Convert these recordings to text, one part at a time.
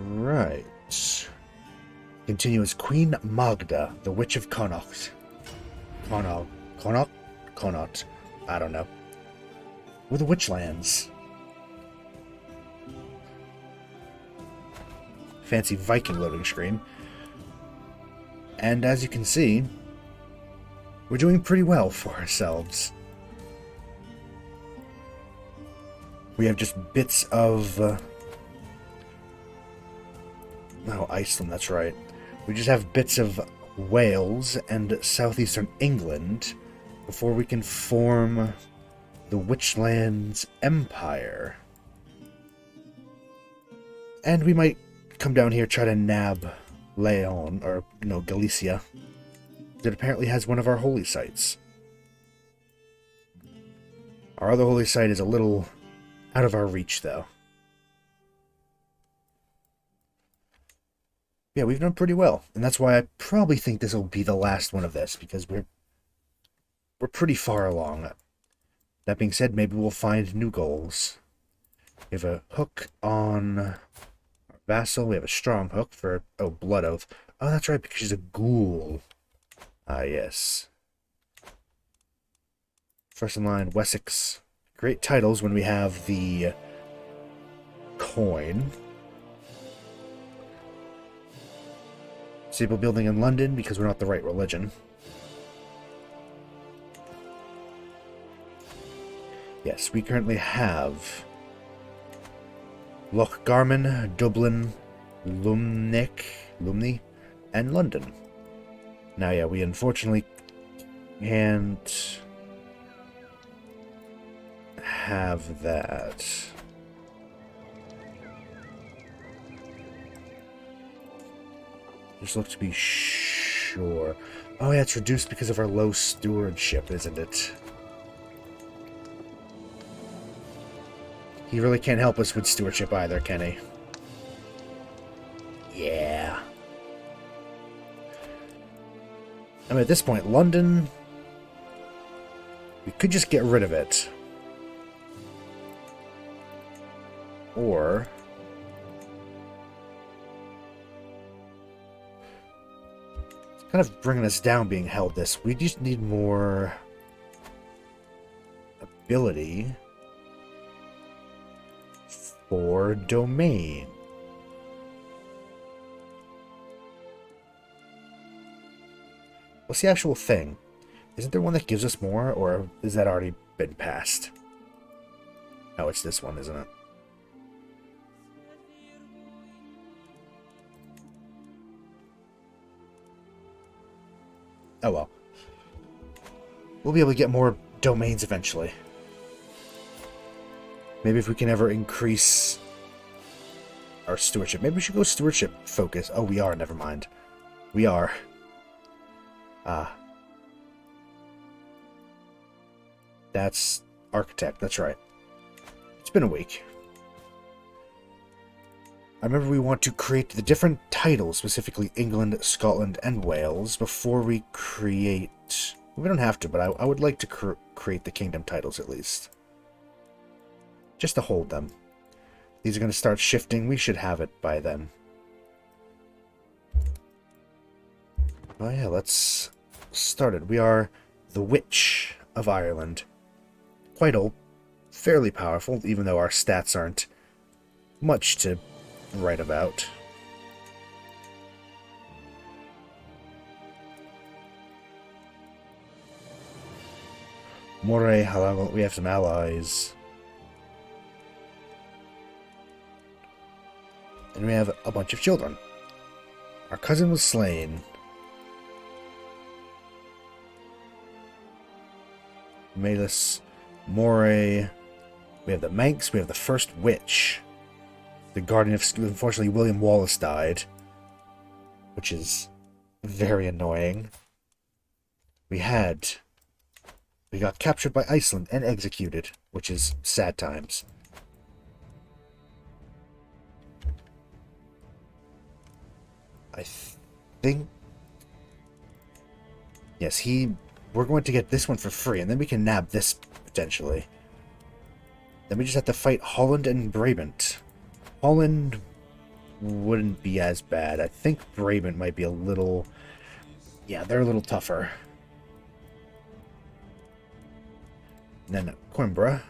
Right. Continue as Queen Magda, the Witch of Connacht. Connacht? I don't know. With the Witchlands. Fancy Viking loading screen. And as you can see, we're doing pretty well for ourselves. We have just bits of... no, Iceland, that's right. We just have bits of Wales and southeastern England before we can form the Witchlands Empire. And we might come down here, try to nab Leon, or, Galicia. It apparently has one of our holy sites. Our other holy site is a little out of our reach, though. Yeah, we've done pretty well, and that's why I probably think this will be the last one of this, because we're pretty far along. That being said, maybe we'll find new goals. We have a hook on our vassal. We have a strong hook for... oh, Blood Oath. Oh, that's right, because she's a ghoul. Ah, yes. First in line, Wessex. Great titles when we have the coin. Stable building in London because we're not the right religion. Yes, we currently have Lochgarman, Dublin, Lumney, and London. Now, yeah, we unfortunately can't have that. Just look to be sure. Oh yeah, it's reduced because of our low stewardship, isn't it? He really can't help us with stewardship either, can he? Yeah. I mean, at this point, London... we could just get rid of it. Or... it's kind of bringing us down being held this. We just need more... ability... for domain. What's the actual thing? Isn't there one that gives us more, or has that already been passed? Oh, it's this one, isn't it? Oh well. We'll be able to get more domains eventually. Maybe if we can ever increase our stewardship. Maybe we should go stewardship focus. Oh, we are. Never mind. We are. That's architect. That's right. It's been a week. I remember we want to create the different titles, specifically England, Scotland, and Wales, before we create... we don't have to, but I would like to create the kingdom titles at least. Just to hold them. These are going to start shifting. We should have it by then. Oh yeah, let's start it. We are the Witch of Ireland. Quite old. Fairly powerful, even though our stats aren't much to write about. Moray, Halal, we have some allies. And we have a bunch of children. Our cousin was slain. Malus, Moray. We have the Manx. We have the first witch. The guardian of... unfortunately, William Wallace died. Which is very annoying. We got captured by Iceland and executed. Which is sad times. I think... yes, we're going to get this one for free, and then we can nab this, potentially. Then we just have to fight Holland and Brabant. Holland wouldn't be as bad. I think Brabant might be a little... Yeah, they're a little tougher. And then Coimbra.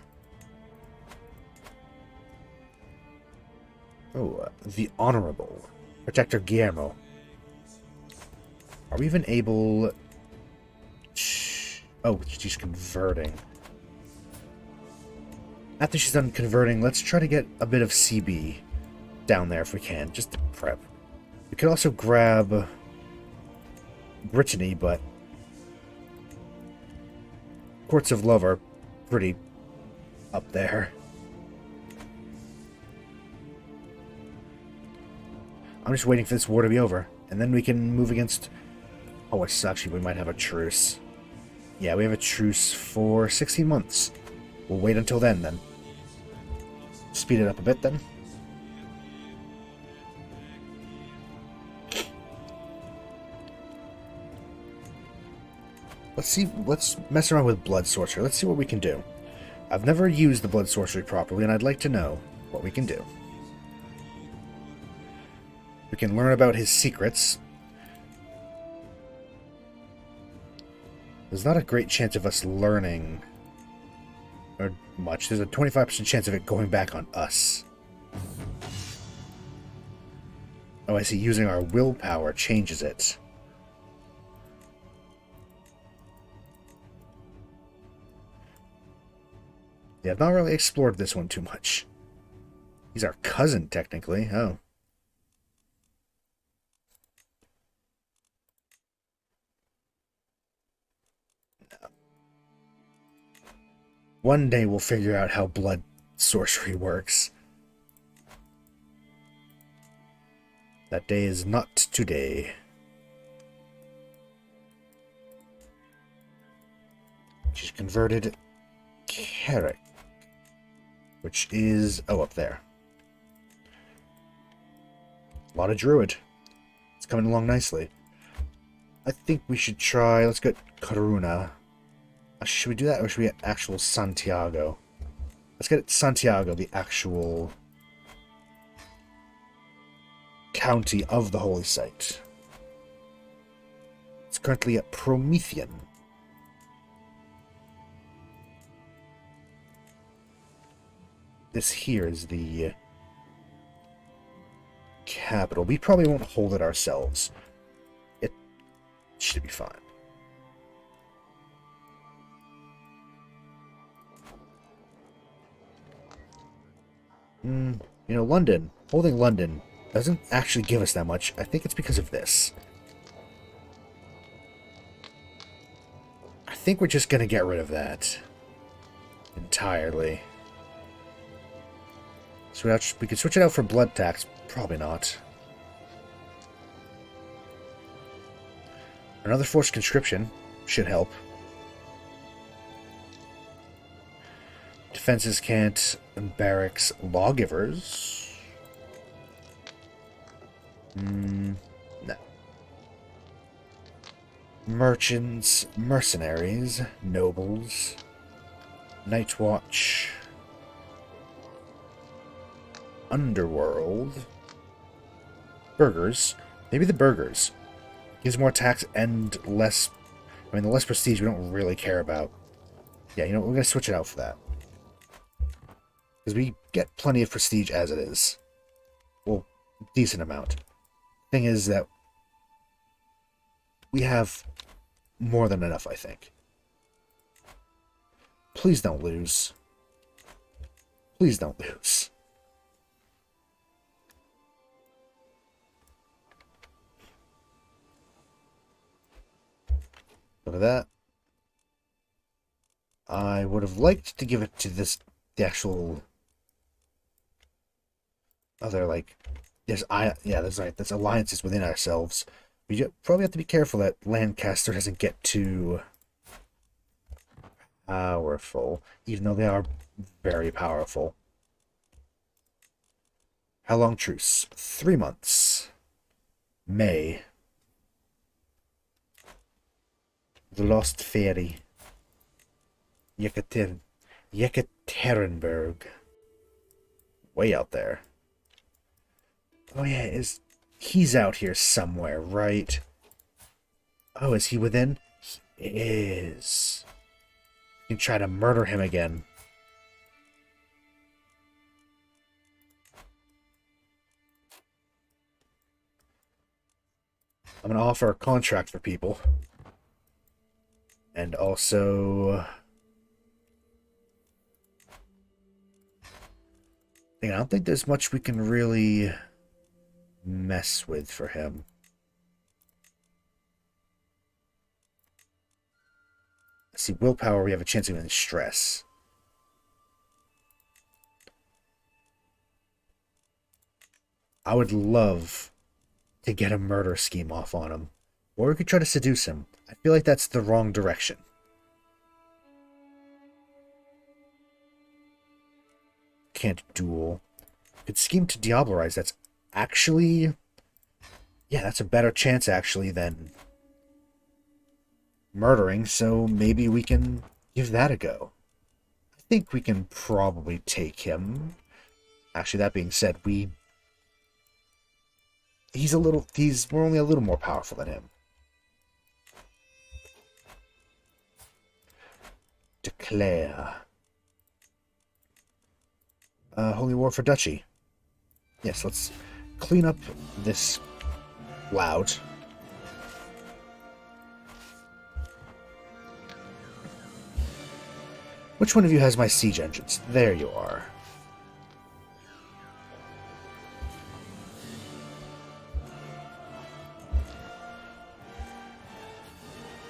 Oh, the Honorable. Protector Guillermo. Are we even able... Oh, she's converting. After she's done converting, let's try to get a bit of CB down there if we can, just to prep. We could also grab Brittany, but Courts of Love are pretty up there. I'm just waiting for this war to be over, and then we can move against... Oh, it's actually, we might have a truce. Yeah, we have a truce for 16 months. We'll wait until then. Speed it up a bit, then. Let's mess around with Blood Sorcery. Let's see what we can do. I've never used the Blood Sorcery properly, and I'd like to know what we can do. We can learn about his secrets. There's not a great chance of us learning or much. There's a 25% chance of it going back on us. Oh, I see. Using our willpower changes it. Yeah, I've not really explored this one too much. He's our cousin, technically. Oh. No. One day we'll figure out how blood sorcery works. That day is not today. She's converted Carrick, which is, oh, up there. A lot of Druid. It's coming along nicely. I think we should try, let's get Karuna. Should we do that, or should we get actual Santiago? Let's get Santiago, the actual county of the holy site. It's currently at Promethean. This here is the capital. We probably won't hold it ourselves. It should be fine. You know, London. Holding London doesn't actually give us that much. I think it's because of this. I think we're just going to get rid of that entirely. So we could switch it out for blood tax. Probably not. Another forced conscription should help. Defenses can't. Barracks lawgivers. No. Merchants, mercenaries, nobles, Night Watch, Underworld, burgers. Maybe the burgers. Gives more tax and less... I mean, the less prestige we don't really care about. Yeah, you know, we're going to switch it out for that. Because we get plenty of prestige as it is. Well, decent amount. Thing is that we have more than enough, I think. Please don't lose. Please don't lose. Look at that. I would have liked to give it to the actual other, like, there's alliances within ourselves. We probably have to be careful that Lancaster doesn't get too powerful, even though they are very powerful. How long truce? 3 months. May. The Lost Fairy. Yekaterinburg. Way out there. Oh yeah, he's out here somewhere, right? Oh, is he within? He is. You can try to murder him again. I'm gonna offer a contract for people. And also... I don't think there's much we can really mess with for him. Let's see, willpower, we have a chance of getting stress. I would love to get a murder scheme off on him. Or we could try to seduce him. I feel like that's the wrong direction. Can't duel. Could scheme to diablerize. That's actually... Yeah, that's a better chance, actually, than murdering, so maybe we can give that a go. I think we can probably take him. Actually, that being said, we're only a little more powerful than him. Declare. Holy War for Duchy. Yes, let's clean up this loud. Which one of you has my siege engines? There you are.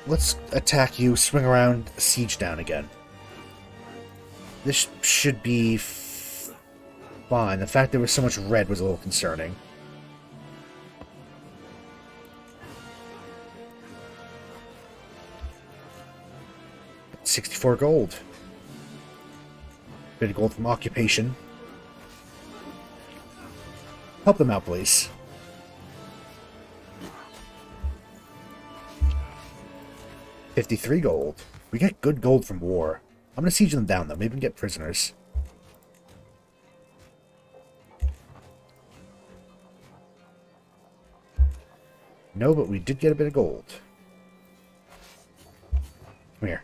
Let's attack you, swing around, siege down again. This should be fine. The fact there was so much red was a little concerning. $64 gold. Bit of gold from occupation. Help them out, please. $53 gold. We get good gold from war. I'm gonna siege them down, though. Maybe we can get prisoners. No, but we did get a bit of gold. Come here.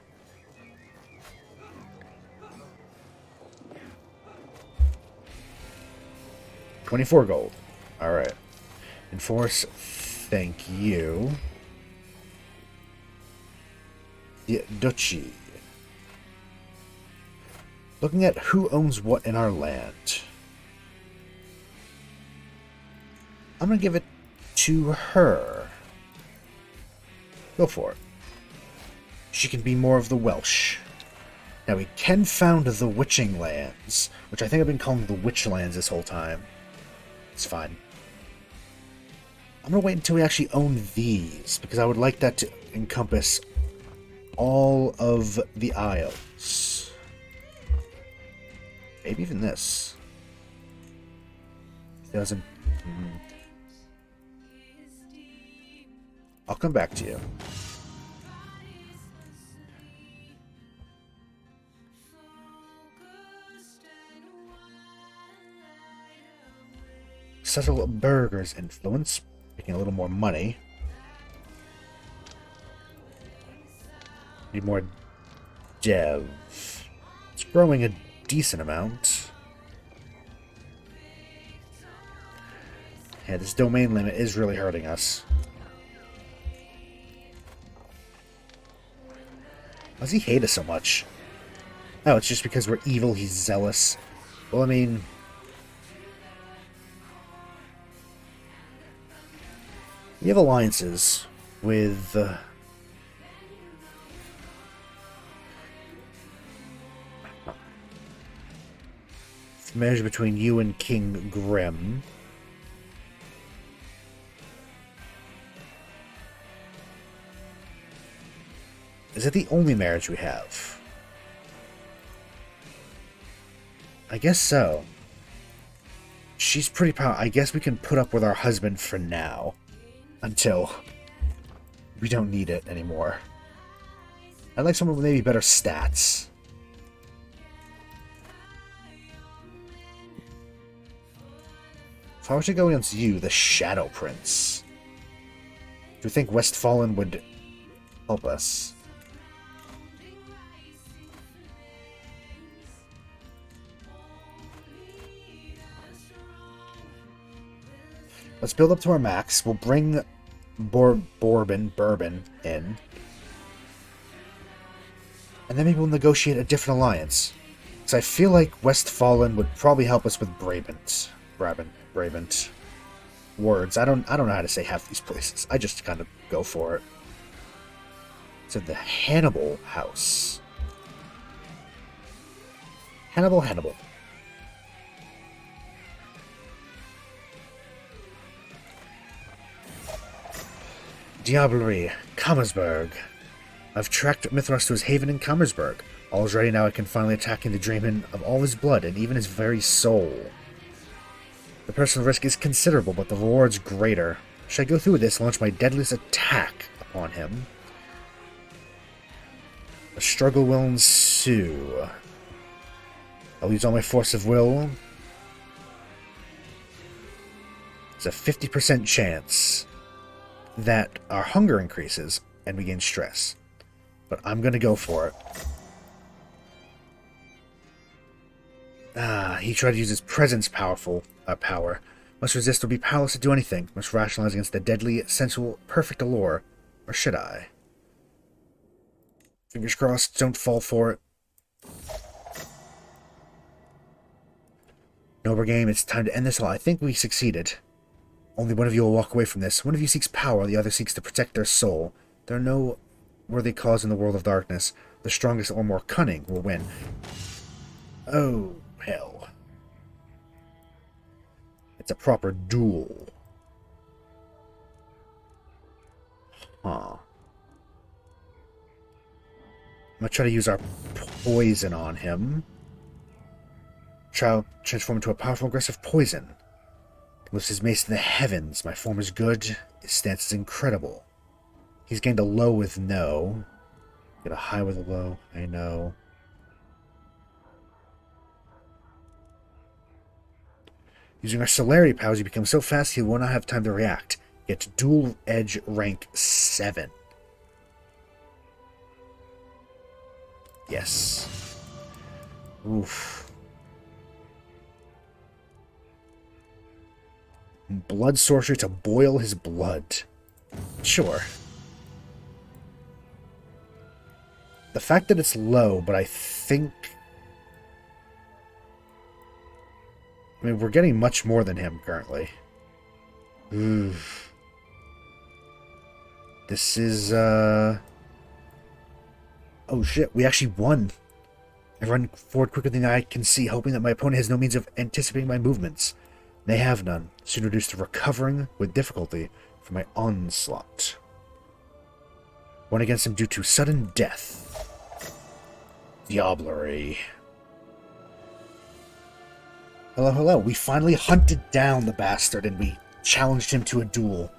$24 gold. Alright. Enforce, thank you. The duchy. Looking at who owns what in our land. I'm gonna give it to her. Go for it. She can be more of the Welsh. Now we can found the Witching Lands, which I think I've been calling the Witch Lands this whole time. It's fine. I'm gonna wait until we actually own these, because I would like that to encompass all of the Isles. Maybe even this. Doesn't. I'll come back to you. Settle Burger's influence, making a little more money. Need more dev. It's growing a decent amount. Yeah, this domain limit is really hurting us. Why does he hate us so much? Oh, it's just because we're evil, he's zealous. Well, I mean... we have alliances with... marriage between you and King Grim. Is it the only marriage we have? I guess so. She's pretty powerful. I guess we can put up with our husband for now. Until we don't need it anymore. I'd like someone with maybe better stats. If I were to go against you, the Shadow Prince, do you think Westfallen would help us? Let's build up to our max. We'll bring Bourbon in. And then maybe we'll negotiate a different alliance. Because I feel like Westfallen would probably help us with Brabant. Words. I don't know how to say half these places. I just kind of go for it. So the Hannibal house. Hannibal. Diablerie, Kammersburg. I've tracked Mithras to his haven in Kammersburg. All is ready now. I can finally attack him to drain him of all his blood and even his very soul. The personal risk is considerable, but the reward's greater. Should I go through with this and launch my deadliest attack upon him? A struggle will ensue. I'll use all my force of will. There's a 50% chance that our hunger increases and we gain stress. But I'm going to go for it. He tried to use his presence power. Must resist or be powerless to do anything. Must rationalize against the deadly, sensual, perfect allure. Or should I? Fingers crossed, don't fall for it. Noble game, it's time to end this all. I think we succeeded. Only one of you will walk away from this. One of you seeks power, the other seeks to protect their soul. There are no worthy cause in the world of darkness. The strongest or more cunning will win. Oh, hell. It's a proper duel. Huh. I'm gonna try to use our poison on him. Transform into a powerful, aggressive poison. Lifts his mace to the heavens. My form is good. His stance is incredible. He's gained a low with no. Get a high with a low. I know. Using our celerity powers, he becomes so fast he will not have time to react. Get dual edge rank 7. Yes. Oof. Blood sorcery to boil his blood. Sure. The fact that it's low, but I think... I mean, we're getting much more than him currently. Oof. This is, Oh shit, we actually won. I run forward quicker than I can see, hoping that my opponent has no means of anticipating my movements. They have none, soon reduced to recovering with difficulty from my onslaught. Won against him due to sudden death. Diablerie. Hello, hello. We finally hunted down the bastard and we challenged him to a duel.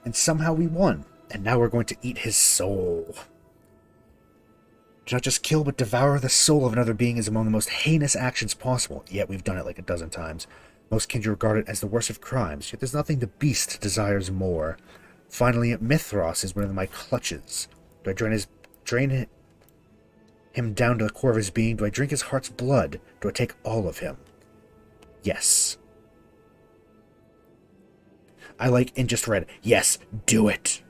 And somehow we won. And now we're going to eat his soul. To not just kill but devour the soul of another being is among the most heinous actions possible. Yet we've done it like a dozen times. Most kindred regard it as the worst of crimes, yet there's nothing the beast desires more. Finally, Mithras is within my clutches. Do I drain him down to the core of his being? Do I drink his heart's blood? Do I take all of him? Yes. I like and just read, yes, do it.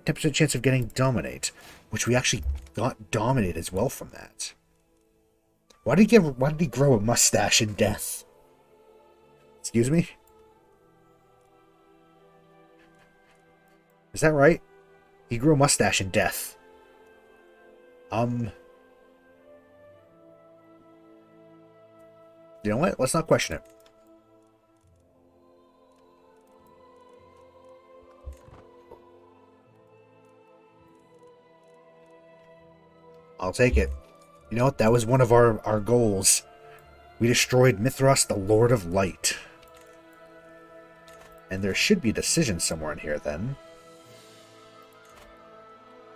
10% chance of getting dominate, which we actually got dominate as well from that. Why did he grow a mustache in death? Excuse me? Is that right? He grew a mustache in death. You know what? Let's not question it. I'll take it. You know what? That was one of our goals. We destroyed Mithras, the Lord of Light. And there should be a decision somewhere in here, then.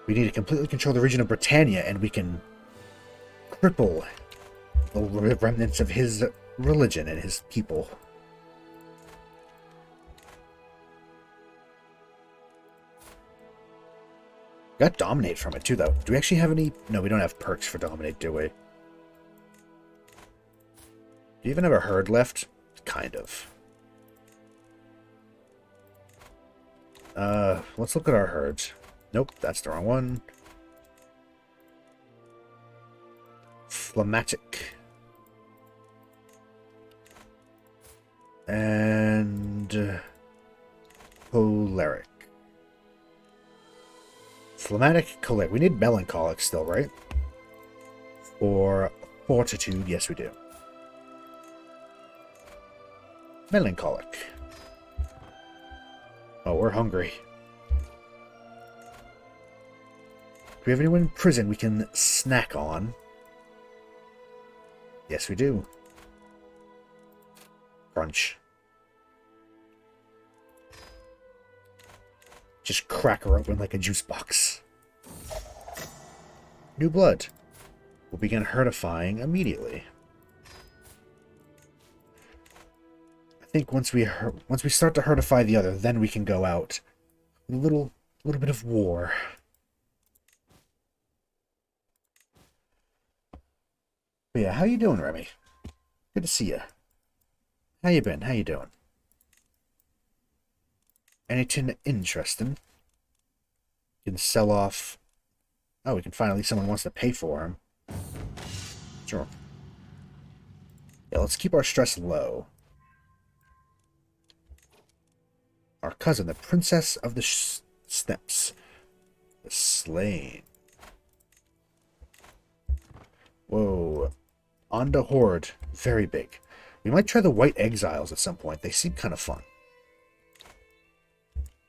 We need to completely control the region of Britannia, and we can cripple the remnants of his religion and his people. Got Dominate from it, too, though. Do we actually have any... No, we don't have perks for Dominate, do we? Do you even have a herd left? Kind of. Let's look at our herds. Nope, that's the wrong one. Phlegmatic. And... Choleric. Phlegmatic, choleric. We need melancholic still, right? For fortitude, yes we do. Melancholic. Oh, we're hungry. Do we have anyone in prison we can snack on? Yes, we do. Crunch. Just crack her open like a juice box. New blood. We'll begin herdifying immediately. I think once we start to herdify the other, then we can go out. A little bit of war. But yeah, how you doing, Remy? Good to see you. How you been? How you doing? Anything interesting? You can sell off... Oh, we can finally... Someone wants to pay for him. Sure. Yeah, let's keep our stress low. Our cousin, the Princess of the Steppes. The Slain. Whoa. Onda Horde. Very big. We might try the White Exiles at some point. They seem kind of fun.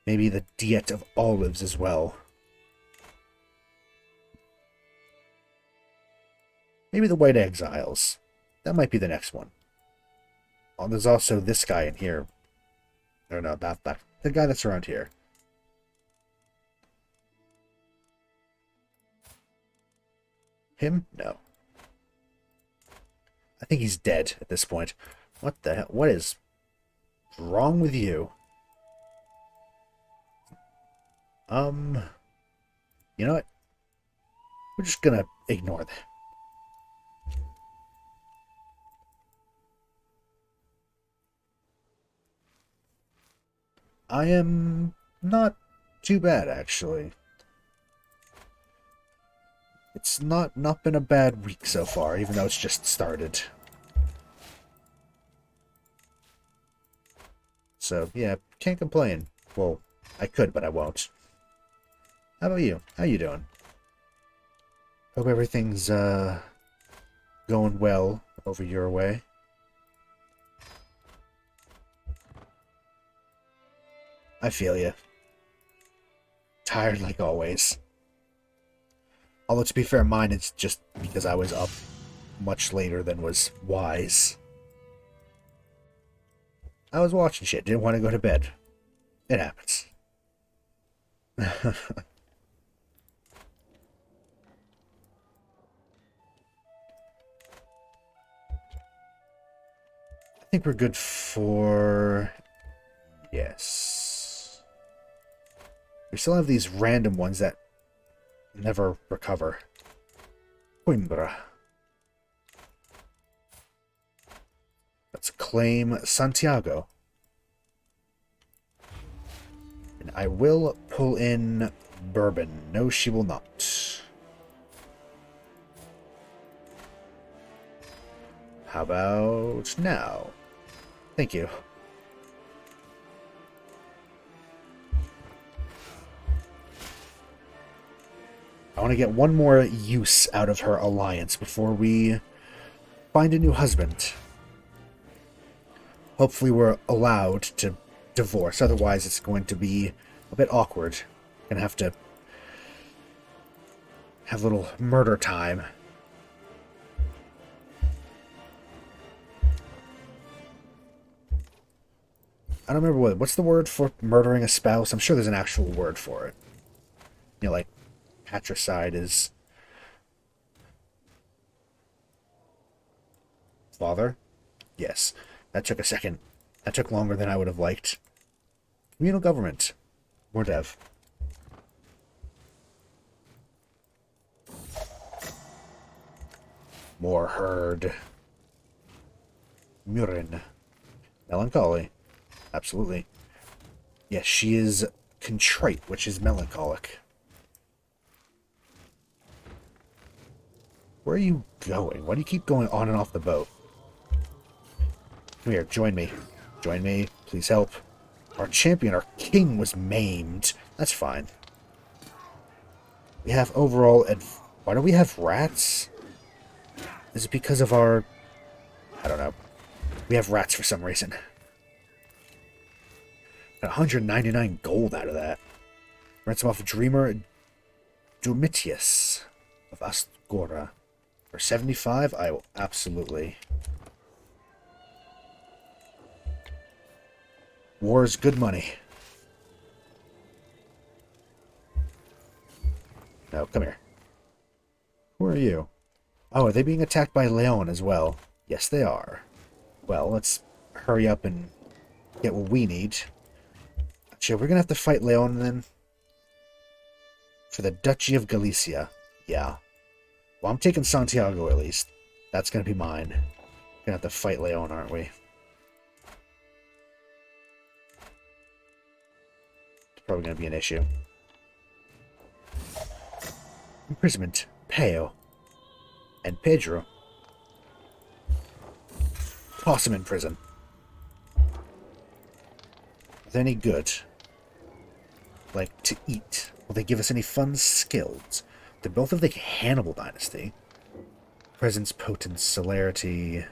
Maybe the Diet of Olives as well. Maybe the White Exiles. That might be the next one. Oh, there's also this guy in here. Or no, not that. The guy that's around here. Him? No. I think he's dead at this point. What the hell? What is wrong with you? You know what? We're just gonna ignore that. I am not too bad, actually. It's not been a bad week so far, even though it's just started. So, yeah, can't complain. Well, I could, but I won't. How about you? How you doing? Hope everything's, going well over your way. I feel you. Tired like always. Although, to be fair, mine it's just because I was up much later than was wise. I was watching shit, didn't want to go to bed. It happens. I think we're good for... Yes. We still have these random ones that never recover. Coimbra. Let's claim Santiago. And I will pull in Bourbon. No, she will not. How about now? Thank you. I want to get one more use out of her alliance before we find a new husband. Hopefully we're allowed to divorce, otherwise it's going to be a bit awkward. Gonna have to have a little murder time. I don't remember what's the word for murdering a spouse? I'm sure there's an actual word for it. You know, like patricide is father? Yes. That took a second. That took longer than I would have liked. Communal government. More dev. More herd. Murin. Melancholy. Absolutely. Yes, she is contrite, which is melancholic. Where are you going? Why do you keep going on and off the boat? Come here, join me. Join me. Please help. Our champion, our king, was maimed. That's fine. We have overall... Why do we have rats? Is it because of our... I don't know. We have rats for some reason. Got 199 gold out of that. Ransom off Dreamer Domitius of Astgora. For 75, I will absolutely. War is good money. No, come here. Who are you? Oh, are they being attacked by Leon as well? Yes, they are. Well, let's hurry up and get what we need. Actually, we're going to have to fight Leon then. For the Duchy of Galicia. Yeah. Well, I'm taking Santiago at least. That's going to be mine. Going to have to fight Leon, aren't we? It's probably going to be an issue. Imprisonment. Peo. And Pedro. Toss him in prison. Are they any good? Like, to eat. Will they give us any fun skills? They're both of the Hannibal dynasty. Presence, potence, celerity.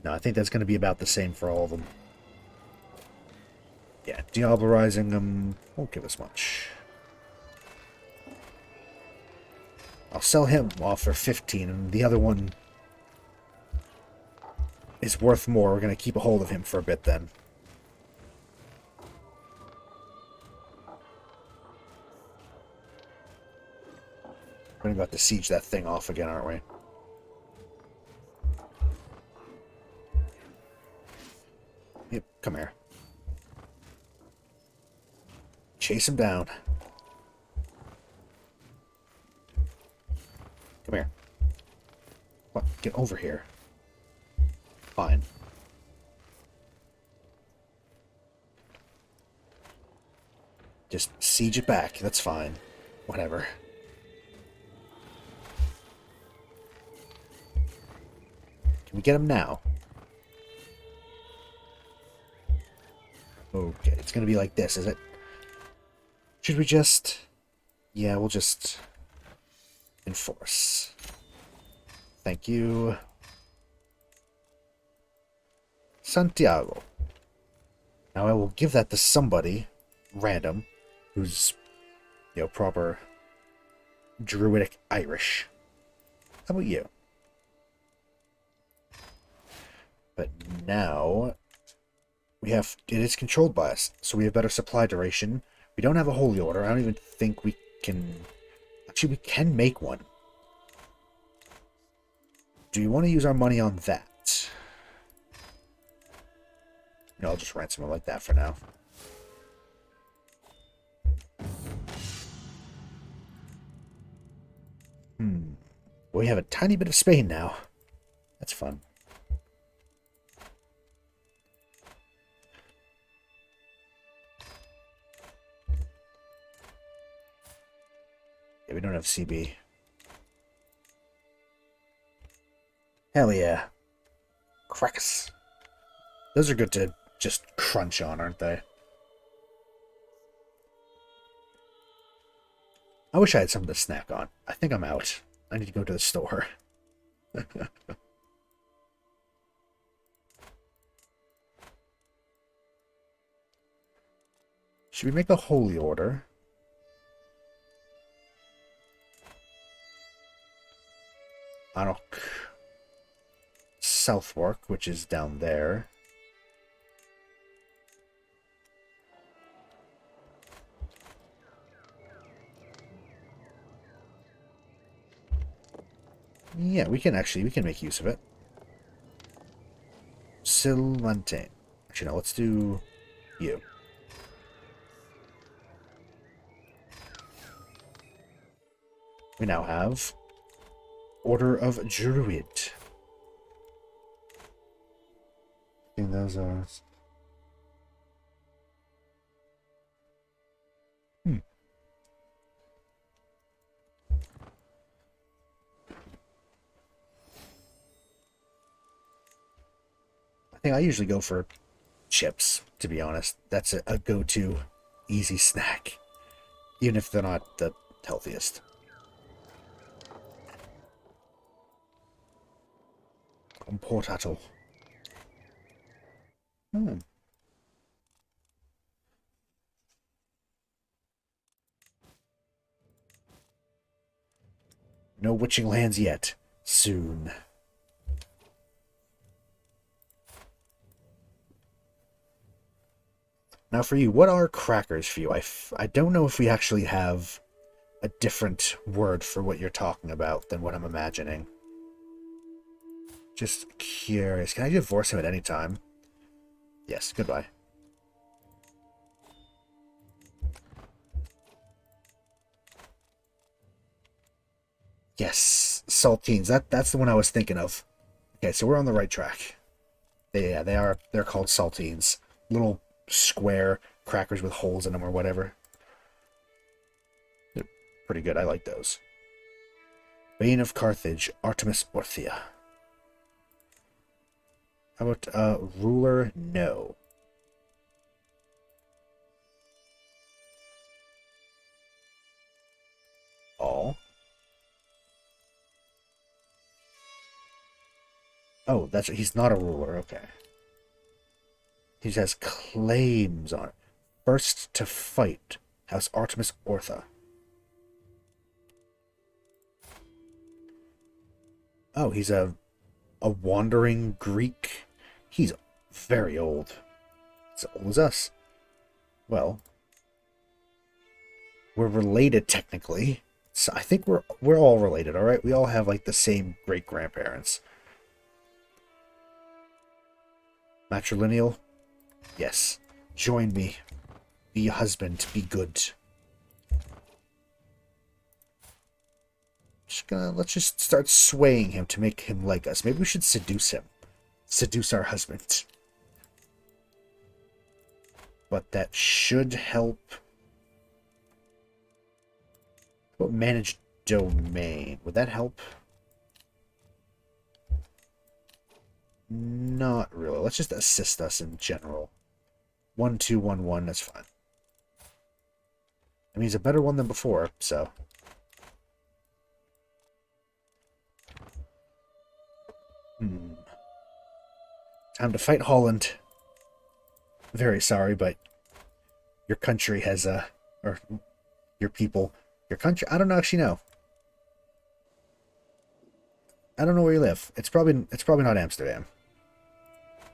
No, I think that's going to be about the same for all of them. Yeah, Diablerizing them won't give us much. I'll sell him off for 15, and the other one is worth more. We're going to keep a hold of him for a bit then. We're going to have to siege that thing off again, aren't we? Yep, come here. Chase him down. Come here. What? Get over here. Fine. Just siege it back. That's fine. Whatever. Can we get him now? Okay, it's gonna be like this, is it? Should we just... Yeah, we'll just... enforce. Thank you. Santiago. Now I will give that to somebody random who's, you know, proper Druidic Irish. How about you? But now we have, it is controlled by us, so we have better supply duration. We don't have a holy order. I don't even think we can... Actually, we can make one. Do you want to use our money on that? No, I'll just ransom it like that for now. Well, we have a tiny bit of Spain now. That's fun. Yeah, we don't have CB. Hell yeah. Cracks. Those are good to just crunch on, aren't they? I wish I had something to snack on. I think I'm out. I need to go to the store. Should we make a holy order? Anok. Southwark, which is down there. Yeah, we can make use of it. Silmontain. Actually, no, let's do you. We now have Order of Druid. I think those are... I think I usually go for chips, to be honest. That's a go-to easy snack, even if they're not the healthiest. Potato. No witching lands yet. Soon. Now for you, what are crackers for you? I don't know if we actually have a different word for what you're talking about than what I'm imagining. Just curious. Can I divorce him at any time? Yes, goodbye. Yes, saltines. That's the one I was thinking of. Okay, so we're on the right track. Yeah, they're called saltines. Little square crackers with holes in them or whatever. They're pretty good. I like those. Bane of Carthage, Artemis Orthia. How about ruler? No. All. Oh, he's not a ruler. Okay. He has claims on it. First to fight, House Artemis Ortha. Oh, he's a wandering Greek. He's very old. As old as us. Well, we're related technically. So I think we're all related, all right? We all have like the same great grandparents. Matrilineal? Yes. Join me. Be a husband. Be good. Let's just start swaying him to make him like us. Maybe we should seduce him. Seduce our husband. But that should help. How about manage domain? Would that help? Not really. Let's just assist us in general. 1, 2, 1, 1. That's fine. I mean, he's a better one than before, so. Time to fight Holland. Very sorry, but your country has or your people, your country. I don't actually know. I don't know where you live. It's probably not Amsterdam.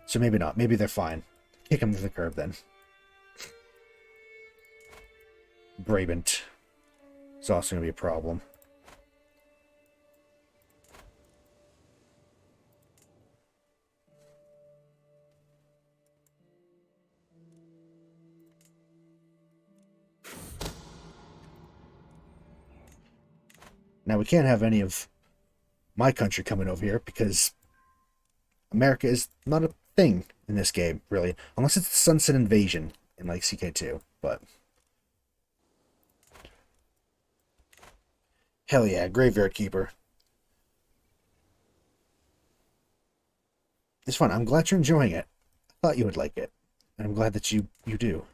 So maybe not. Maybe they're fine. Kick them to the curb then. Brabant. It's also gonna be a problem. Now, we can't have any of my country coming over here because America is not a thing in this game, really. Unless it's the Sunset Invasion in, like, CK2, but... Hell yeah, Graveyard Keeper. It's fun. I'm glad you're enjoying it. I thought you would like it. And I'm glad that you do.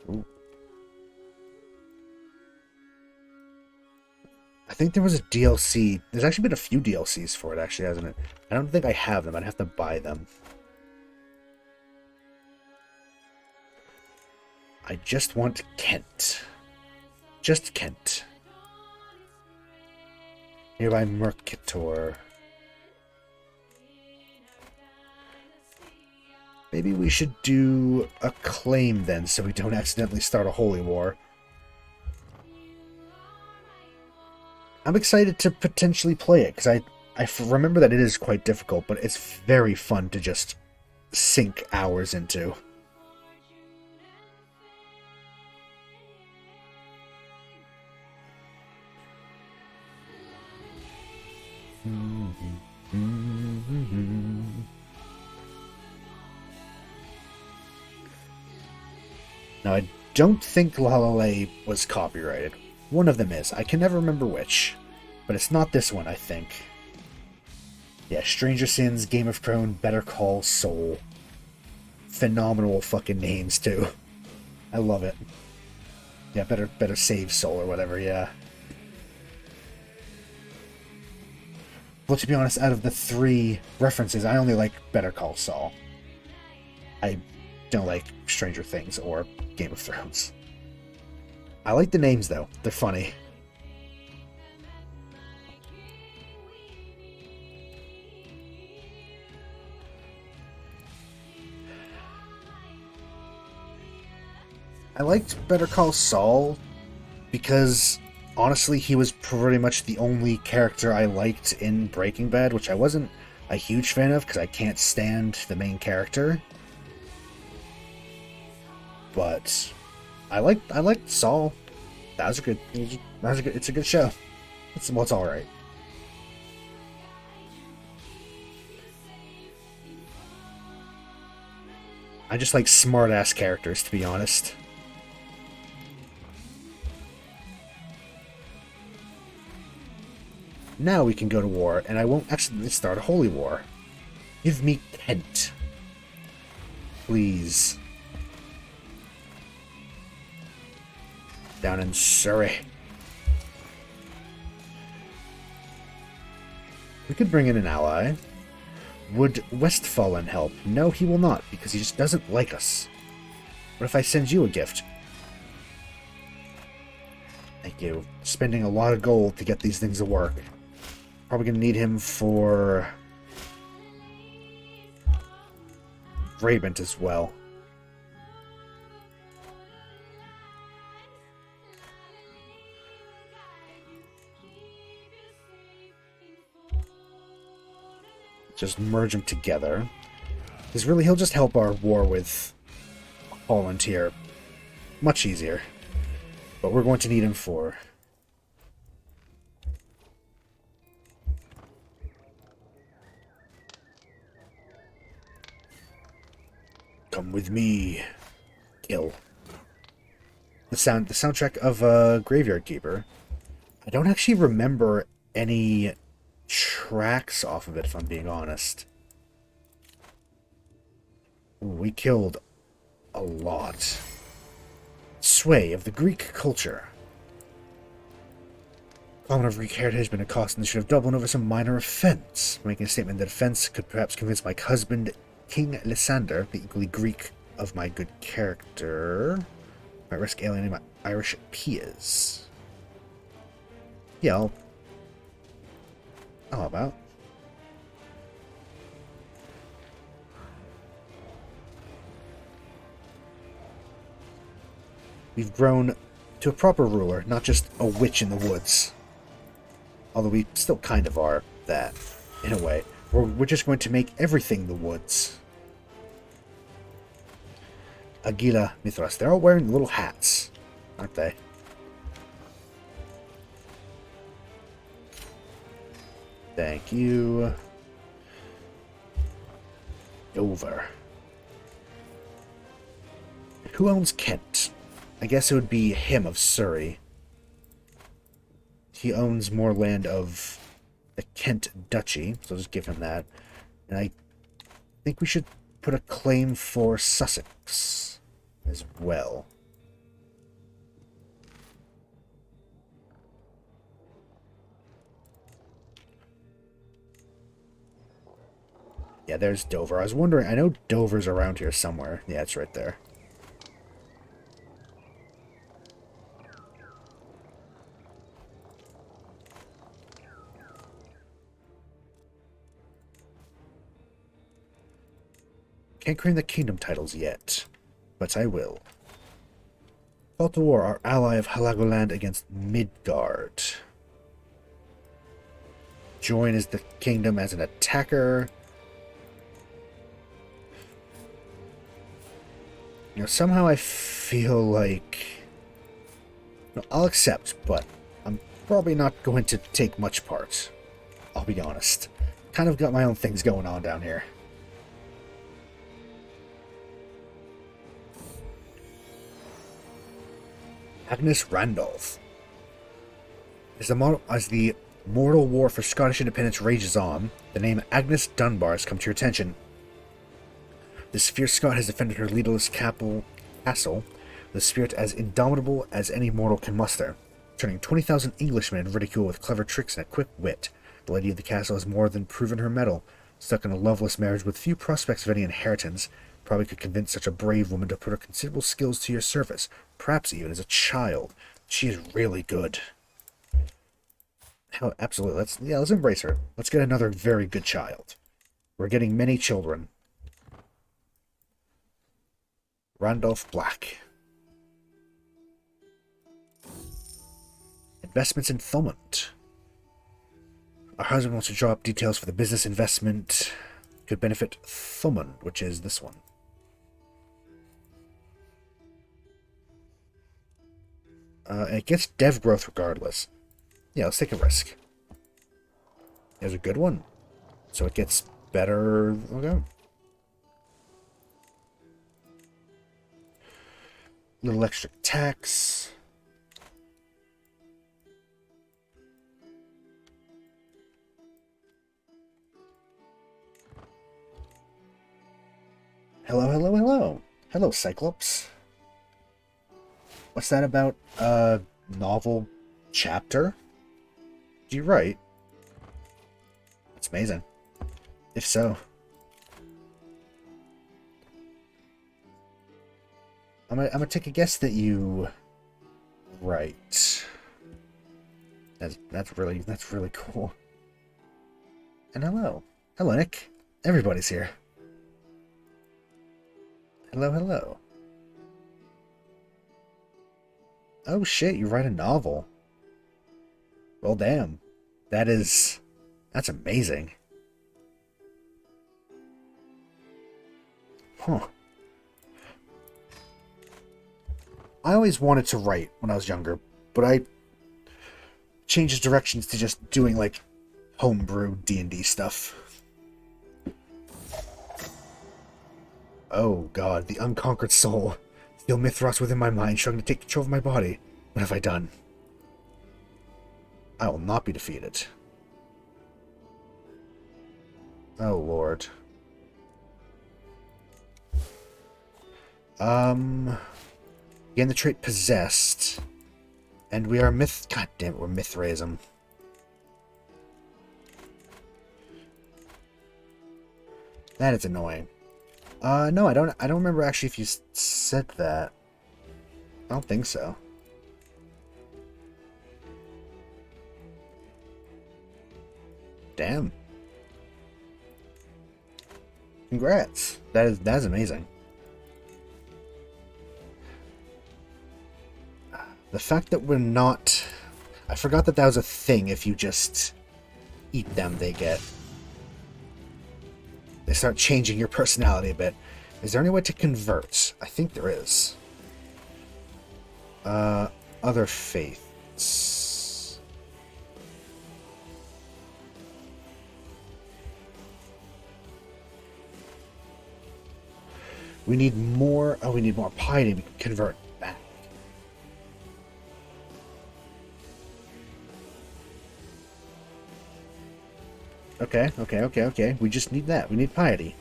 Ooh. I think there was a DLC. There's actually been a few DLCs for it, actually, hasn't it? I don't think I have them. I'd have to buy them. I just want Kent. Just Kent. Nearby Mercator. Maybe we should do a claim then, so we don't accidentally start a holy war. I'm excited to potentially play it, because I remember that it is quite difficult, but it's very fun to just sink hours into. Now, I don't think Lalale was copyrighted. One of them is. I can never remember which. But it's not this one, I think. Yeah, Stranger Sins, Game of Thrones, Better Call Saul. Phenomenal fucking names, too. I love it. Yeah, better save Soul or whatever, yeah. Well, to be honest, out of the 3 references, I only like Better Call Saul. I don't like Stranger Things or Game of Thrones. I like the names, though. They're funny. I liked Better Call Saul because, honestly, he was pretty much the only character I liked in Breaking Bad, which I wasn't a huge fan of because I can't stand the main character. But I liked Saul. It's a good show. It's all right. I just like smart-ass characters, to be honest. Now we can go to war, and I won't accidentally start a holy war. Give me Kent. Please. Down in Surrey. We could bring in an ally. Would Westfalen help? No, he will not, because he just doesn't like us. What if I send you a gift? Thank you. Spending a lot of gold to get these things to work. Probably gonna need him for Raiment as well. Just merge them together. Because really, he'll just help our war with Holland here much easier. But we're going to need him for come with me. Kill. The soundtrack of Graveyard Keeper. I don't actually remember any tracks off of it, if I'm being honest. Ooh, we killed a lot. Sway of the Greek culture. Common of Greek heritage has been a cost, and they should have doubled over some minor offense. Making a statement that offense could perhaps convince my husband, King Lysander, the equally Greek of my good character, might risk alienating my Irish peers. Yeah, How about? We've grown to a proper ruler, not just a witch in the woods. Although we still kind of are that, in a way. We're just going to make everything the woods. Aguila, Mithras, they're all wearing little hats, aren't they? Thank you. Dover. Who owns Kent? I guess it would be him of Surrey. He owns more land of the Kent Duchy, so I'll just give him that. And I think we should put a claim for Sussex as well. Yeah, there's Dover. I was wondering, I know Dover's around here somewhere. Yeah, it's right there. Can't claim the kingdom titles yet, but I will. Call to war, our ally of Halagoland against Midgard. Join as the kingdom as an attacker. You know, somehow I feel like... No, I'll accept, but I'm probably not going to take much part. I'll be honest. kind of got my own things going on down here. Agnes Randolph. As the mortal war for Scottish independence rages on, the name Agnes Dunbar has come to your attention. This fierce Scot has defended her leaderless castle with a spirit as indomitable as any mortal can muster, turning 20,000 Englishmen in ridicule with clever tricks and a quick wit. The lady of the castle has more than proven her mettle. Stuck in a loveless marriage with few prospects of any inheritance, probably could convince such a brave woman to put her considerable skills to your service, perhaps even as a child. She is really good. Hell, absolutely. Let's embrace her. Let's get another very good child. We're getting many children. Randolph Black. Investments in Thomond. Our husband wants to draw up details for the business investment. Could benefit Thomond, which is this one. And it gets dev growth regardless. Yeah, let's take a risk. There's a good one. So it gets better. Okay. Little extra tax. Hello, hello, hello. Hello, Cyclops. What's that about? Novel chapter? Do you write? That's amazing. If so. I'm gonna take a guess that you write. That's really cool. And hello. Hello, Nick. Everybody's here. Hello, hello. Oh shit, you write a novel. Well, damn. That's amazing. Huh. I always wanted to write when I was younger, but I changed directions to just doing, like, homebrew D&D stuff. Oh god, the unconquered soul. Feel Mithras within my mind, trying to take control of my body. What have I done? I will not be defeated. Oh lord. Gain the trait possessed. And we are god damn it, we're Mithraism. That is annoying. No, I don't remember actually if you said that. I don't think so. Damn. Congrats. That's amazing. The fact that we're not... I forgot that was a thing. If you just eat them, they start changing your personality a bit. Is there any way to convert? I think there is. Other faiths. We need more... Oh, we need more piety. We can convert back. Okay. We just need that. We need piety.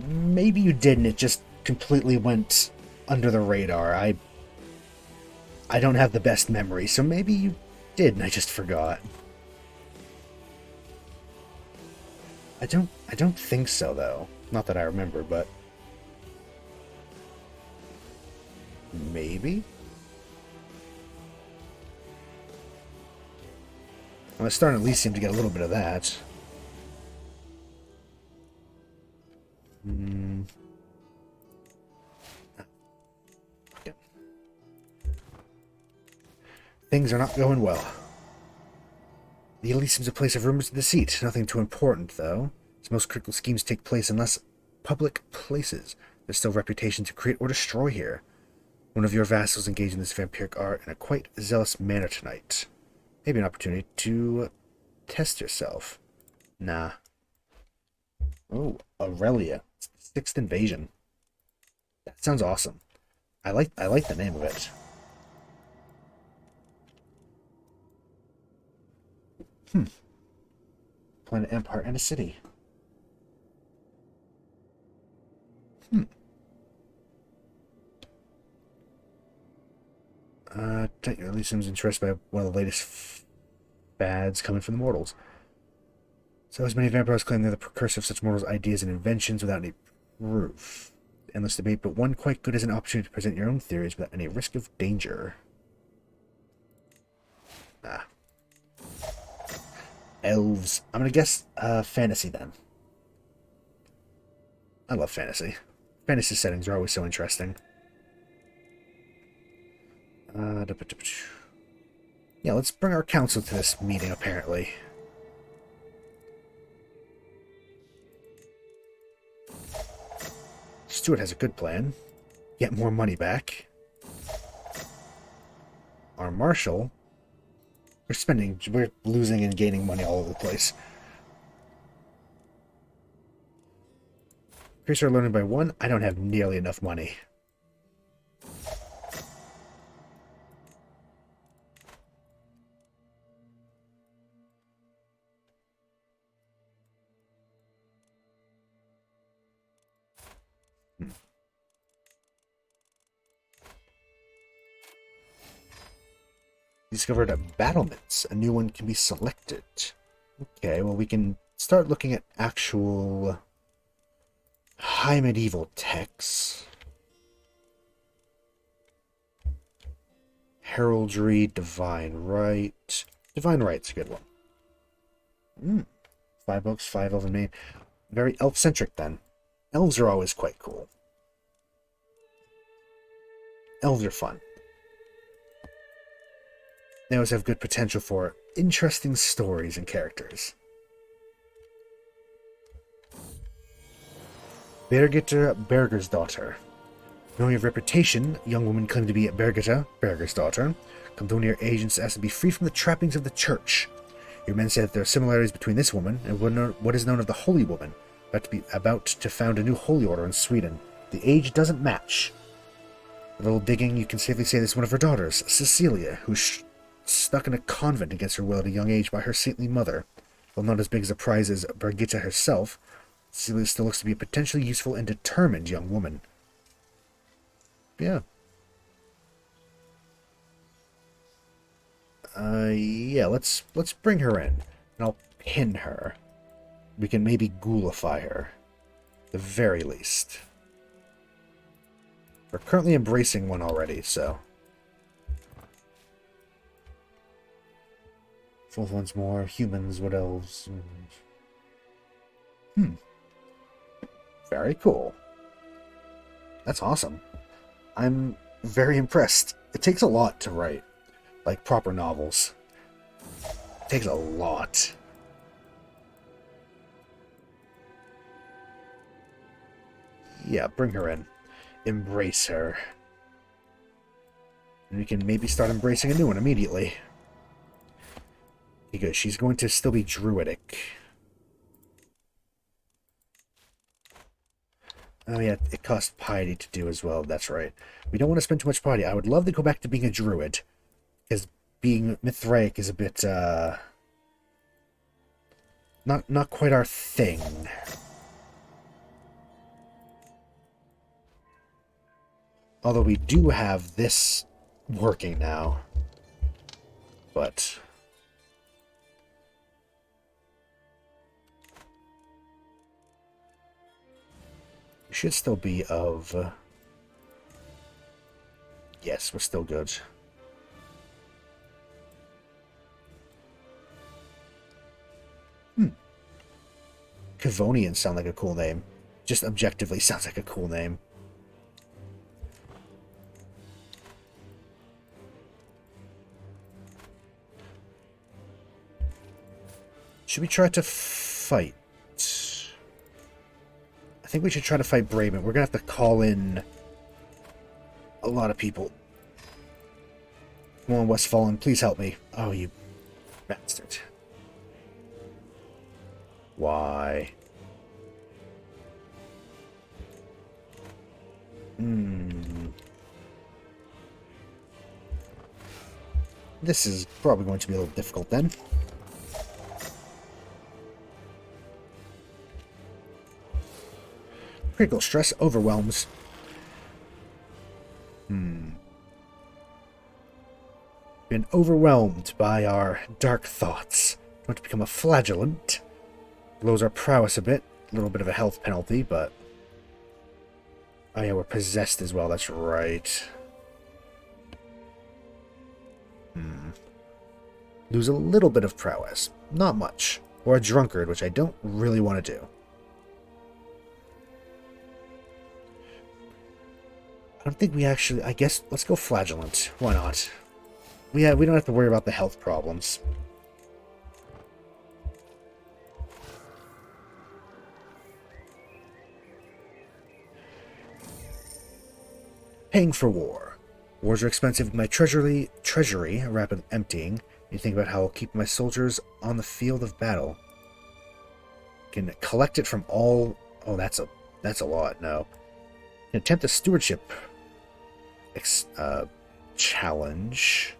Maybe you didn't. It just completely went under the radar. I don't have the best memory, so maybe you did and I just forgot. I don't think so, though. Not that I remember, but... maybe? I'm starting at least seem to get a little bit of that. Okay. Things are not going well. The Elysium's a place of rumors and deceit. Nothing too important, though. Its most critical schemes take place in less public places. There's still reputation to create or destroy here. One of your vassals engaged in this vampiric art in a quite zealous manner tonight. Maybe an opportunity to test yourself. Nah. Oh, Aurelia. Sixth Invasion. That sounds awesome. I like the name of it. Planet Empire and a city. Technically seems interested by one of the latest fads coming from the mortals. So as many vampires claim they're the precursor of such mortals' ideas and inventions without any proof. Endless debate, but one quite good as an opportunity to present your own theories without any risk of danger. Ah. Elves. I'm gonna guess fantasy then. I love fantasy. Fantasy settings are always so interesting. Yeah, let's bring our council to this meeting, apparently. Stuart has a good plan. Get more money back. Our marshal... We're losing and gaining money all over the place. Increase our learning by 1. I don't have nearly enough money. Discovered battlements. A new one can be selected. Okay, well we can start looking at actual high medieval texts. Heraldry, Divine Right. Divine Right's a good one. 5 books, 5 elven main. Very elf-centric then. Elves are always quite cool. Elves are fun. They always have good potential for interesting stories and characters. Birgitta, Berger's daughter. Knowing of reputation, young woman claimed to be Birgitta, Berger's daughter. Come to one of your agents asked to be free from the trappings of the church. Your men say that there are similarities between this woman and what is known of the Holy Woman, about to found a new holy order in Sweden. The age doesn't match. With a little digging, you can safely say this is one of her daughters, Cecilia, who's stuck in a convent against her will at a young age by her saintly mother. While not as big as a prize as Birgitta herself, Cecilia still looks to be a potentially useful and determined young woman. Yeah. Yeah, let's bring her in. And I'll pin her. We can maybe ghoulify her. At the very least. We're currently embracing one already, so... Fourth one's more humans, what elves? Very cool. That's awesome. I'm very impressed. It takes a lot to write, like, proper novels. It takes a lot. Yeah, bring her in. Embrace her. And we can maybe start embracing a new one immediately. Because she's going to still be druidic. Oh yeah, it costs piety to do as well, that's right. We don't want to spend too much piety. I would love to go back to being a druid. Because being Mithraic is a bit, not quite our thing. Although we do have this working now. But... we should still be of... yes, we're still good. Cavonians sound like a cool name. Just objectively sounds like a cool name. Should we try to fight? I think we should try to fight Braven. We're going to have to call in a lot of people. Come on, Westfallen, please help me. Oh, you Bastard. Why? This is probably going to be a little difficult then. Critical stress overwhelms. Been overwhelmed by our dark thoughts. Want to become a flagellant. Lowers our prowess a bit. A little bit of a health penalty, but... Oh yeah, we're possessed as well, that's right. Lose a little bit of prowess. Not much. Or a drunkard, which I don't really want to do. I don't think we actually... I guess, let's go flagellant. Why not? We don't have to worry about the health problems. Paying for war. Wars are expensive. My treasury rapid emptying. You think about how I'll keep my soldiers on the field of battle. Can collect it from all... Oh, that's a lot. No. Can attempt a stewardship challenge.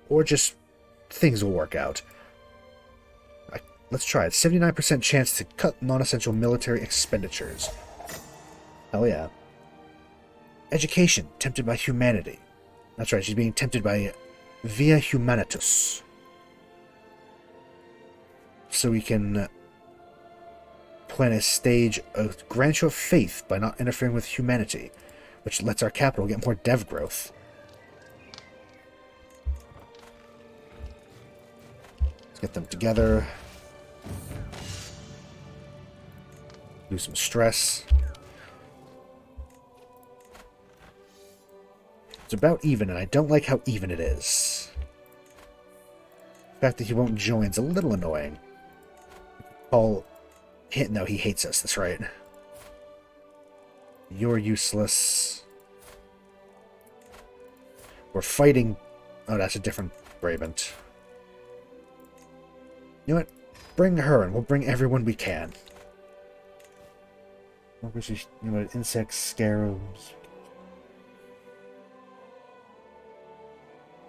Or just things will work out. Let's try it. 79% chance to cut non-essential military expenditures. Hell yeah. Education. Tempted by humanity. That's right, she's being tempted by Via Humanitus. So we can plan a stage of grant of faith by not interfering with humanity, which lets our capital get more dev growth. Get them together. Do some stress. It's about even, and I don't like how even it is. The fact that he won't join is a little annoying. No, he hates us, that's right. You're useless. We're fighting... Oh, that's a different Brabant. You know what? Bring her, and we'll bring everyone we can. You know, insects, scarabs.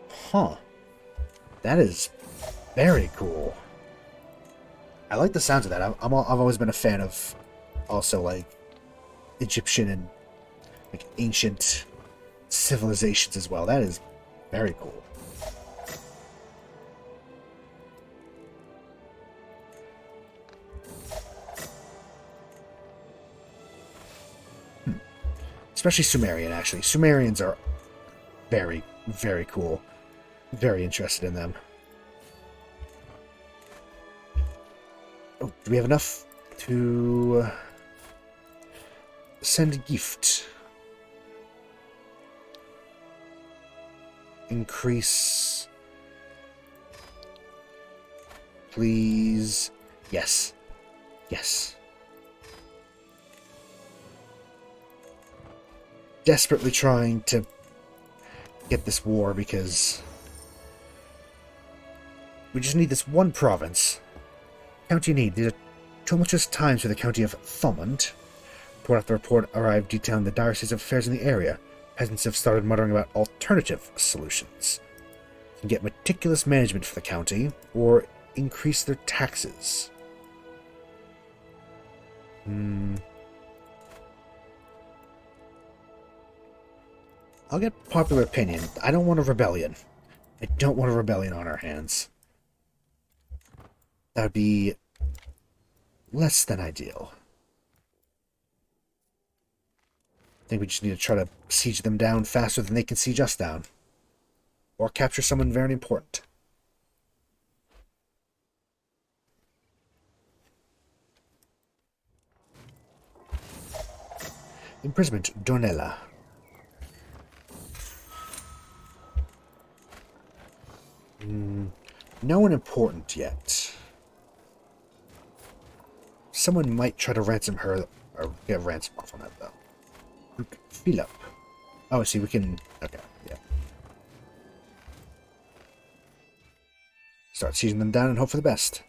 Huh. That is very cool. I like the sounds of that. I've always been a fan of also, like, Egyptian and, like, ancient civilizations as well. That is very cool. Especially Sumerian, actually. Sumerians are very, very cool. Very interested in them. Oh, do we have enough to send a gift? Increase. Please. Yes. Yes. Desperately trying to get this war because we just need this one province. County need. These are tumultuous times for the county of Thomond. Report after report arrived detailing the dire state of affairs in the area. Peasants have started muttering about alternative solutions. Can get meticulous management for the county, or increase their taxes. I'll get popular opinion. I don't want a rebellion. I don't want a rebellion on our hands. That would be less than ideal. I think we just need to try to siege them down faster than they can siege us down. Or capture someone very important. Imprisonment, Donella. No one important yet. Someone might try to ransom her, or get ransom off on that, though. Philip. Oh, see, we can... Okay, yeah. Start sieging them down and hope for the best.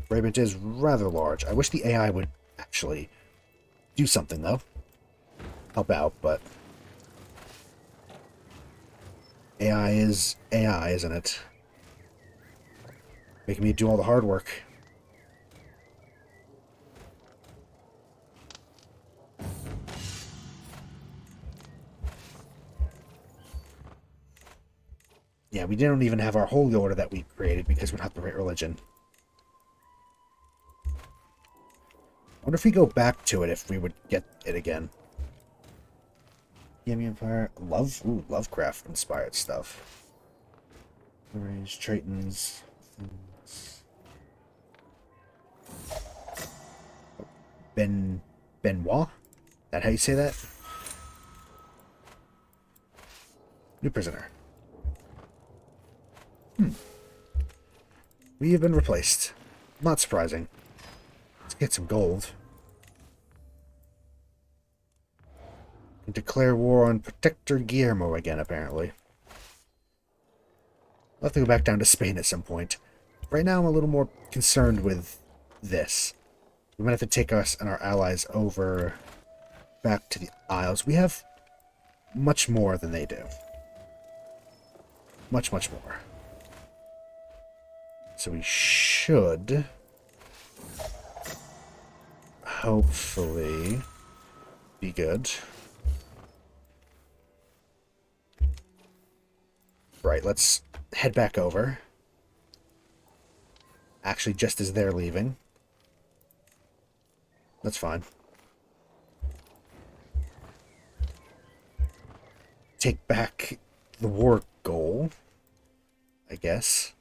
Raymond is rather large. I wish the AI would actually do something, though. Help out, but... AI is AI, isn't it? Making me do all the hard work. Yeah, we didn't even have our holy order that we created because we're not the right religion. I wonder if we go back to it, if we would get it again. Yummy Empire. Lovecraft-inspired stuff. Arrange Traitons. Benoit? That how you say that? New prisoner. We have been replaced. Not surprising. Let's get some gold. And declare war on Protector Guillermo again, apparently. I'll have to go back down to Spain at some point. Right now I'm a little more concerned with this. We might have to take us and our allies over back to the Isles. We have much more than they do. Much, much more. So we should hopefully be good. Right, let's head back over. Actually, just as they're leaving. That's fine. Take back the war goal, I guess.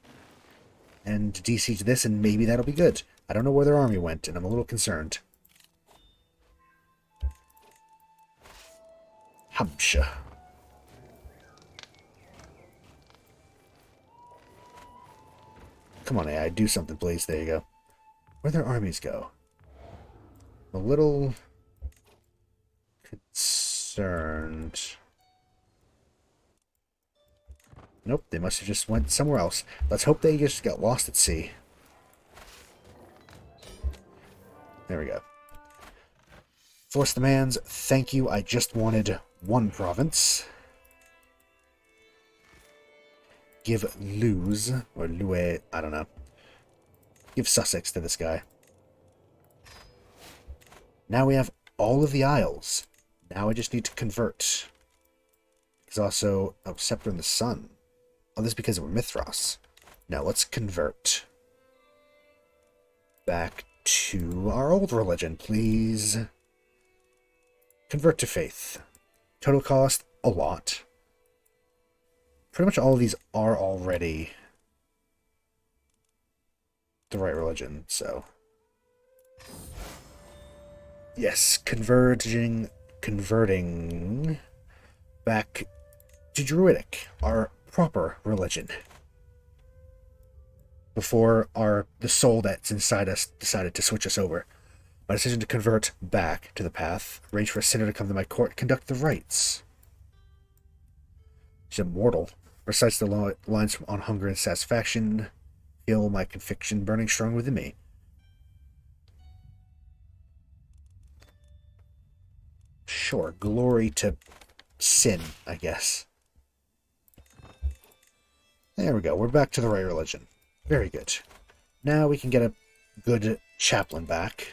And de-siege this, and maybe that'll be good. I don't know where their army went, and I'm a little concerned. Hampshire. Come on, AI, do something, please. There you go. Where'd their armies go? I'm a little concerned. Nope, they must have just went somewhere else. Let's hope they just got lost at sea. There we go. Force demands, thank you, I just wanted one province. Give Luz, or Lue, I don't know. Give Sussex to this guy. Now we have all of the Isles. Now I just need to convert. There's also, oh, Scepter in the Sun. Oh, this is because we're Mithras. Now let's convert back to our old religion, please. Convert to faith. Total cost, a lot. Pretty much all of these are already the right religion, so. Yes, converting back to Druidic, our proper religion. Before the soul that's inside us decided to switch us over. My decision to convert back to the path, arrange for a sinner to come to my court, conduct the rites. She's immortal. Recites the lines on hunger and satisfaction. Feel my conviction burning strong within me. Sure, glory to sin, I guess. There we go, we're back to the right religion. Very good. Now we can get a good chaplain back.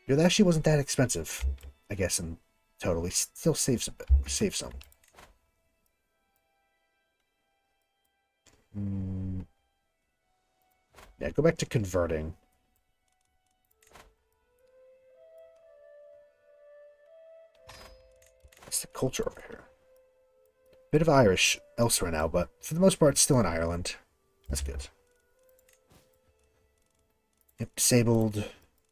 It actually wasn't that expensive, I guess, and totally still saves a bit. Save some. Yeah, go back to converting. What's the culture over here? Bit of Irish elsewhere now, but for the most part, still in Ireland. That's good. Yep, disabled.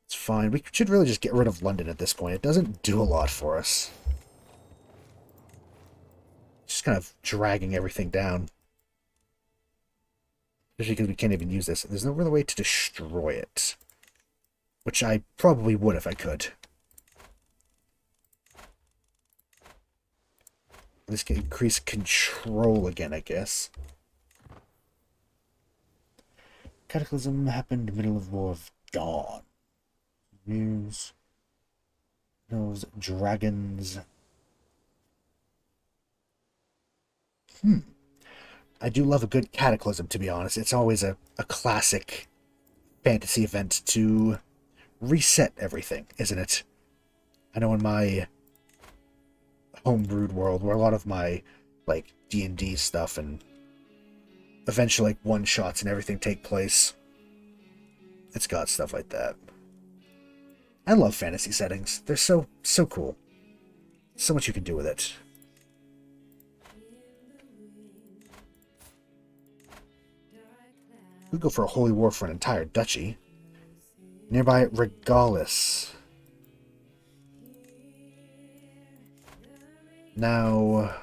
It's fine. We should really just get rid of London at this point. It doesn't do a lot for us. Just kind of dragging everything down. Especially because we can't even use this. There's no real way to destroy it. Which I probably would if I could. This can increase control again, I guess. Cataclysm happened middle of War of Dawn. News. Those dragons. I do love a good Cataclysm, to be honest. It's always a classic fantasy event to reset everything, isn't it? I know in my homebrewed world, where a lot of my, like, D&D stuff and eventually, like, one-shots and everything take place, it's got stuff like that. I love fantasy settings. They're so cool. So much you can do with it. We go for a holy war for an entire duchy. Nearby, Regalis. Now,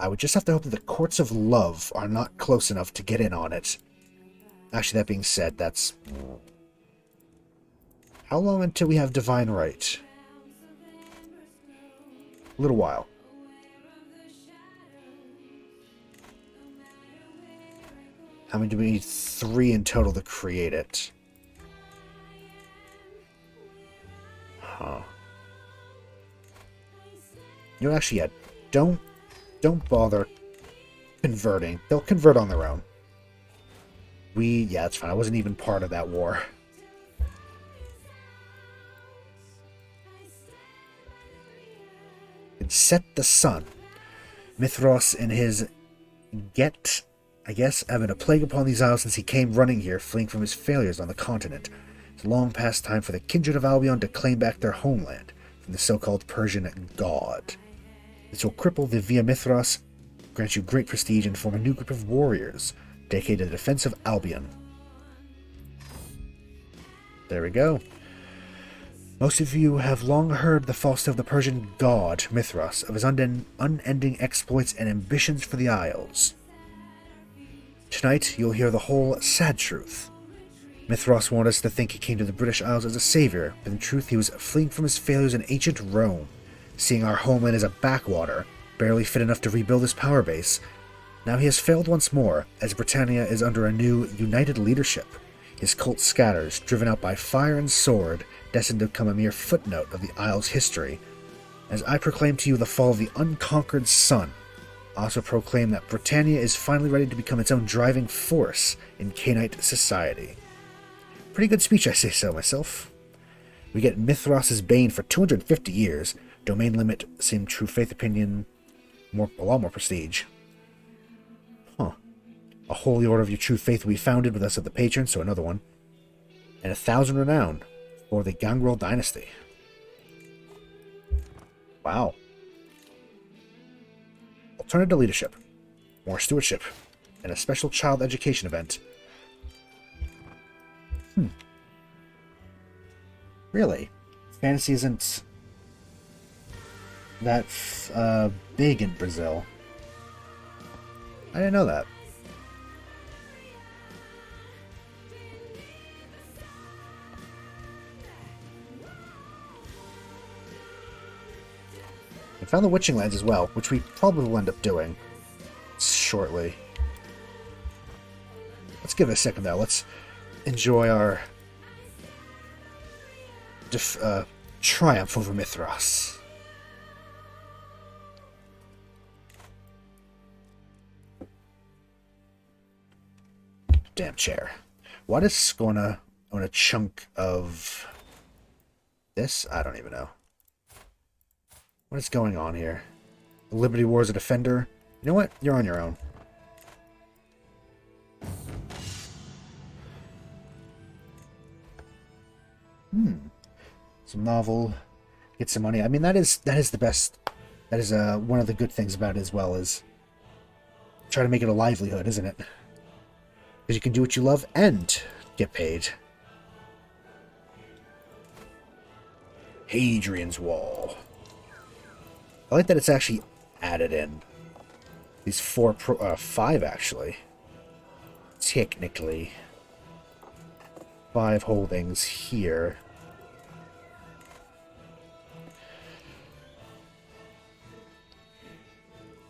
I would just have to hope that the Courts of Love are not close enough to get in on it. Actually, that being said, that's... How long until we have Divine Right? A little while. How many do we need? 3 in total to create it. Huh. You know, actually, yeah, don't bother converting. They'll convert on their own. Yeah, that's fine. I wasn't even part of that war. And set the sun. Mithras and his I guess, having a plague upon these isles since he came running here, fleeing from his failures on the continent. It's long past time for the kindred of Albion to claim back their homeland from the so-called Persian god. This will cripple the Via Mithras, grant you great prestige, and form a new group of warriors dedicated to the defense of Albion. There we go. Most of you have long heard the false tale of the Persian god, Mithras, of his unending exploits and ambitions for the Isles. Tonight, you'll hear the whole sad truth. Mithras wanted us to think he came to the British Isles as a savior, but in truth he was fleeing from his failures in ancient Rome, seeing our homeland as a backwater, barely fit enough to rebuild his power base. Now he has failed once more, as Britannia is under a new, united leadership. His cult scatters, driven out by fire and sword, destined to become a mere footnote of the Isles' history. As I proclaim to you the fall of the unconquered sun, I also proclaim that Britannia is finally ready to become its own driving force in Cainite society. Pretty good speech, I say so myself. We get Mithras' Bane for 250 years, domain limit, same true faith opinion, a lot more prestige. Huh. A holy order of your true faith will be founded with us at the patron, so another one. And 1,000 renown for the Gangrel dynasty. Wow. Alternative leadership, more stewardship, and a special child education event. Really? Fantasy isn't that big in Brazil. I didn't know that. I found the Witching Lands as well, which we probably will end up doing shortly. Let's give it a second though. Let's enjoy our triumph over Mithras. Damn chair. Why does Scorna own a chunk of this? I don't even know. What is going on here? The Liberty War is a defender. You know what? You're on your own. Some novel. Get some money. I mean, that is the best. That is one of the good things about it as well, is try to make it a livelihood, isn't it? Because you can do what you love and get paid. Hadrian's Wall. I like that it's actually added in. These 5 actually. Technically. 5 holdings here.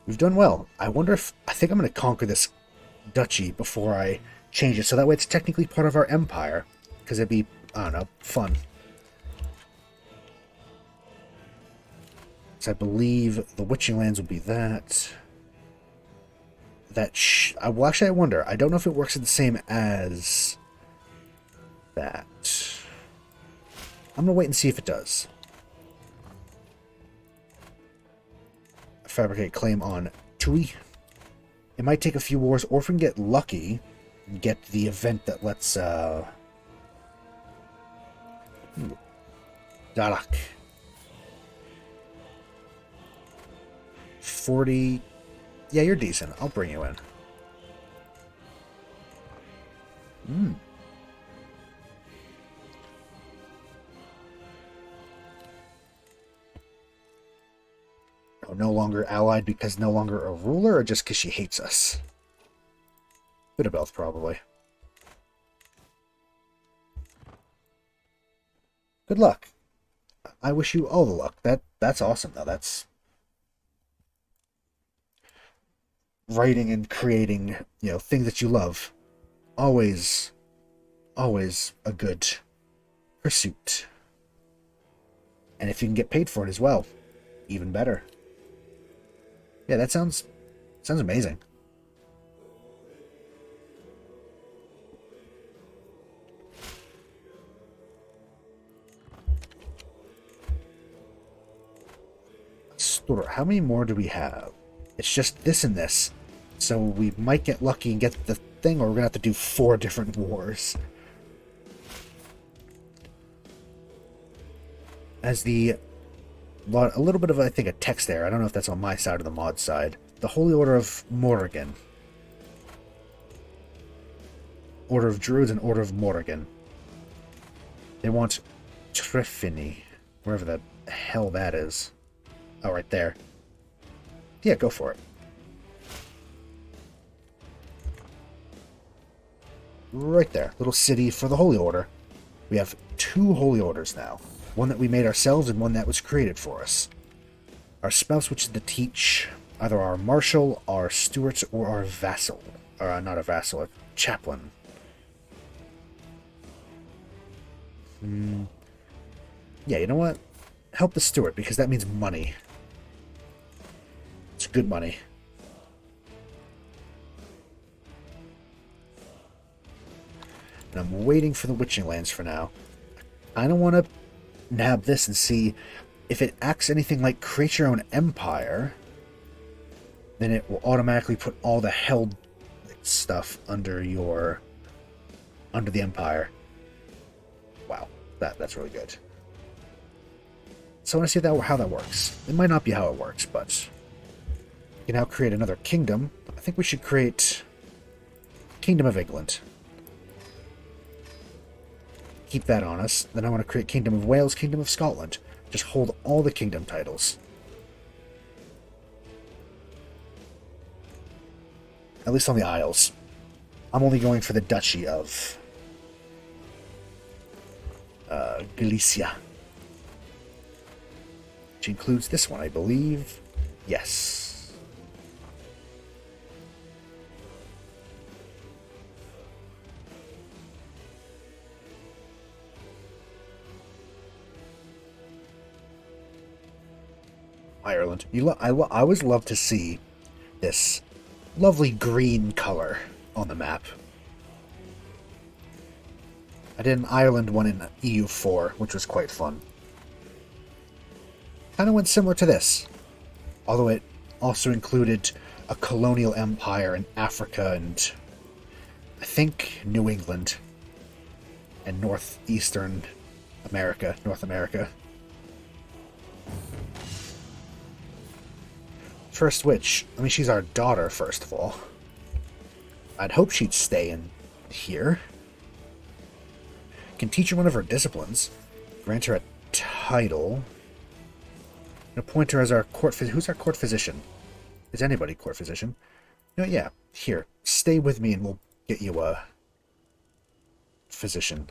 We've done well. I wonder if... I think I'm going to conquer this duchy before I change it, so that way it's technically part of our empire. Because it'd be, I don't know, fun. So I believe the Witching Lands would be that. Well, actually, I wonder. I don't know if it works the same as that. I'm going to wait and see if it does. Fabricate claim on Tui. It might take a few wars, or if we can get lucky and get the event that lets Darak 40. Yeah, you're decent. I'll bring you in. Oh, no longer allied because no longer a ruler, or just because she hates us? Bit of both, probably. Good luck. I wish you all the luck. That's awesome, though. That's writing and creating, things that you love. Always a good pursuit. And if you can get paid for it as well, even better. Yeah, that sounds amazing. Store. How many more do we have? It's just this and this. So we might get lucky and get the thing, or we're going to have to do 4 different wars. As a little bit of, I think, a text there. I don't know if that's on my side or the mod side. The Holy Order of Morrigan. Order of Druids and Order of Morrigan. They want Trefini. Wherever the hell that is. Oh, right there. Yeah, go for it. Right there. Little city for the Holy Order. We have 2 Holy Orders now. One that we made ourselves and one that was created for us. Our spouse, which is to teach either our marshal, our steward, or our vassal. Or not a vassal, a chaplain. Yeah, you know what? Help the steward, because that means money. It's good money. And I'm waiting for the Witching Lands for now. I don't want to nab this and see if it acts anything like create your own empire. Then it will automatically put all the held stuff under the empire. Wow, that's really good. So I want to see how that works. It might not be how it works, but we can now create another kingdom. I think we should create Kingdom of England. Keep that on us. Then I want to create Kingdom of Wales, Kingdom of Scotland. Just hold all the kingdom titles. At least on the Isles. I'm only going for the Duchy of Galicia. Which includes this one, I believe. Yes. Ireland. I always love to see this lovely green color on the map. I did an Ireland one in EU4, which was quite fun. Kind of went similar to this, although it also included a colonial empire in Africa and I think New England and North America. First witch. I mean, she's our daughter, first of all. I'd hope she'd stay in here. Can teach her one of her disciplines. Grant her a title. And appoint her as our court physician. Who's our court physician? Is anybody court physician? No, yeah. Here. Stay with me and we'll get you a physician.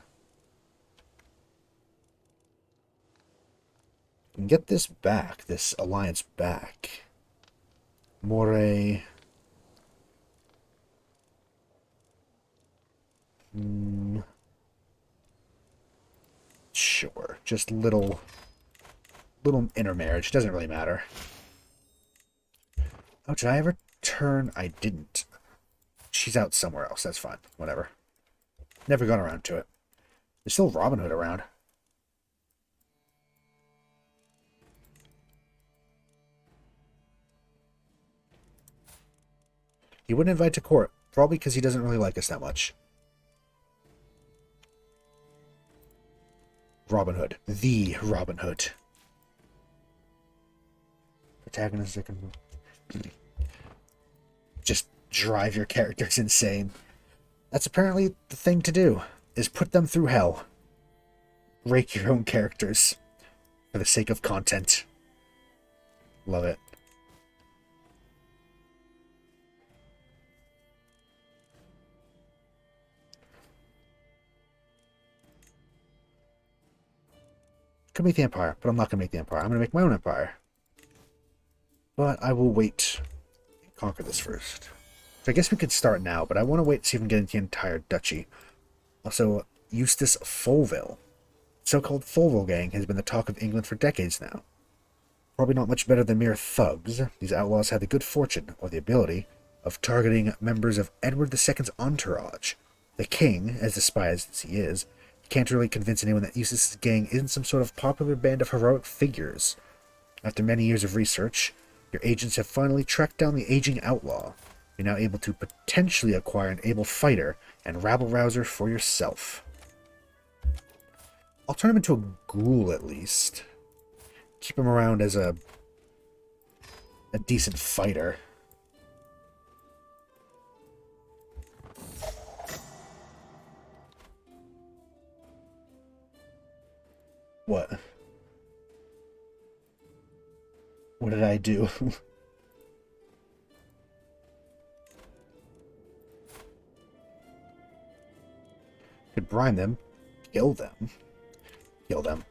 And get this back. This alliance back. Moray. Hmm. Sure. Just little intermarriage. Doesn't really matter. Oh, did I ever turn? I didn't. She's out somewhere else. That's fine. Whatever. Never gone around to it. There's still Robin Hood around. He wouldn't invite to court. Probably because he doesn't really like us that much. Robin Hood. The Robin Hood. Protagonist that can just drive your characters insane. That's apparently the thing to do, is put them through hell. Rake your own characters for the sake of content. Love it. Could make the Empire, but I'm not going to make the Empire. I'm going to make my own Empire. But I will wait and conquer this first. So I guess we could start now, but I want to wait to see if we can get into the entire duchy. Also, Eustace Fulville. The so-called Fulville gang has been the talk of England for decades now. Probably not much better than mere thugs, these outlaws had the good fortune, or the ability, of targeting members of Edward II's entourage. The king, as despised as he is, can't really convince anyone that Eustace's gang isn't some sort of popular band of heroic figures. After many years of research, your agents have finally tracked down the aging outlaw. You're now able to potentially acquire an able fighter and rabble-rouser for yourself. I'll turn him into a ghoul, at least. Keep him around as a decent fighter. What? What did I do? Could brine them. Kill them. Kill them.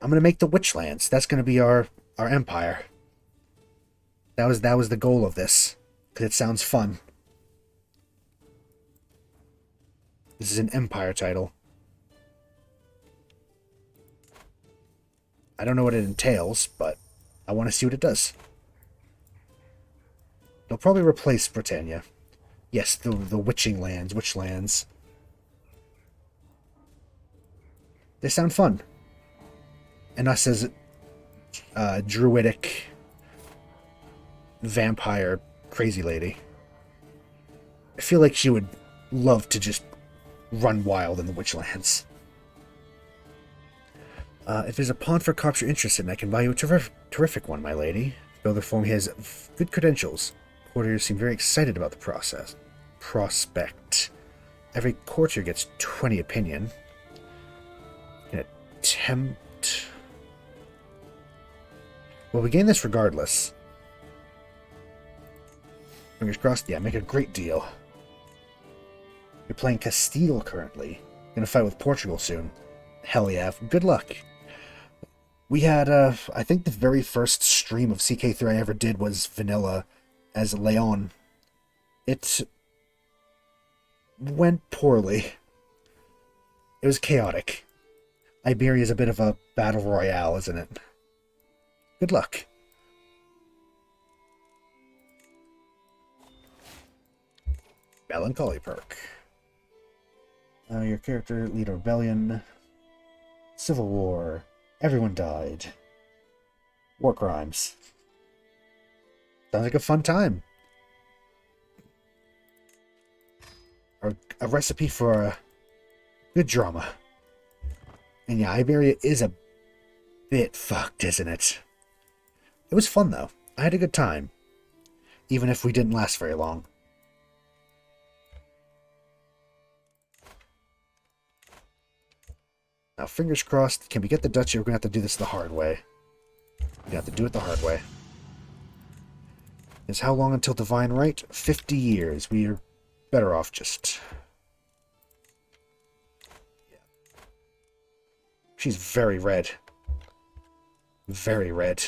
I'm gonna make the Witchlands. That's gonna be our empire. That was the goal of this. Because it sounds fun. This is an empire title. I don't know what it entails, but I want to see what it does. They'll probably replace Britannia. Yes, the Witchlands. They sound fun. And us as druidic vampire crazy lady. I feel like she would love to just run wild in the Witchlands. If there's a pawn for crops you're interested in, I can buy you a terrific one, my lady. Builder form, he has good credentials. Courtiers seem very excited about the prospect. Every courtier gets 20 opinion. An attempt. Well, we gain this regardless. Fingers crossed. Yeah, make a great deal. You're playing Castile currently. Gonna fight with Portugal soon. Hell yeah. Good luck. We had, I think the very first stream of CK3 I ever did was vanilla as Leon. It went poorly. It was chaotic. Iberia is a bit of a battle royale, isn't it? Good luck. Melancholy perk. Your character, lead a rebellion. Civil War. Everyone died. War crimes. Sounds like a fun time. Or a recipe for a good drama. And yeah, Iberia is a bit fucked, isn't it? It was fun, though. I had a good time. Even if we didn't last very long. Now, fingers crossed, can we get the duchy? We're going to have to do this the hard way. We have to do it the hard way. Is how long until divine right? 50 years. We are better off just... Yeah. She's very red. Very red.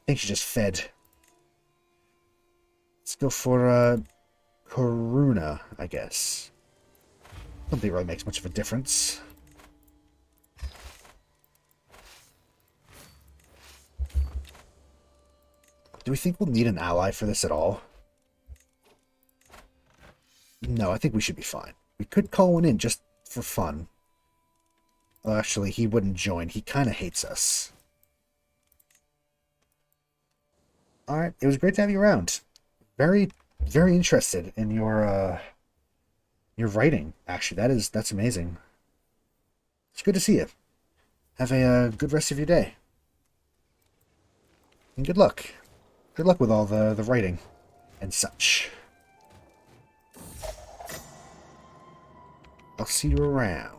think she just fed. Let's go for Karuna, I guess. Don't think it really makes much of a difference. Do we think we'll need an ally for this at all? No, I think we should be fine. We could call one in just for fun. Well, actually, he wouldn't join. He kind of hates us. Alright, it was great to have you around. Very, very interested in your writing, actually. That's amazing. It's good to see you. Have a good rest of your day. And good luck. Good luck with all the writing and such. I'll see you around.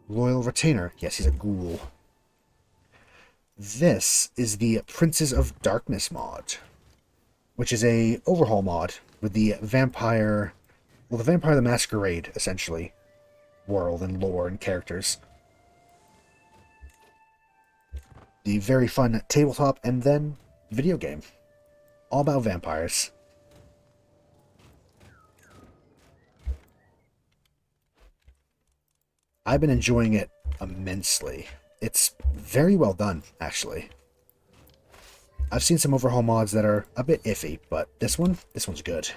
Loyal Retainer. Yes, he's a ghoul. This is the Princes of Darkness mod, which is a overhaul mod with the Vampire... Well, the Vampire the Masquerade, essentially. World and lore and characters. The very fun tabletop and then video game. All about vampires. I've been enjoying it immensely. It's very well done, actually. I've seen some overhaul mods that are a bit iffy, but this one's good.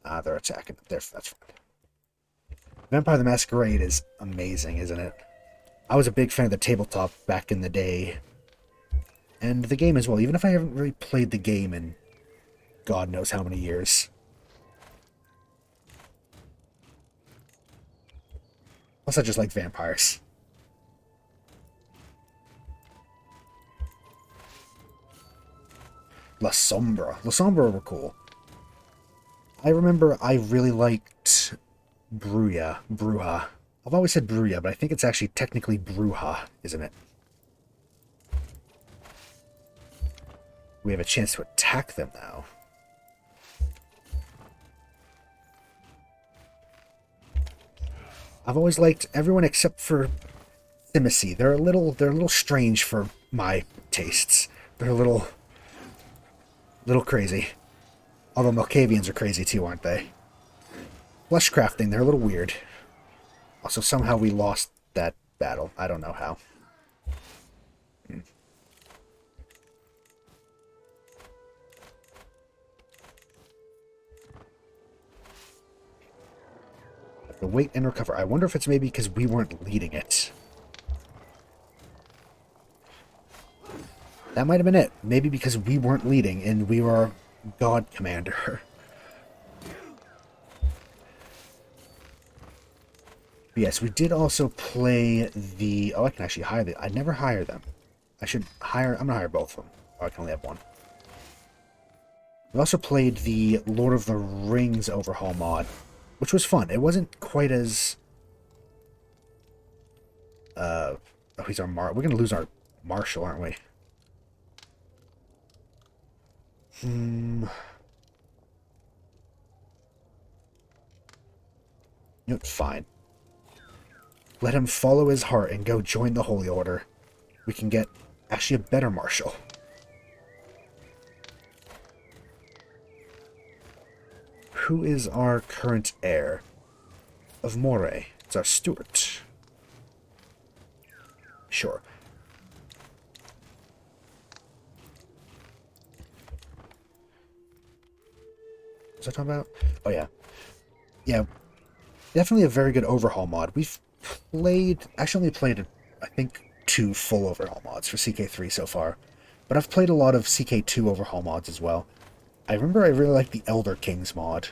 Ah, they're attacking. That's fine. Vampire the Masquerade is amazing, isn't it? I was a big fan of the tabletop back in the day. And the game as well, even if I haven't really played the game in God knows how many years. Plus, I just like vampires. La Sombra were cool. I remember I really liked Bruja. I've always said Bruja, but I think it's actually technically Bruja, isn't it? We have a chance to attack them now. I've always liked everyone except for Thimisi. They're a little strange for my tastes. They're a little crazy. Although Malkavians are crazy too, aren't they? Flesh crafting, they're a little weird. Also, somehow we lost that battle. I don't know how. The wait and recover. I wonder if it's maybe because we weren't leading it. That might have been it. Maybe because we weren't leading and we were God Commander. But yes, we did also play the... Oh, I can actually hire I never hire them. I should hire... I'm going to hire both of them. Oh, I can only have one. We also played the Lord of the Rings overhaul mod, which was fun. It wasn't quite as... Oh, he's our We're going to lose our Marshal, aren't we? Fine. Let him follow his heart and go join the Holy Order. We can get actually a better Marshal. Who is our current heir of Moray? It's our Steward. Sure. What was I talking about? Oh, yeah. Yeah. Definitely a very good overhaul mod. We've played... Actually only played, I think, 2 full overhaul mods for CK3 so far. But I've played a lot of CK2 overhaul mods as well. I remember I really liked the Elder Kings mod.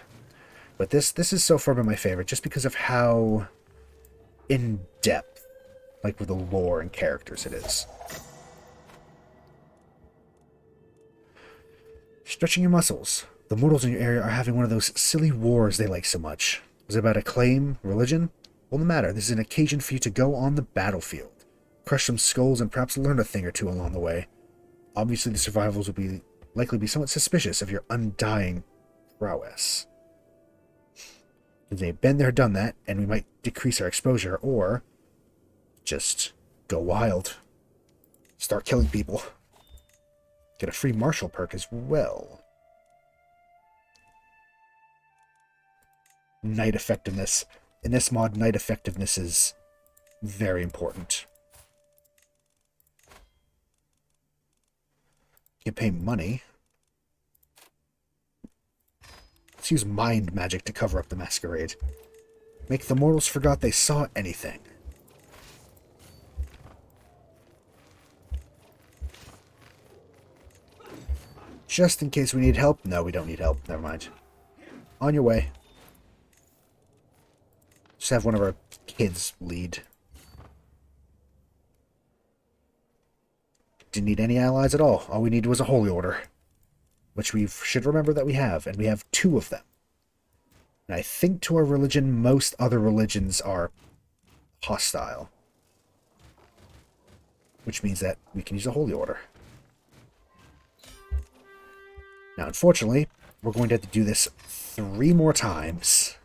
But this is so far been my favorite, just because of how in-depth, like with the lore and characters it is. Stretching your muscles. The mortals in your area are having one of those silly wars they like so much. Was it about a claim, religion? Well, no matter. This is an occasion for you to go on the battlefield. Crush some skulls and perhaps learn a thing or two along the way. Obviously, the survivors will likely be somewhat suspicious of your undying prowess. They've been there, done that, and we might decrease our exposure, or just go wild. Start killing people. Get a free martial perk as well. Knight effectiveness. In this mod, knight effectiveness is very important. You pay money. Let's use mind magic to cover up the masquerade. Make the mortals forgot they saw anything. Just in case we need help. No, we don't need help. Never mind. On your way. Just have one of our kids lead. Didn't need any allies at all. All we needed was a holy order. Which we should remember that we have. And we have 2 of them. And I think to our religion, most other religions are hostile. Which means that we can use a holy order. Now, unfortunately, we're going to have to do this 3 more times.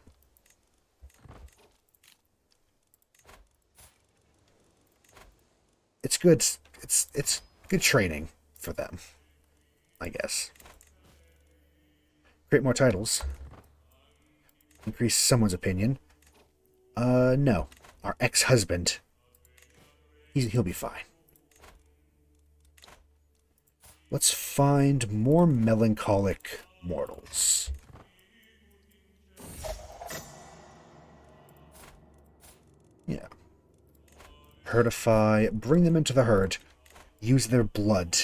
It's good. It's good training for them, I guess. Create more titles. Increase someone's opinion. No. Our ex-husband. He'll be fine. Let's find more melancholic mortals. Yeah. Herdify. Bring them into the herd. Use their blood.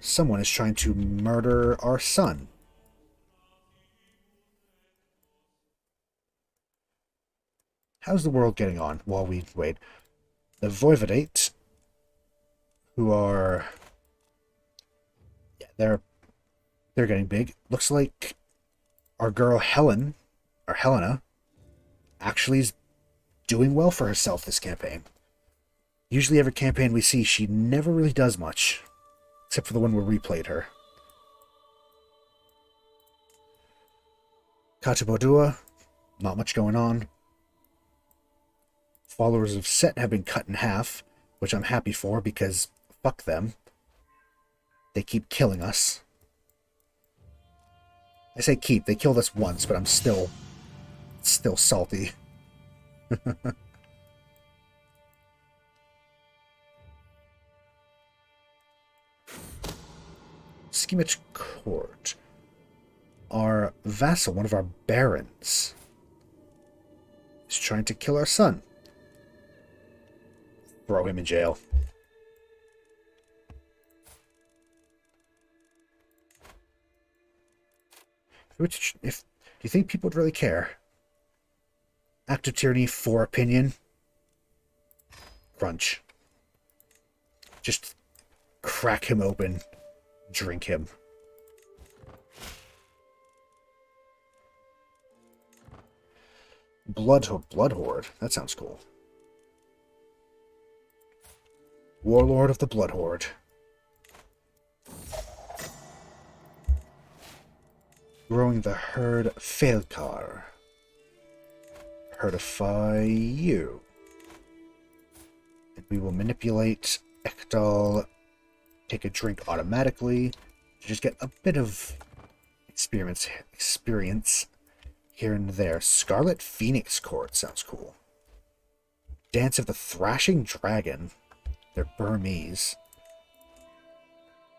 Someone is trying to murder our son. How's the world getting on while we wait? The Voivodate, who are... Yeah, they're getting big. Looks like our girl Helen, or Helena, actually is doing well for herself this campaign. Usually every campaign we see, she never really does much. Except for the one where we played her. Katibodua, not much going on. Followers of Set have been cut in half, which I'm happy for because fuck them. They keep killing us. I say keep, they killed us once, but I'm still salty. Schemich Court. Our vassal, one of our barons, is trying to kill our son. Throw him in jail. If do you think people would really care? Act of tyranny for opinion. Crunch. Just crack him open. Drink him. Blood Horde. That sounds cool. Warlord of the Blood Horde. Growing the herd Failcar. Herdify you. And we will manipulate Ekdal. Take a drink automatically to just get a bit of experience here and there. Scarlet Phoenix Court sounds cool. Dance of the Thrashing Dragon. They're Burmese.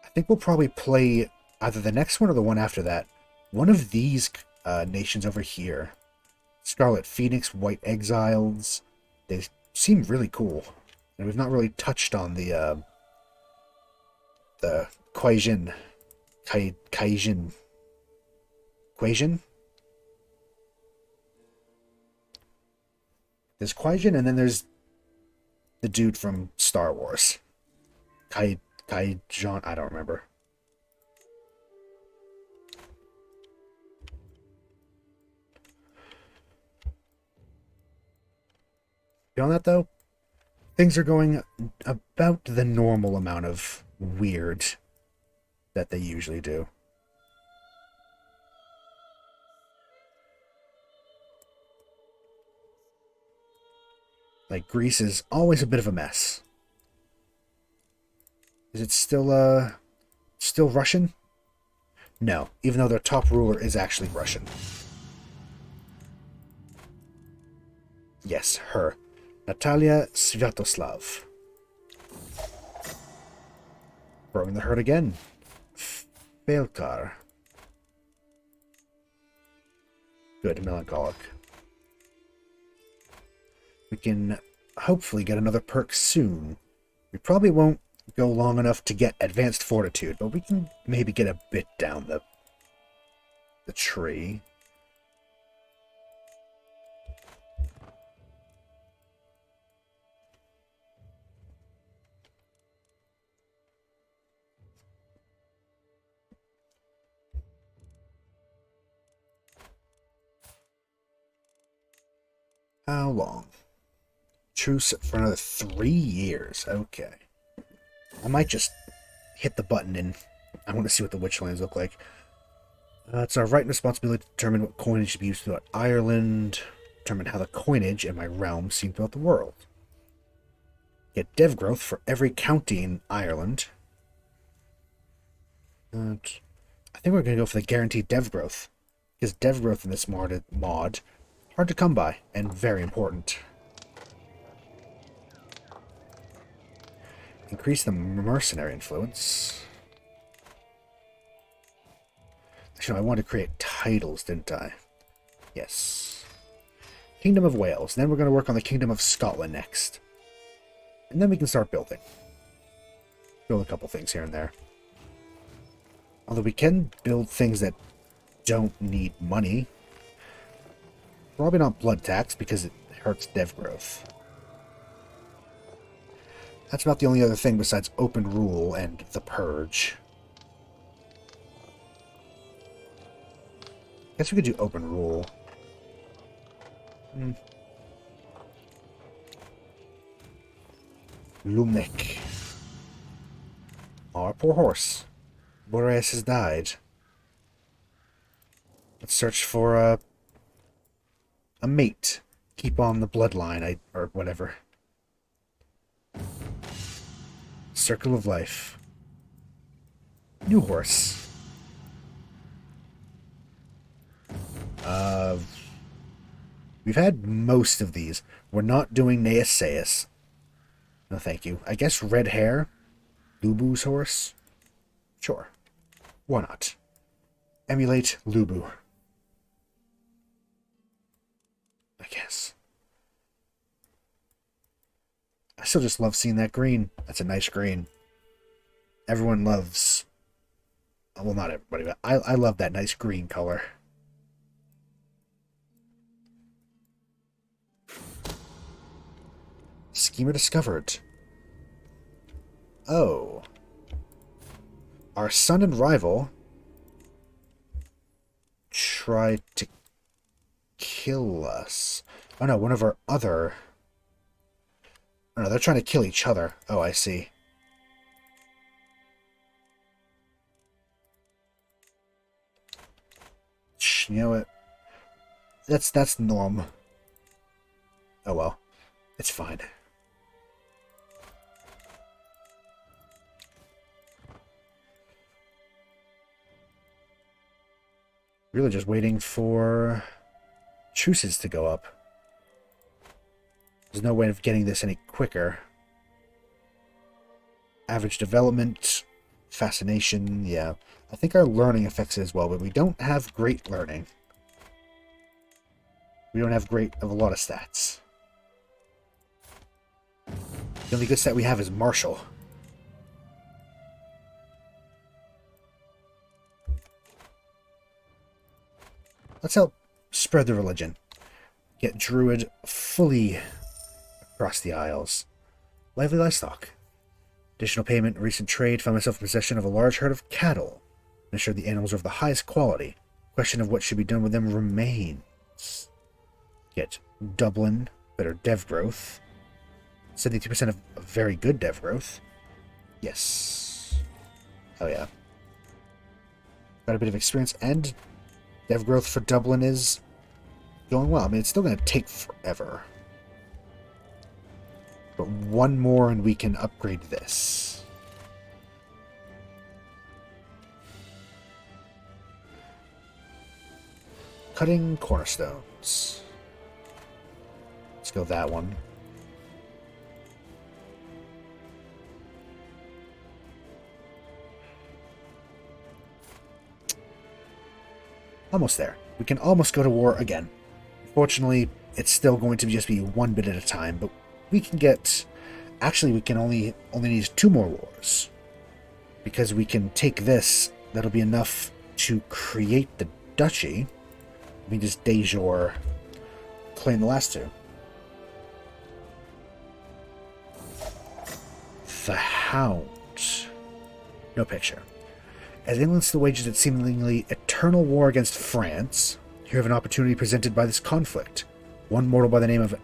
I think we'll probably play either the next one or the one after that. One of these nations over here. Scarlet Phoenix, White Exiles. They seem really cool. And we've not really touched on the Kaijin. Quasian? There's Quasian, and then there's the dude from Star Wars. Kaijon, I don't remember. Beyond that, though, things are going about the normal amount of weird that they usually do. Like, Greece is always a bit of a mess. Is it still Russian? No, even though their top ruler is actually Russian. Yes, her. Natalia Sviatoslav. Growing the herd again. Felkar. Good, melancholic. We can hopefully get another perk soon. We probably won't go long enough to get advanced fortitude, but we can maybe get a bit down the tree. How long? Truce for another 3 years. Okay. I might just hit the button and I want to see what the Witchlands look like. It's our right and responsibility to determine what coinage should be used throughout Ireland, determine how the coinage in my realm seen throughout the world. Get dev growth for every county in Ireland. I think we're going to go for the guaranteed dev growth, because dev growth in this mod, hard to come by, and very important. Increase the mercenary influence. Actually, no, I wanted to create titles, didn't I? Yes. Kingdom of Wales. Then we're going to work on the Kingdom of Scotland next. And then we can start building. Build a couple things here and there. Although we can build things that don't need money. Probably not blood tax, because it hurts dev growth. That's about the only other thing besides open rule and the purge. Guess we could do open rule. Lumnik. Our poor horse. Boreas has died. Let's search for a mate. Keep on the bloodline, or whatever. Circle of life. New horse. We've had most of these. We're not doing Neaseus. No, thank you. I guess red hair? Lubu's horse? Sure. Why not? Emulate Lubu. I guess. I still just love seeing that green. That's a nice green. Everyone loves... Well, not everybody, but I love that nice green color. Schemer discovered. Oh. Our son and rival tried to kill us. Oh no, one of our other... Oh no, they're trying to kill each other. Oh, I see. You know what? That's norm. Oh well. It's fine. Really just waiting for truces to go up. There's no way of getting this any quicker. Average development, fascination, yeah. I think our learning affects it as well, but we don't have great learning. We don't have a lot of stats. The only good stat we have is martial. Let's help spread the religion. Get Druid fully across the Isles. Lively livestock. Additional payment, recent trade. Found myself in possession of a large herd of cattle. Ensure the animals are of the highest quality. Question of what should be done with them remains. Get Dublin, better dev growth. 72% of very good dev growth. Yes. Oh yeah. Got a bit of experience, and dev growth for Dublin is going well. I mean, it's still going to take forever. But one more and we can upgrade this. Cutting cornerstones. Let's go that one. Almost there. We can almost go to war again. Unfortunately, it's still going to just be one bit at a time, but we can get... Actually, we can only need 2 more wars. Because we can take this, that'll be enough to create the duchy. We just de jure claim the last 2. The Hound. No picture. As England still wages its seemingly eternal war against France, you have an opportunity presented by this conflict. One mortal by the name of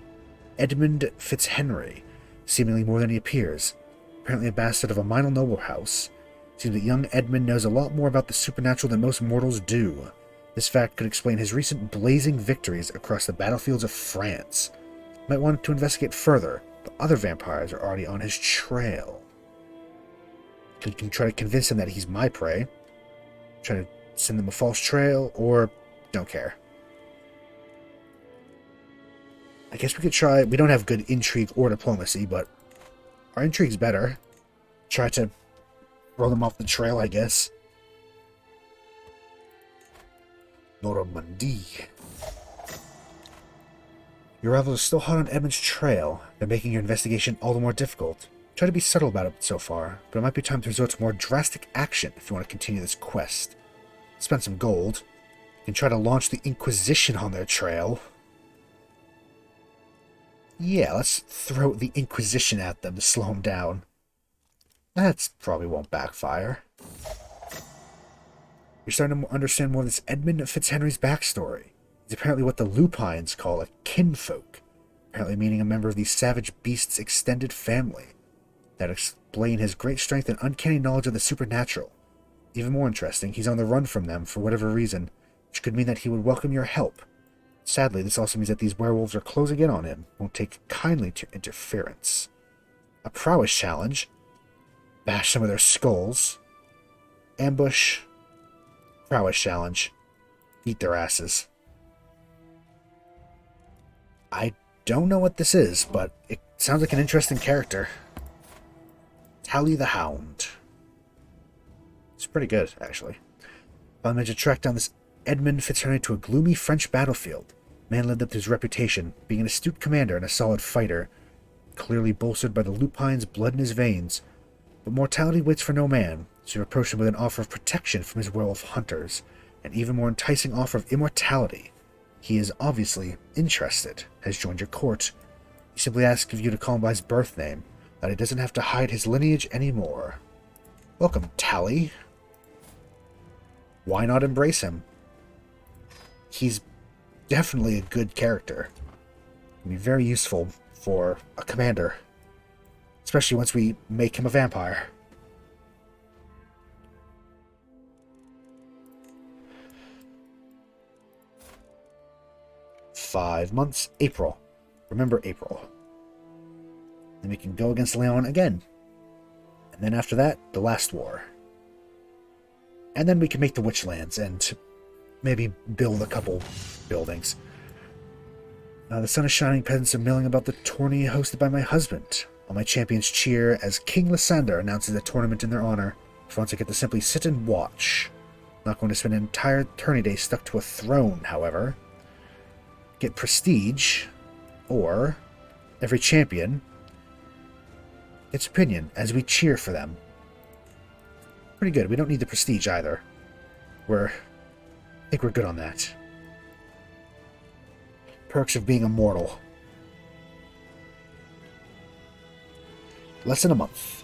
Edmund Fitzhenry, seemingly more than he appears, apparently a bastard of a minor noble house. It seems that young Edmund knows a lot more about the supernatural than most mortals do. This fact could explain his recent blazing victories across the battlefields of France. You might want to investigate further, but other vampires are already on his trail. You can try to convince him that he's my prey, try to send them a false trail, or don't care. I guess we could try... We don't have good intrigue or diplomacy, but our intrigue's better. Try to throw them off the trail, I guess. Normandy. Your rivals are still hot on Edmund's trail. They're making your investigation all the more difficult. Try to be subtle about it so far, but it might be time to resort to more drastic action if you want to continue this quest. Spend some gold. You can try to launch the Inquisition on their trail. Yeah, let's throw the Inquisition at them to slow them down. That probably won't backfire. You're starting to understand more of this Edmund Fitzhenry's backstory. He's apparently what the Lupines call a kinfolk, apparently meaning a member of the savage beast's extended family. That explain his great strength and uncanny knowledge of the supernatural. Even more interesting, he's on the run from them for whatever reason, which could mean that he would welcome your help. Sadly, this also means that these werewolves are closing in on him, won't take kindly to interference. A prowess challenge. Bash some of their skulls. Ambush. Prowess challenge. Eat their asses. I don't know what this is, but it sounds like an interesting character. Tally the Hound. It's pretty good, actually. I managed to track down this Edmund Fitzhenry to a gloomy French battlefield. Man lived up to his reputation, being an astute commander and a solid fighter, clearly bolstered by the Lupine's blood in his veins. But mortality waits for no man, so you approach him with an offer of protection from his werewolf hunters, an even more enticing offer of immortality. He is obviously interested, has joined your court. He simply asks of you to call him by his birth name, that he doesn't have to hide his lineage anymore. Welcome, Tally. Why not embrace him? He's definitely a good character. He'll be very useful for a commander, especially once we make him a vampire. Five months, April. Remember April. Then we can go against Leon again. And then after that, the last war. And then we can make the Witchlands and maybe build a couple buildings. The sun is shining, peasants are milling about the tourney hosted by my husband. All my champions cheer as King Lysander announces a tournament in their honor. For once I get to simply sit and watch. Not going to spend an entire tourney day stuck to a throne, however. Get prestige, or every champion its opinion as we cheer for them. Pretty good. We don't need the prestige either. I think we're good on that. Perks of being immortal. Less than a month.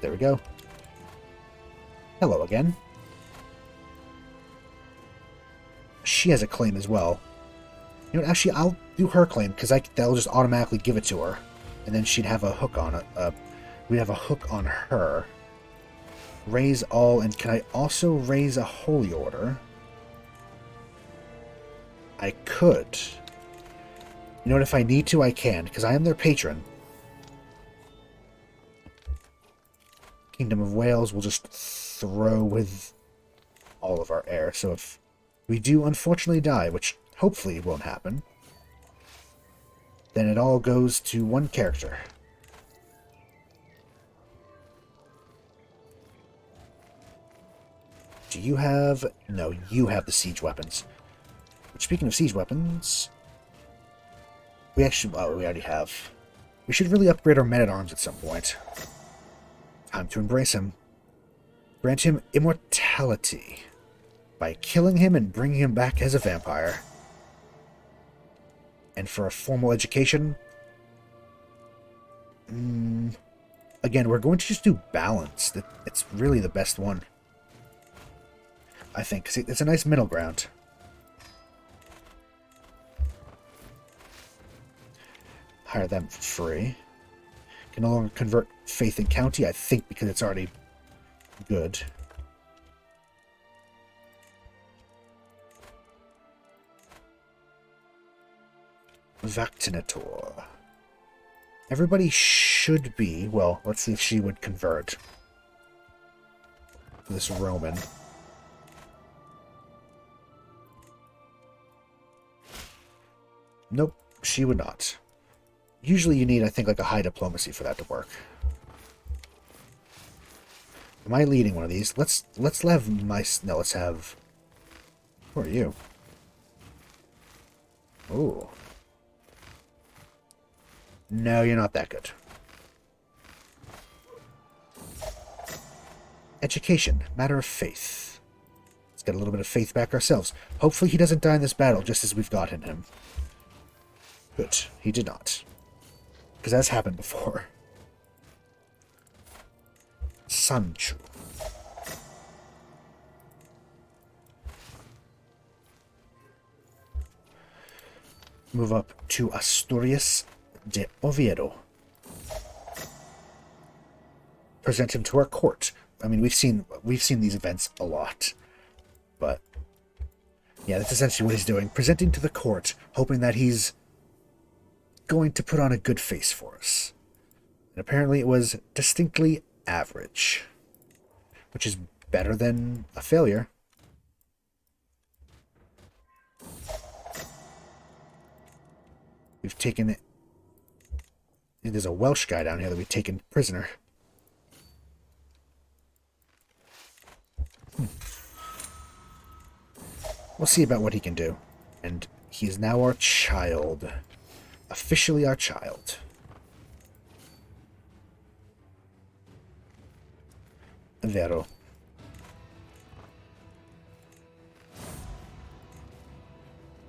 There we go. Hello again. She has a claim as well. You know what, actually, I'll do her claim, because that'll just automatically give it to her. And then she'd have a hook on it. We'd have a hook on her. Raise all, and can I also raise a holy order? I could. You know what, if I need to, I can, because I am their patron. Kingdom of Wales will just throw with all of our air, so if we do unfortunately die, which hopefully won't happen, then it all goes to one character. Do you have... No, you have the siege weapons. But speaking of siege weapons... We actually... Oh, we already have. We should really upgrade our men-at-arms at some point. Time to embrace him. Grant him immortality by killing him and bringing him back as a vampire. And for a formal education... again, we're going to just do balance. It's really the best one. I think, because it's a nice middle ground. Hire them for free. Can no longer convert faith in county, I think, because it's already good. Vaccinator. Everybody should be... Well, let's see if she would convert. This Roman. Nope, she would not. Usually you need, I think, like a high diplomacy for that to work. Am I leading one of these? Let's have my... No, let's have... Who are you? Ooh. No, you're not that good. Education. Matter of faith. Let's get a little bit of faith back ourselves. Hopefully he doesn't die in this battle just as we've gotten him. Good. He did not. Because that's happened before. Sancho. Move up to Asturias de Oviedo. Present him to our court. I mean, we've seen these events a lot, but yeah, that's essentially what he's doing. Presenting to the court, hoping that he's going to put on a good face for us. And apparently it was distinctly average, which is better than a failure. We've taken it. There's a Welsh guy down here that we've taken prisoner. We'll see about what he can do. And he is now our child. Officially our child. Vero.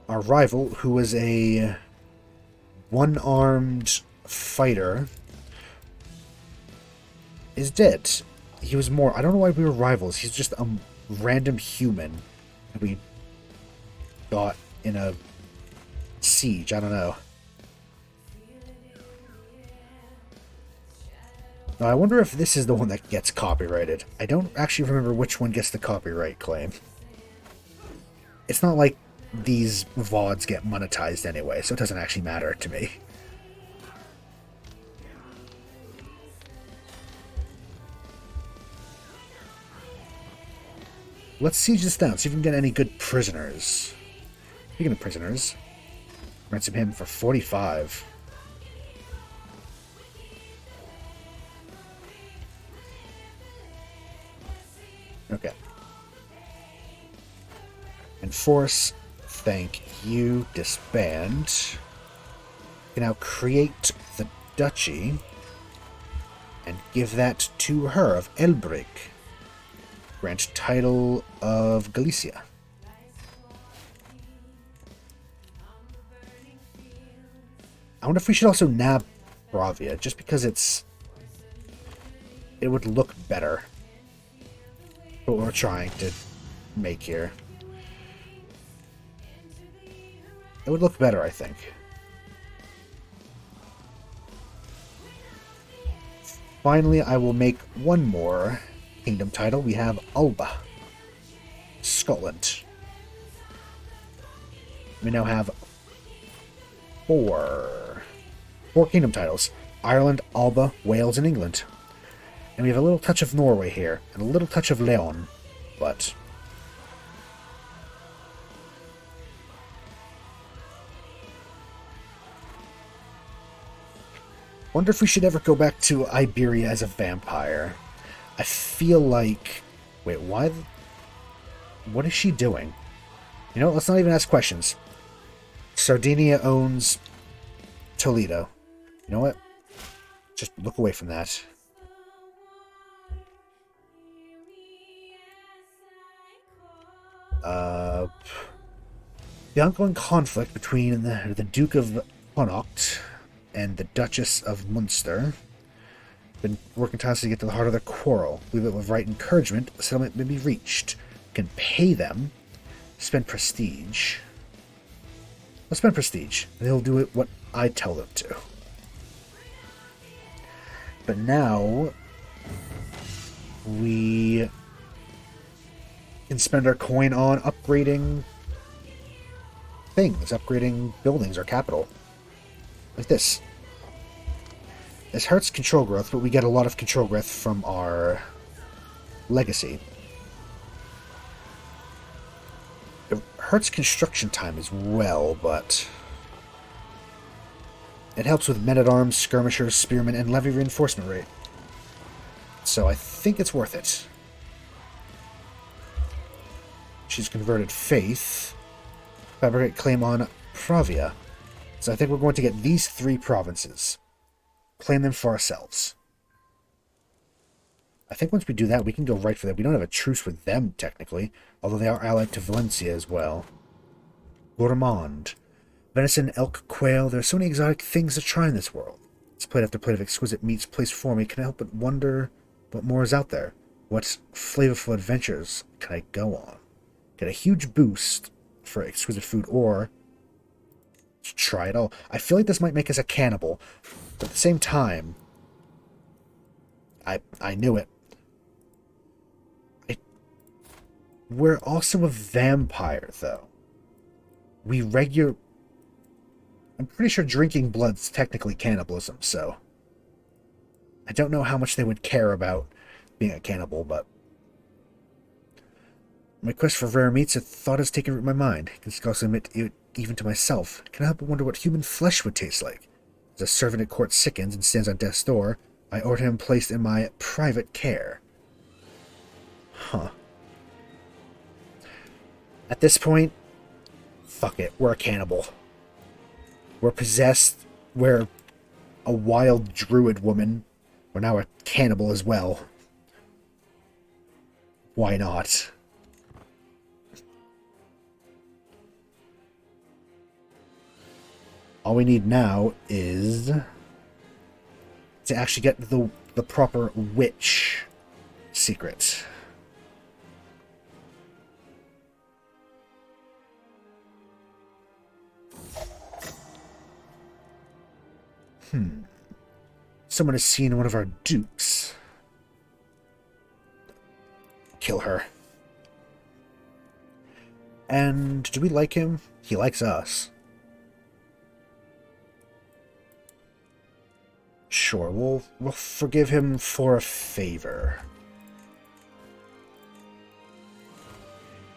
Our rival, who was a one-armed fighter, is dead. He was more... I don't know why we were rivals. He's just a random human that we got in a siege. I don't know. Now, I wonder if this is the one that gets copyrighted. I don't actually remember which one gets the copyright claim. It's not like these VODs get monetized anyway, so it doesn't actually matter to me. Let's siege this down, see if we can get any good prisoners. Speaking of prisoners, ransom him for 45. Okay. Enforce. Thank you. Disband. We can now create the duchy and give that to her of Elbrick. Grant title of Galicia. I wonder if we should also nab Bravia, just because it would look better. What we're trying to make here. It would look better, I think. Finally, I will make one more kingdom title. We have Alba, Scotland. We now have Four kingdom titles. Ireland, Alba, Wales, and England. And we have a little touch of Norway here, and a little touch of Leon. But wonder if we should ever go back to Iberia as a vampire. I feel like... Wait, why? What is she doing? You know, let's not even ask questions. Sardinia owns Toledo. You know what? Just look away from that. The ongoing conflict between the Duke of Connaught and the Duchess of Munster. Been working tirelessly to get to the heart of their quarrel. Believe that with right encouragement, a settlement may be reached. Can pay them. Spend prestige. Let's spend prestige. They'll do it what I tell them to. But now we can spend our coin on upgrading things, upgrading buildings or capital. Like this. This hurts control growth, but we get a lot of control growth from our legacy. It hurts construction time as well, but it helps with men-at-arms, skirmishers, spearmen, and levy reinforcement rate. So I think it's worth it. She's converted faith. Fabricate claim on Pravia. So I think we're going to get these three provinces. Claim them for ourselves. I think once we do that, we can go right for that. We don't have a truce with them, technically, although they are allied to Valencia as well. Gourmand. Venison, elk, quail, there are so many exotic things to try in this world. It's plate after plate of exquisite meats placed before me. Can I help but wonder what more is out there? What flavorful adventures can I go on? Get a huge boost for exquisite food, or try it all. I feel like this might make us a cannibal, but at the same time, I knew it. We're also a vampire, though. I'm pretty sure drinking blood's technically cannibalism, so I don't know how much they would care about being a cannibal, but my quest for rare meats, a thought has taken root in my mind. I can scarcely admit it even to myself. Can I help but wonder what human flesh would taste like? As a servant at court sickens and stands on death's door, I order him placed in my private care. Huh. At this point, fuck it, we're a cannibal. We're possessed, we're a wild druid woman. We're now a cannibal as well. Why not? All we need now is to actually get the proper witch secret. Someone has seen one of our dukes. Kill her. And do we like him? He likes us. Sure, we'll forgive him for a favor.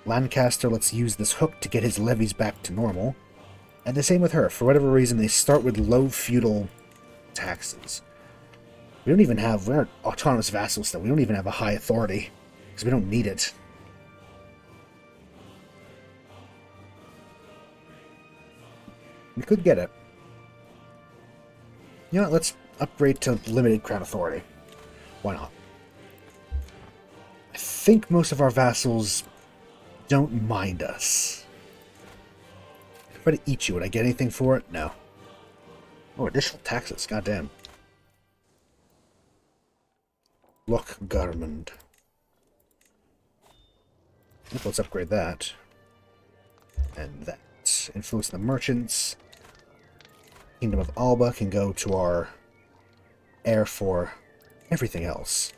Lancaster, let's use this hook to get his levies back to normal. And the same with her. For whatever reason, they start with low feudal taxes. We're autonomous vassals still. We don't even have a high authority, because we don't need it. We could get it. You know what, let's upgrade to limited crown authority. Why not? I think most of our vassals don't mind us. If I try to eat you, would I get anything for it? No. Oh, additional taxes, goddamn. Look, Garmund. Let's upgrade that. And that. Influence the merchants. Kingdom of Alba can go to our heir for everything else.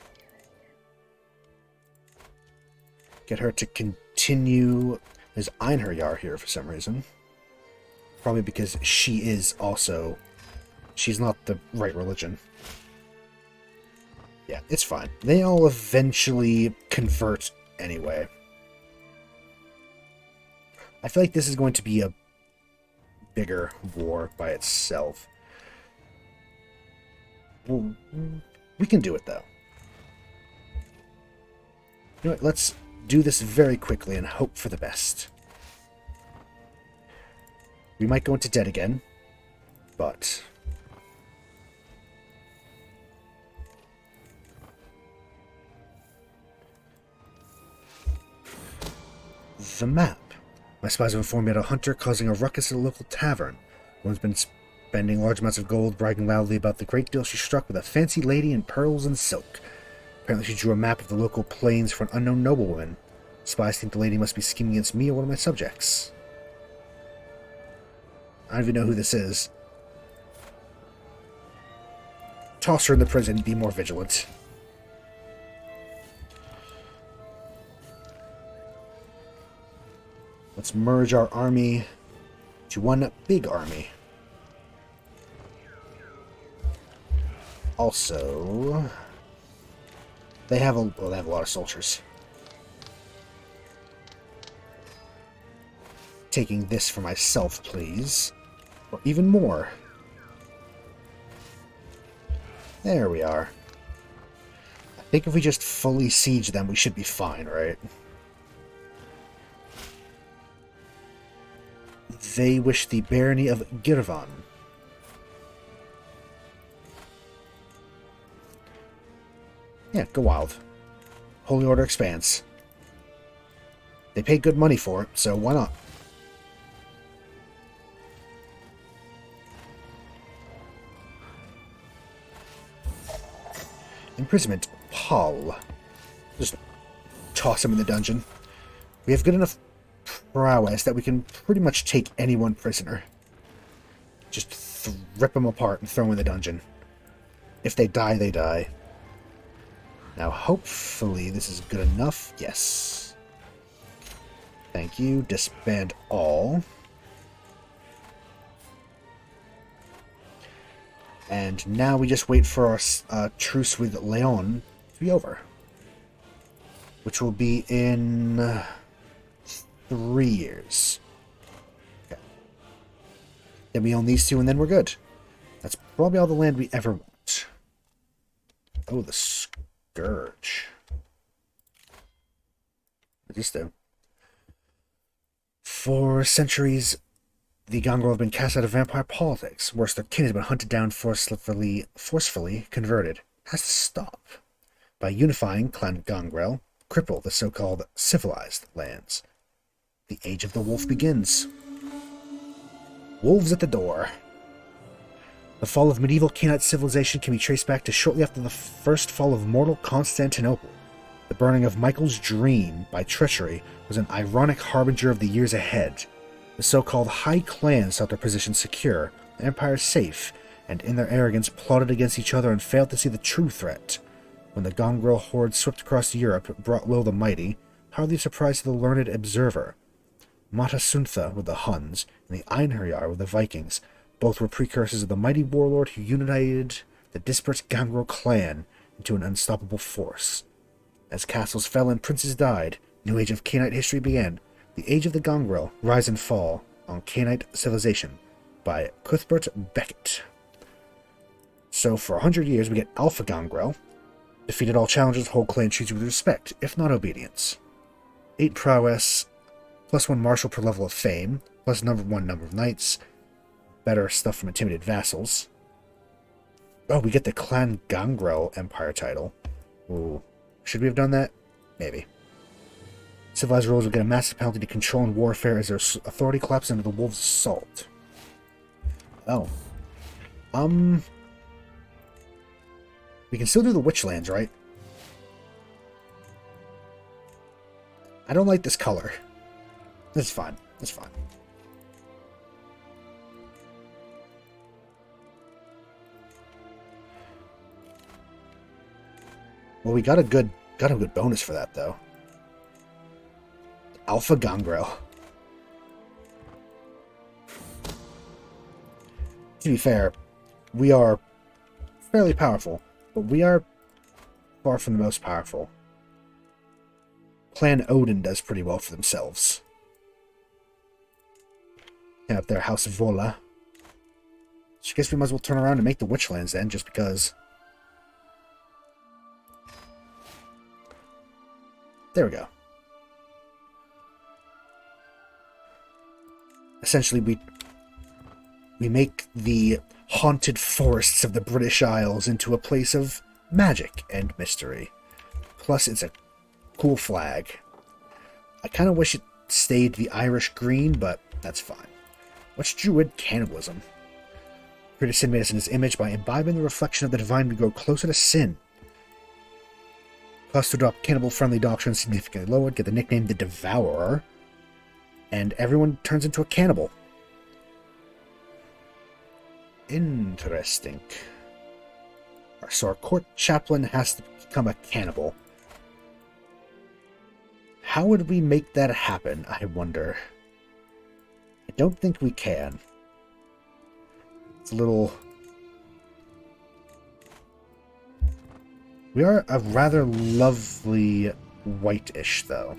Get her to continue. There's Einherjar here for some reason. Probably because she is also... She's not the right religion. Yeah, it's fine. They all eventually convert anyway. I feel like this is going to be a bigger war by itself. Well, we can do it, though. You know what, let's do this very quickly and hope for the best. We might go into debt again, but... The map. My spies have informed me about a hunter causing a ruckus at a local tavern. One's been spending large amounts of gold, bragging loudly about the great deal she struck with a fancy lady in pearls and silk. Apparently she drew a map of the local plains for an unknown noblewoman. Spies think the lady must be scheming against me or one of my subjects. I don't even know who this is. Toss her in the prison, be more vigilant. Let's merge our army to one big army. Also, they have a lot of soldiers. Taking this for myself, please. Or even more. There we are. I think if we just fully siege them, we should be fine, right? They wish the barony of Girvan. Yeah, go wild. Holy Order expands. They pay good money for it, so why not? Imprisonment. Paul. Just toss him in the dungeon. We have good enough prowess that we can pretty much take anyone prisoner. Just rip them apart and throw them in the dungeon. If they die, they die. Now, hopefully, this is good enough. Yes. Thank you. Disband all. And now we just wait for our truce with Leon to be over. Which will be in 3 years. Okay. Then we own these two and then we're good. That's probably all the land we ever want. Oh, the Scourge. What does this do? For centuries, the Gangrel have been cast out of vampire politics. Worse, their kin has been hunted down, forcefully converted. Has to stop. By unifying Clan Gangrel, cripple the so-called civilized lands. The Age of the Wolf begins. Wolves at the door. The fall of medieval Canaanite civilization can be traced back to shortly after the first fall of mortal Constantinople. The burning of Michael's dream by treachery was an ironic harbinger of the years ahead. The so-called High Clans thought their position secure, the empire safe, and in their arrogance plotted against each other and failed to see the true threat. When the Gangrel horde swept across Europe, brought low the mighty, hardly a surprise to the learned observer. Matasuntha with the Huns, and the Einherjar with the Vikings, both were precursors of the mighty warlord who united the disparate Gangrel clan into an unstoppable force. As castles fell and princes died, new age of Canaanite history began. The Age of the Gangrel, Rise and Fall on Canaanite Civilization by Cuthbert Beckett. So for 100 years we get Alpha Gangrel, defeated all challengers, whole clan treats you with respect, if not obedience. 8 prowess, +1 martial per level of fame, +1 number of knights, better stuff from intimidated vassals. Oh, we get the Clan Gangrel Empire title. Ooh. Should we have done that? Maybe. Civilized rulers will get a massive penalty to control and warfare as their authority collapses under the wolves' assault. Oh. We can still do the Witchlands, right? I don't like this color. That's fine. That's fine. Well, we got a good bonus for that, though. Alpha Gangrel. To be fair, we are fairly powerful, but we are far from the most powerful. Clan Odin does pretty well for themselves. And up there, House of Vola. So I guess we might as well turn around and make the Witchlands then, just because. There we go. Essentially, we make the haunted forests of the British Isles into a place of magic and mystery. Plus, it's a cool flag. I kind of wish it stayed the Irish green, but that's fine. What's Druid cannibalism? Create a sin made us in his image. By imbibing the reflection of the divine, we grow closer to sin. Cost to adopt cannibal-friendly doctrine significantly lowered. Get the nickname the Devourer. And everyone turns into a cannibal. Interesting. So our court chaplain has to become a cannibal. How would we make that happen, I wonder? I don't think we can. It's a little... We are a rather lovely whitish, though.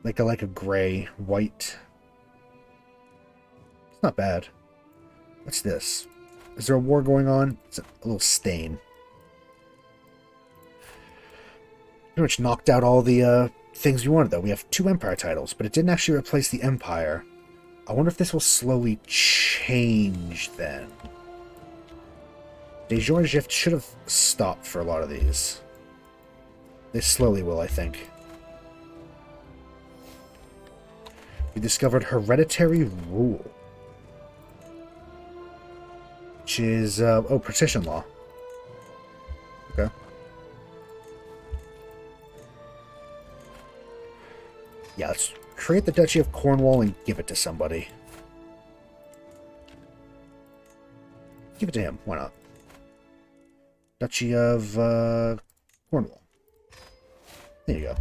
Like a gray, white. It's not bad. What's this? Is there a war going on? It's a little stain. Pretty much knocked out all the things we wanted, though. We have 2 Empire titles, but it didn't actually replace the Empire. I wonder if this will slowly change, then. Dejour should have stopped for a lot of these. They slowly will, I think. We discovered hereditary rule. Which is, partition law. Okay. Yeah, let's create the Duchy of Cornwall and give it to somebody. Give it to him, why not? Duchy of, Cornwall. There you go.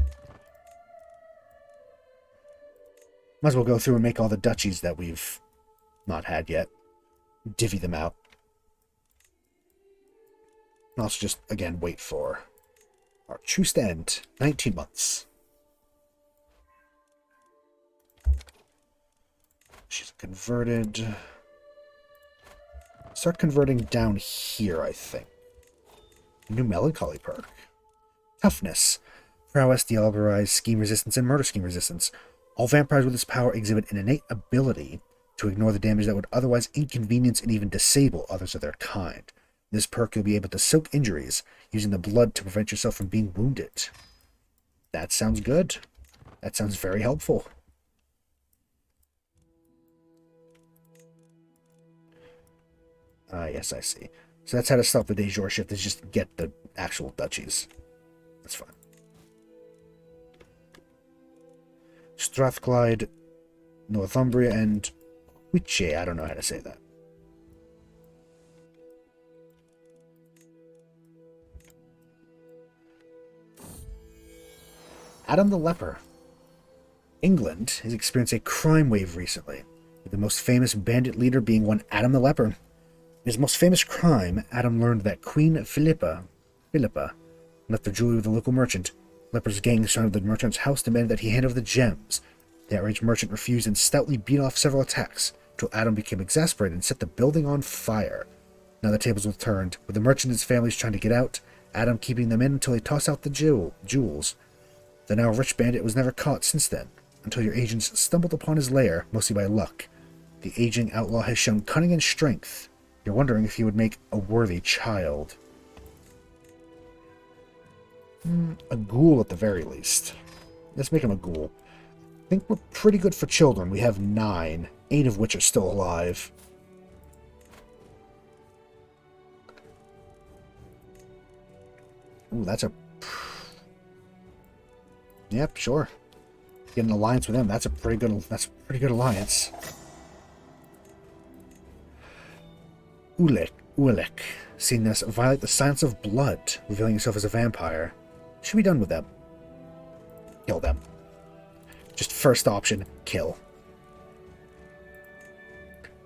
Might as well go through and make all the duchies that we've not had yet. Divvy them out. And also just, again, wait for our true stand. 19 months. She's converted. Start converting down here, I think. New melancholy perk. Toughness. Prowess, deorberize, scheme resistance, and murder scheme resistance. All vampires with this power exhibit an innate ability to ignore the damage that would otherwise inconvenience and even disable others of their kind. This perk, you'll be able to soak injuries, using the blood to prevent yourself from being wounded. That sounds good. That sounds very helpful. Yes, I see. So that's how to stop the Dejour shift, is just get the actual duchies. That's fine. Strathclyde, Northumbria, and Wiche. I don't know how to say that. Adam the Leper. England has experienced a crime wave recently, with the most famous bandit leader being one Adam the Leper. In his most famous crime, Adam learned that Queen Philippa left the jewelry with a local merchant. Leper's gang surrounded the merchant's house, demanded that he hand over the gems. The outraged merchant refused and stoutly beat off several attacks, until Adam became exasperated and set the building on fire. Now the tables were turned, with the merchant and his families trying to get out, Adam keeping them in until he tossed out the jewels. The now rich bandit was never caught since then, until your agents stumbled upon his lair, mostly by luck. The aging outlaw has shown cunning and strength. You're wondering if he would make a worthy child. A ghoul at the very least. Let's make him a ghoul. I think we're pretty good for children. We have 9, 8 of which are still alive. Ooh, that's a... Yep, sure. Get an alliance with him. That's a pretty good alliance. Ulek. Seeing this, violate the silence of blood, revealing yourself as a vampire. Should be done with them. Kill them. Just first option, kill.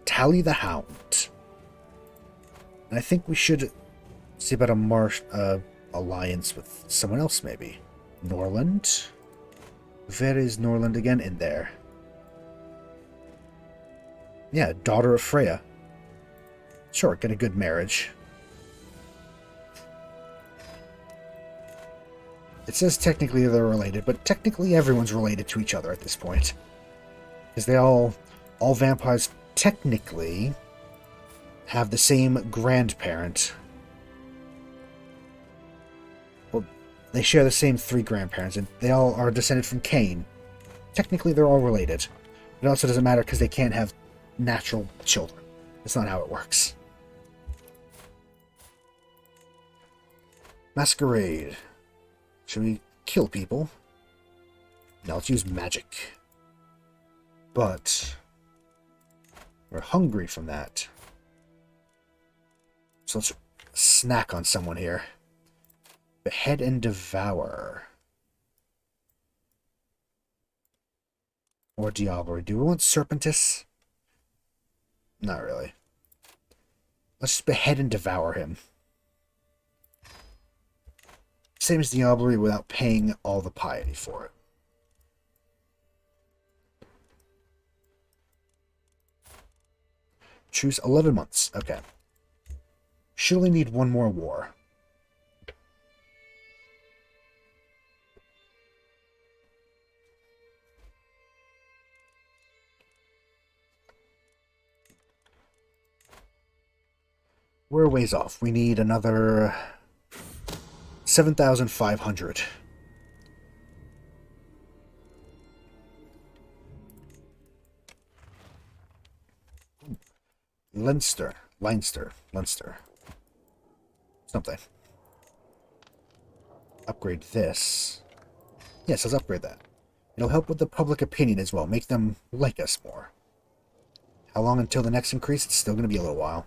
Tally the Hound. And I think we should see about a alliance with someone else, maybe. Norland? Where is Norland again? In there. Yeah, daughter of Freya. Sure, get a good marriage. It says technically they're related, but technically everyone's related to each other at this point. Because all vampires technically have the same grandparent. Well, they share the same 3 grandparents, and they all are descended from Cain. Technically they're all related. It also doesn't matter because they can't have natural children. That's not how it works. Masquerade. Should we kill people? No, let's use magic. But we're hungry from that. So let's snack on someone here. Behead and devour. Or Diablerie. Do we want Serpentis? Not really. Let's just behead and devour him. Same as Diablerie without paying all the piety for it. Choose 11 months. Okay. Should only need 1 more war. We're a ways off. We need another 7,500. Leinster. Something. Upgrade this. Yes, let's upgrade that. It'll help with the public opinion as well. Make them like us more. How long until the next increase? It's still going to be a little while.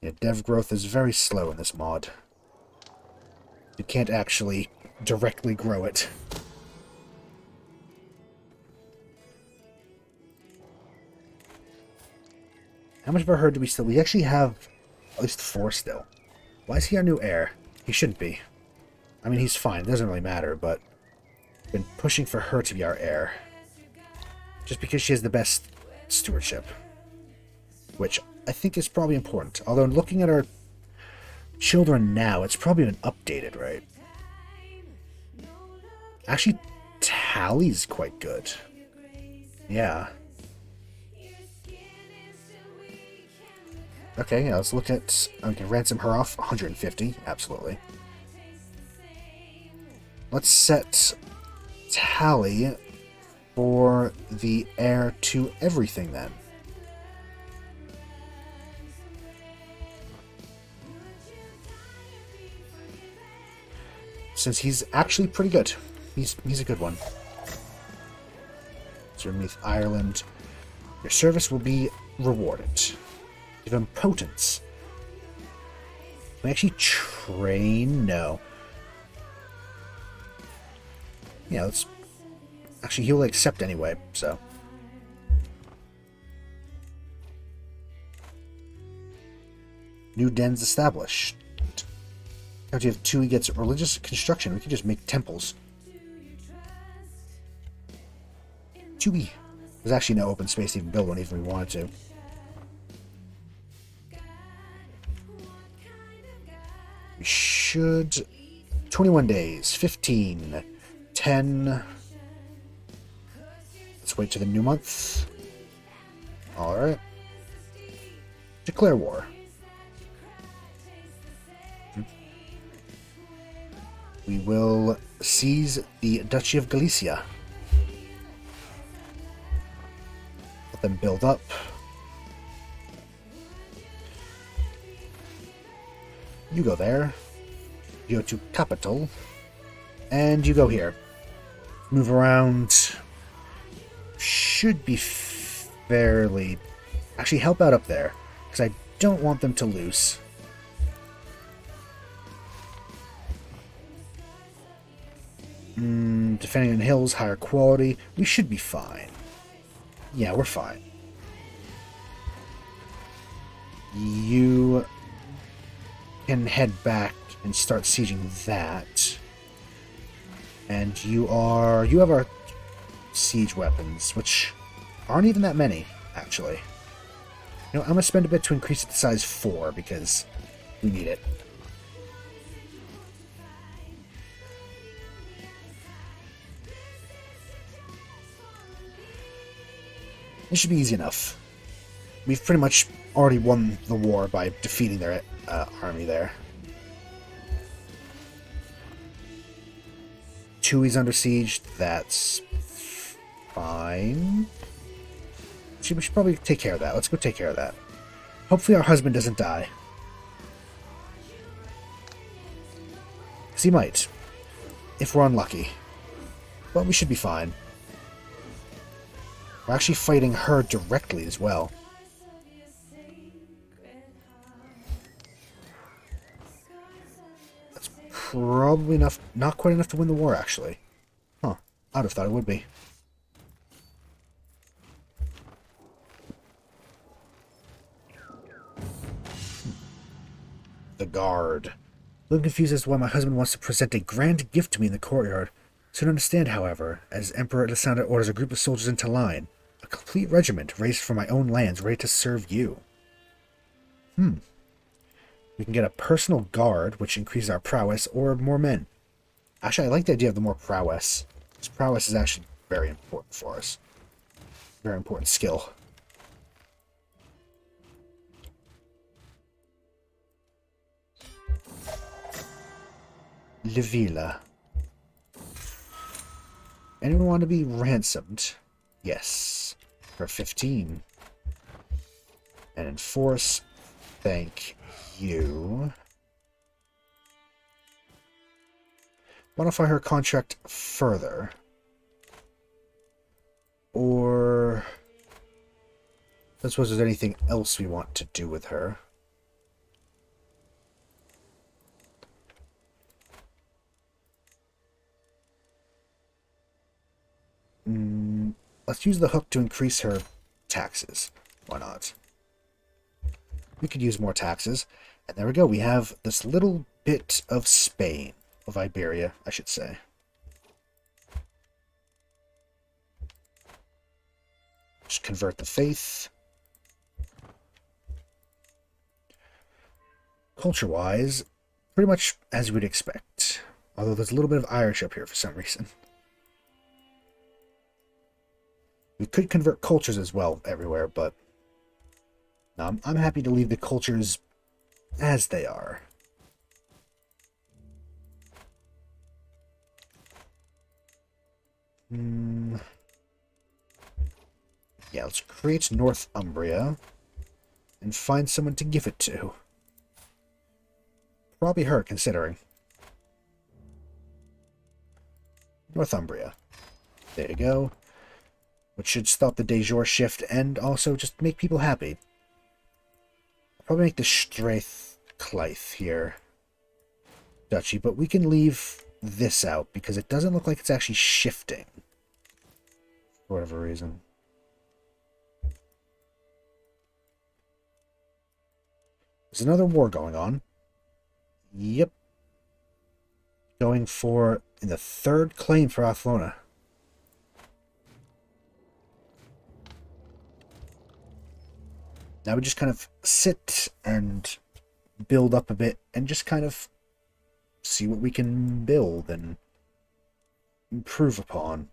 Yeah, dev growth is very slow in this mod. You can't actually directly grow it. How much of our herd do we still... We actually have at least 4 still. Why is he our new heir? He shouldn't be. I mean, he's fine. It doesn't really matter, but... I've been pushing for her to be our heir. Just because she has the best stewardship. Which I think is probably important. Although looking at our children now, it's probably been updated, right? Actually, Tally's quite good. Yeah. Okay, yeah, let's look at... Okay, ransom her off. 150. Absolutely. Let's set Tally for the heir to everything, then. Since he's actually pretty good. He's a good one. So underneath Ireland. Your service will be rewarded. Give him potence. Can we actually train? No. Yeah, let's... Actually, he'll accept anyway, so... New dens established. If you have 2, he gets religious construction. We can just make temples. 2B. There's actually no open space to even build one, even if we wanted to. We should... 21 days. 15. 10. Let's wait to the new month. Alright. Declare war. We will seize the Duchy of Galicia. Let them build up. You go there. You go to capital. And you go here. Move around. Should be fairly... Actually, help out up there. Because I don't want them to lose. Defending on hills, higher quality. We should be fine. Yeah, we're fine. You can head back and start sieging that. And you have our siege weapons, which aren't even that many, actually. You know, I'm going to spend a bit to increase it to size 4, because we need it. It should be easy enough. We've pretty much already won the war by defeating their army there. Chewy's under siege. That's fine. We should probably take care of that. Let's go take care of that. Hopefully our husband doesn't die. Because he might. If we're unlucky. But we should be fine. We're actually fighting her directly as well. That's probably enough, not quite enough to win the war, actually. Huh. I'd have thought it would be. The guard. A little confused as to why my husband wants to present a grand gift to me in the courtyard. Soon understand, however, as Emperor Alessandro orders a group of soldiers into line. A complete regiment raised from my own lands, ready to serve you. We can get a personal guard, which increases our prowess, or more men. Actually, I like the idea of the more prowess. This prowess is actually very important for us. Very important skill. Levila. Anyone want to be ransomed? Yes. For 15. And enforce. Thank you. Modify her contract further. Or I suppose there's anything else we want to do with her. Let's use the hook to increase her taxes. Why not? We could use more taxes. And there we go. We have this little bit of Spain. Of Iberia, I should say. Just convert the faith. Culture-wise, pretty much as you would expect. Although there's a little bit of Irish up here for some reason. We could convert cultures as well everywhere, but no, I'm happy to leave the cultures as they are. Yeah, let's create Northumbria and find someone to give it to. Probably her, considering. Northumbria. There you go. Which should stop the de jure shift and also just make people happy. I'll probably make the Strathclythe here duchy, but we can leave this out because it doesn't look like it's actually shifting. For whatever reason. There's another war going on. Yep. Going for in the third claim for Athlona. Now we just kind of sit and build up a bit and just kind of see what we can build and improve upon.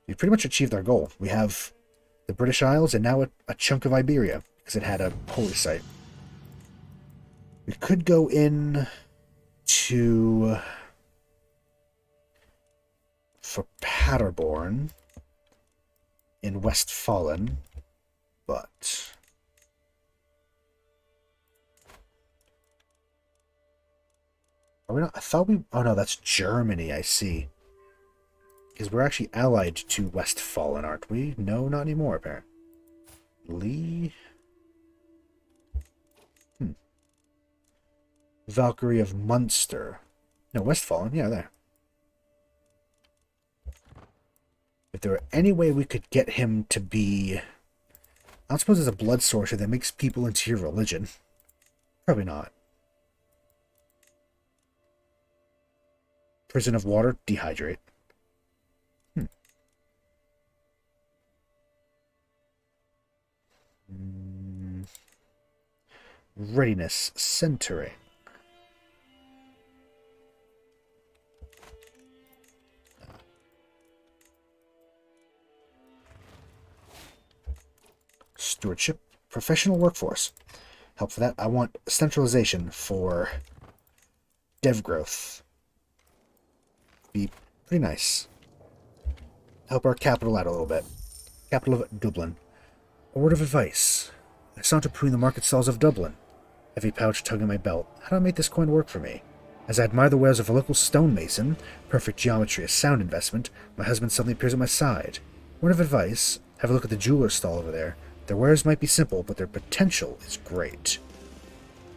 We've pretty much achieved our goal. We have the British Isles and now a chunk of Iberia because it had a holy site. We could go in to for Paderborn in Westfalen, but are we not? I thought we. Oh no, that's Germany. I see. Because we're actually allied to Westfalen, aren't we? No, not anymore, apparently. Valkyrie of Munster. No, Westfalen. Yeah, there. If there were any way we could get him to be I don't suppose there's a blood sorcery that makes people into your religion. Probably not. Prison of water, dehydrate. Readiness, centering. Stewardship, professional workforce. Help for that. I want centralization for dev growth. Be pretty nice. Help our capital out a little bit. Capital of Dublin. A word of advice. I saunter between the market stalls of Dublin. Heavy pouch tugging my belt. How do I make this coin work for me? As I admire the wares of a local stonemason, perfect geometry, a sound investment, my husband suddenly appears at my side. Word of advice, have a look at the jeweler's stall over there. Their wares might be simple, but their potential is great.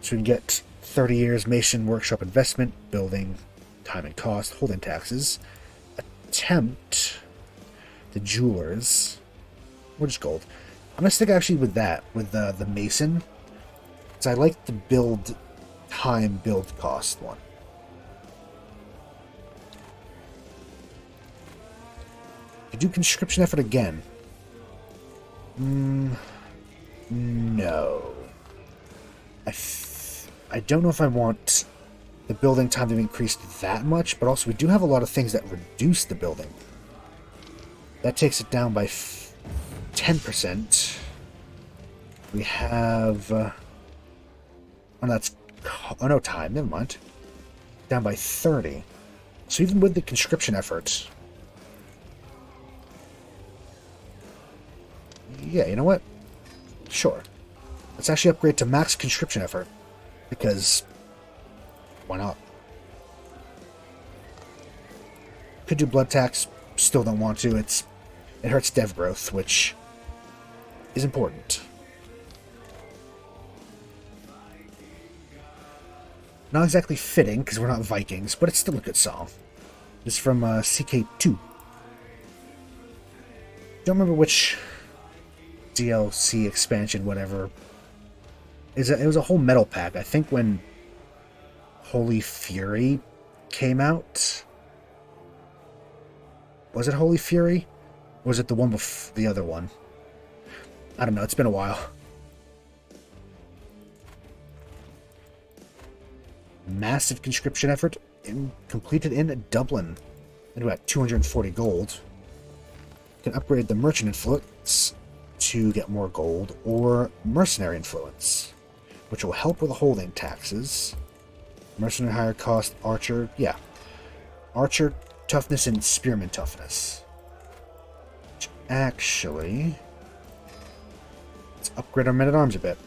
So we can get 30 years Mason Workshop investment, building, time and cost, holding taxes. Attempt the jewelers. Or just gold. I'm going to stick actually with that, with the Mason. Because I like the build time, build cost one. You do conscription effort again. No. I don't know if I want the building time to be increased that much, but also we do have a lot of things that reduce the building. That takes it down by 10%. We have... oh, that's... oh, no, time. Never mind. Down by 30. So even with the conscription effort... yeah, you know what? Sure. Let's actually upgrade to max conscription effort. Because... why not? Could do blood tax. Still don't want to. It hurts dev growth, which is important. Not exactly fitting, because we're not Vikings, but it's still a good song. This is from CK2. Don't remember which DLC expansion, whatever. It was a whole metal pack. I think when Holy Fury came out. Was it Holy Fury? Or was it the one before the other one? I don't know. It's been a while. Massive conscription effort completed in Dublin. And about 240 gold. Can upgrade the merchant influence to get more gold, or mercenary influence, which will help with the holding taxes. Mercenary higher cost, archer, yeah. Archer toughness and spearman toughness. Which actually, let's upgrade our men-at-arms a bit.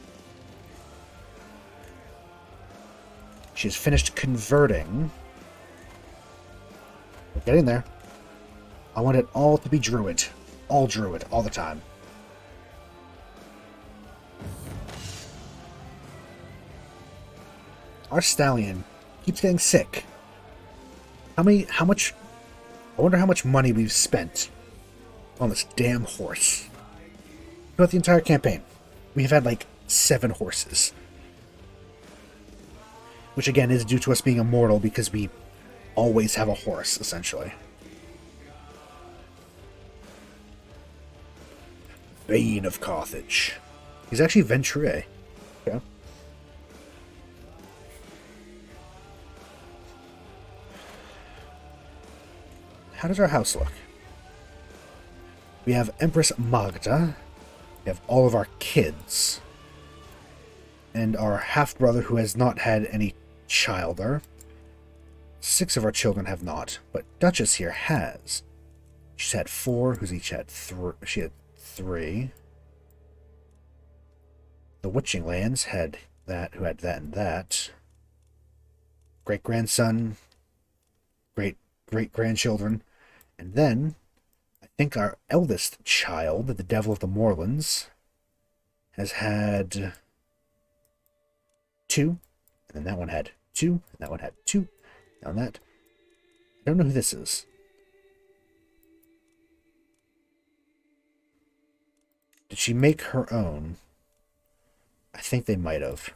She's finished converting. We're getting there. I want it all to be Druid. All Druid, all the time. Our stallion keeps getting sick. How much... I wonder how much money we've spent on this damn horse. Throughout the entire campaign, we've had like 7 horses. Which again is due to us being immortal because we always have a horse, essentially. Bane of Carthage. He's actually Venturier. Okay. How does our house look? We have Empress Magda. We have all of our kids. And our half-brother who has not had any childer. 6 of our children have not, but Duchess here has. She's had 4, who's each had 3. She had 3. The Witching Lands had that, who had that and that. Great-grandson. Great-great-grandchildren. And then, I think our eldest child, the Devil of the Moorlands, has had 2. And then that one had 2. And that one had 2. Now that. I don't know who this is. Did she make her own? I think they might have.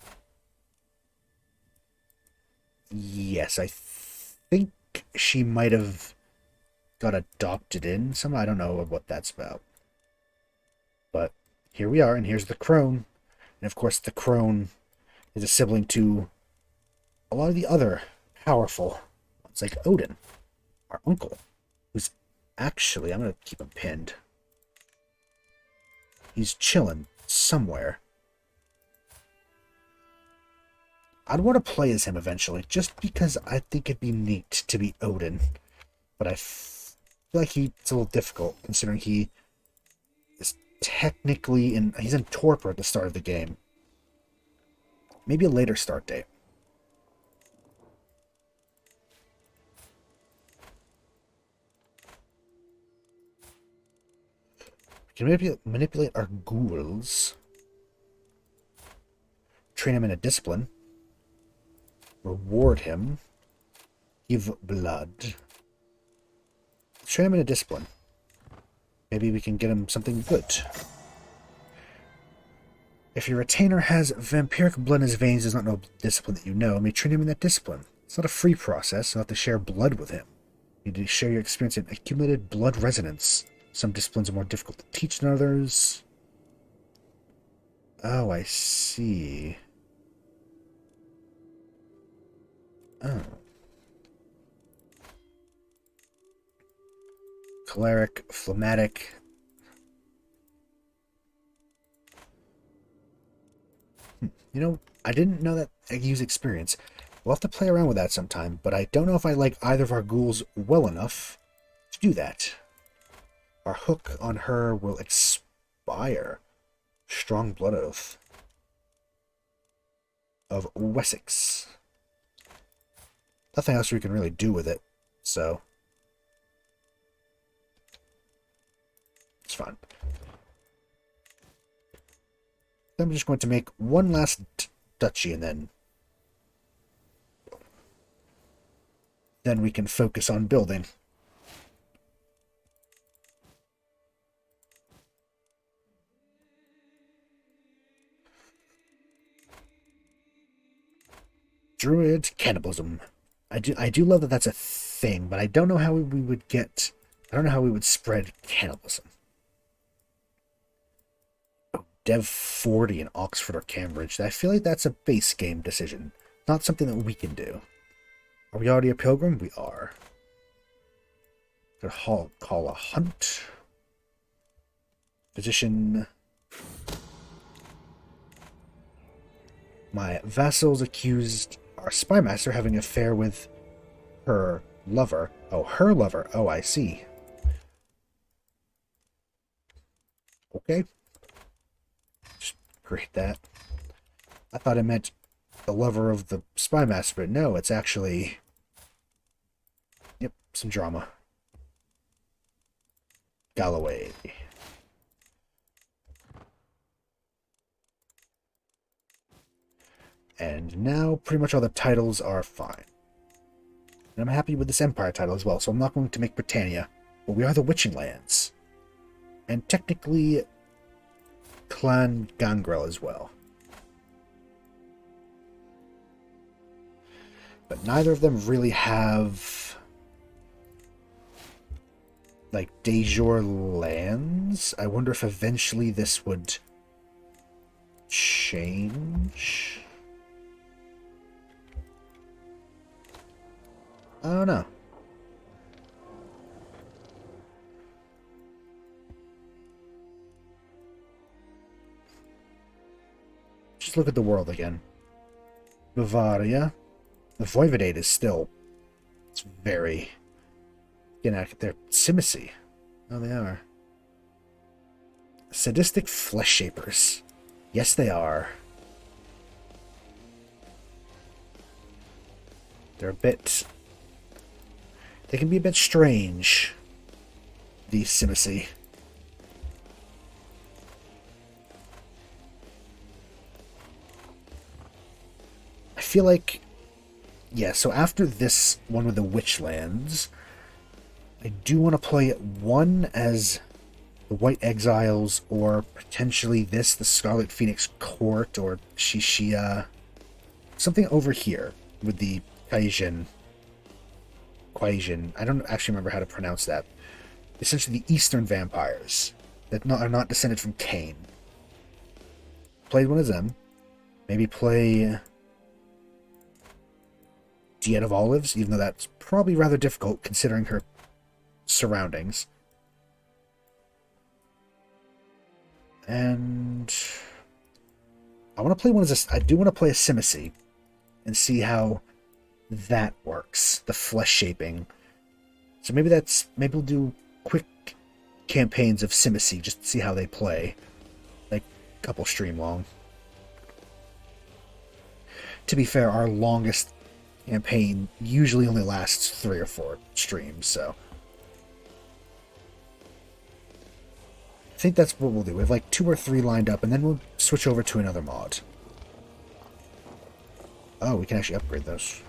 Yes, I think she might have got adopted in somehow. I don't know what that's about. But here we are, and here's the crone. And of course, the crone is a sibling to a lot of the other powerful ones, like Odin, our uncle, who's actually, I'm going to keep him pinned. He's chilling somewhere. I'd want to play as him eventually, just because I think it'd be neat to be Odin. But I feel like he's a little difficult, considering he is technically he's in torpor at the start of the game. Maybe a later start date. We can manipulate our ghouls. Train him in a discipline. Reward him. Give blood. Train him in a discipline. Maybe we can get him something good. If your retainer has vampiric blood in his veins, does not know discipline that you know, may train him in that discipline. It's not a free process. You'll have to share blood with him. You need to share your experience in accumulated blood resonance. Some disciplines are more difficult to teach than others. Oh, I see. Oh. Choleric, phlegmatic. You know, I didn't know that I could use experience. We'll have to play around with that sometime, but I don't know if I like either of our ghouls well enough to do that. Our hook on her will expire. Strong blood oath of Wessex. Nothing else we can really do with it, so it's fine. I'm just going to make one last duchy, and then we can focus on building. Druid cannibalism. I do love that that's a thing, but I don't know how we would get. I don't know how we would spread cannibalism. Oh, Dev 40 in Oxford or Cambridge. I feel like that's a base game decision, not something that we can do. Are we already a pilgrim? We are. Could call a hunt. Physician. My vassals accused our spymaster having an affair with her lover. Oh, her lover. Oh, I see. Okay. Just create that. I thought it meant the lover of the spymaster, but no, it's actually... Yep, some drama. Galloway. And now pretty much all the titles are fine. And I'm happy with this Empire title as well, so I'm not going to make Britannia. But we are the Witching Lands. And technically Clan Gangrel as well. But neither of them really have like de jure lands. I wonder if eventually this would change. I don't know. Just look at the world again. Bavaria. The Voivodate is still... It's very... They're Simacy. Oh, they are. Sadistic Flesh Shapers. Yes, they are. They're a bit... They can be a bit strange, the Simacy. I feel like... Yeah, so after this one with the Witchlands, I do want to play one as the the White Exiles, or potentially this, the Scarlet Phoenix Court, or Shishia. Something over here with the Kaijin. I don't actually remember how to pronounce that. Essentially the Eastern vampires that are not descended from Cain. Played one of them. Maybe play Diet of Olives, even though that's probably rather difficult considering her surroundings. And I want to play one of this. I do want to play a Simicy and see how that works. The flesh shaping. So maybe we'll do quick campaigns of Simicy just to see how they play. Like a couple stream long. To be fair, our longest campaign usually only lasts 3 or 4 streams, so I think that's what we'll do. We have like 2 or 3 lined up, and then we'll switch over to another mod. Oh, we can actually upgrade those.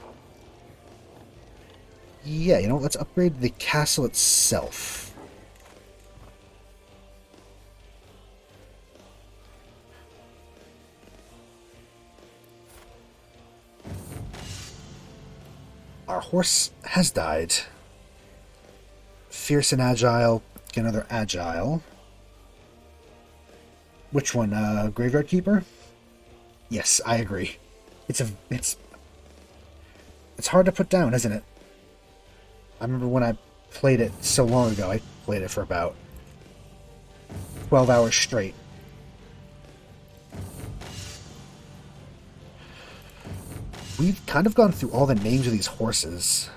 Yeah, you know what? Let's upgrade the castle itself. Our horse has died. Fierce and agile. Get another agile. Which one? Graveyard Keeper? Yes, I agree. It's hard to put down, isn't it? I remember when I played it so long ago. I played it for about 12 hours straight. We've kind of gone through all the names of these horses.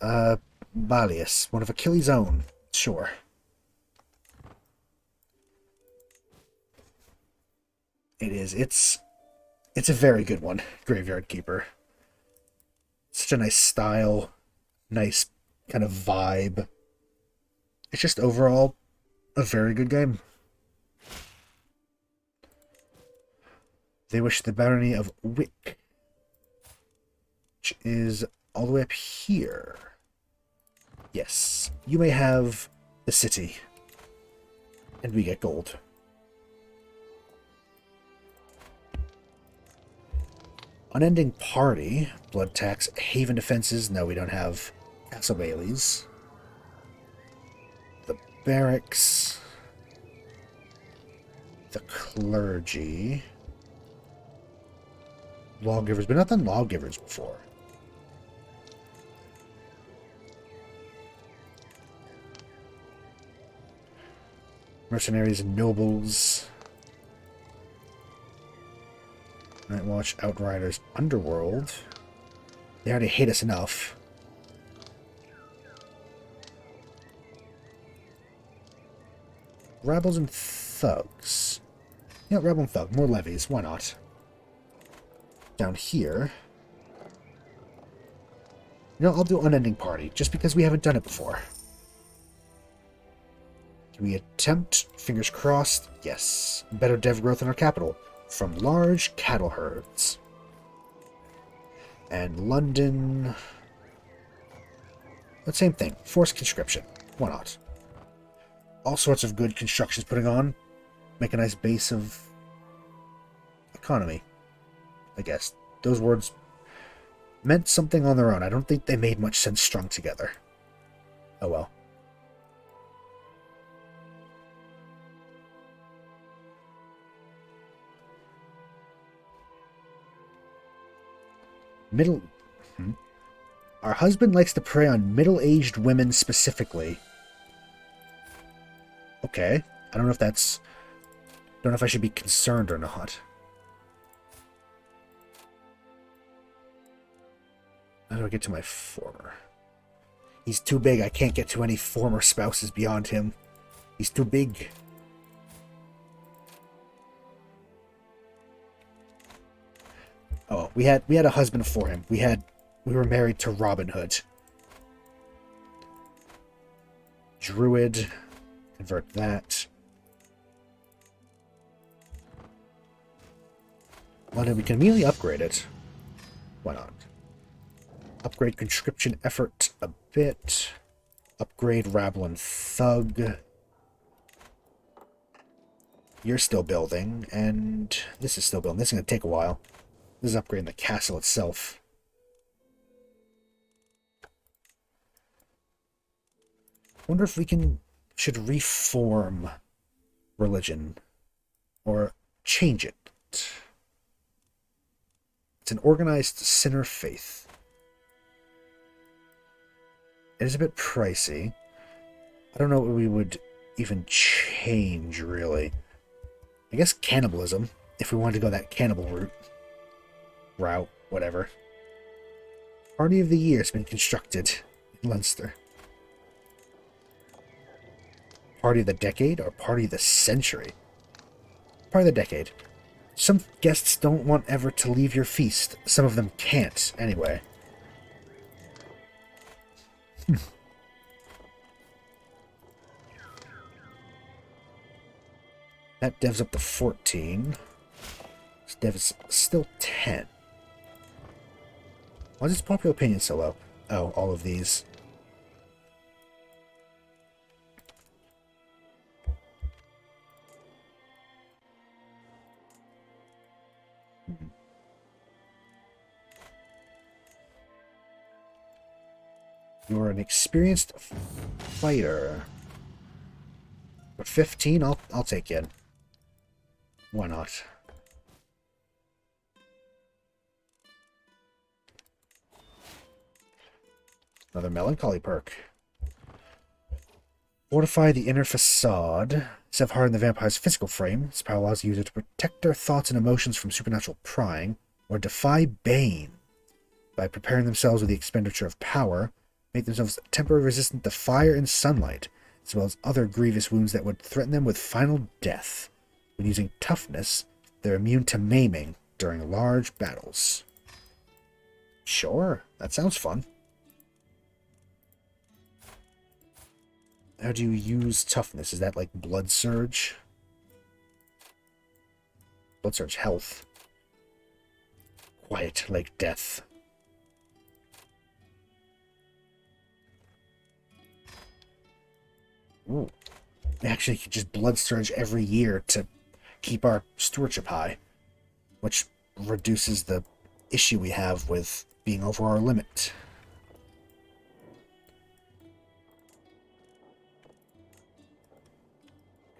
Balius, one of Achilles' own. Sure. It is. It's a very good one, Graveyard Keeper. Such a nice style, nice kind of vibe. It's just overall a very good game. They wish the barony of Wick, which is all the way up here. Yes, you may have the city, and we get gold. Unending Party, Blood Tax, Haven Defenses. No, we don't have Castle Baileys. The Barracks. The Clergy. Lawgivers, but not done Lawgivers before. Mercenaries and Nobles. Night Watch, Outriders, Underworld. They already hate us enough. Rebels and Thugs. Yeah, Rebel and Thug. More levies. Why not? Down here. You know, I'll do Unending Party, just because we haven't done it before. Can we attempt? Fingers crossed. Yes. Better dev growth in our capital. From large cattle herds. And London... the same thing. Forced conscription. Why not? All sorts of good constructions putting on. Make a nice base of... economy. I guess. Those words meant something on their own. I don't think they made much sense strung together. Oh well. Our husband likes to prey on middle-aged women specifically. Okay. I don't know if that's... don't know if I should be concerned or not. How do I get to my former? He's too big. I can't get to any former spouses beyond him. He's too big. Oh, we had a husband for him. We were married to Robin Hood. Druid. Convert that. Well, then we can immediately upgrade it. Why not? Upgrade conscription effort a bit. Upgrade Rabble Thug. You're still building, and this is still building. This is going to take a while. This is upgrading the castle itself. Wonder if we should reform religion or change it. It's an organized sinner faith. It is a bit pricey. I don't know what we would even change, really. I guess cannibalism, if we wanted to go that cannibal route, whatever. Party of the Year has been constructed in Leinster. Party of the Decade or Party of the Century? Party of the Decade. Some guests don't want ever to leave your feast. Some of them can't, anyway. That dev's up to 14. This dev is still 10. Why is its popular opinion so low? Oh, all of these. You're an experienced fighter. For 15, I'll take you in. Why not? Another melancholy perk. Fortify the inner facade. Instead of hardening the vampire's physical frame, this power allows the user to protect their thoughts and emotions from supernatural prying, or defy bane. By preparing themselves with the expenditure of power, make themselves temporarily resistant to fire and sunlight, as well as other grievous wounds that would threaten them with final death. When using toughness, they're immune to maiming during large battles. Sure, that sounds fun. How do you use toughness? Is that like Blood Surge? Blood Surge health. Quiet like death. Ooh. We actually could just Blood Surge every year to keep our stewardship high, which reduces the issue we have with being over our limit.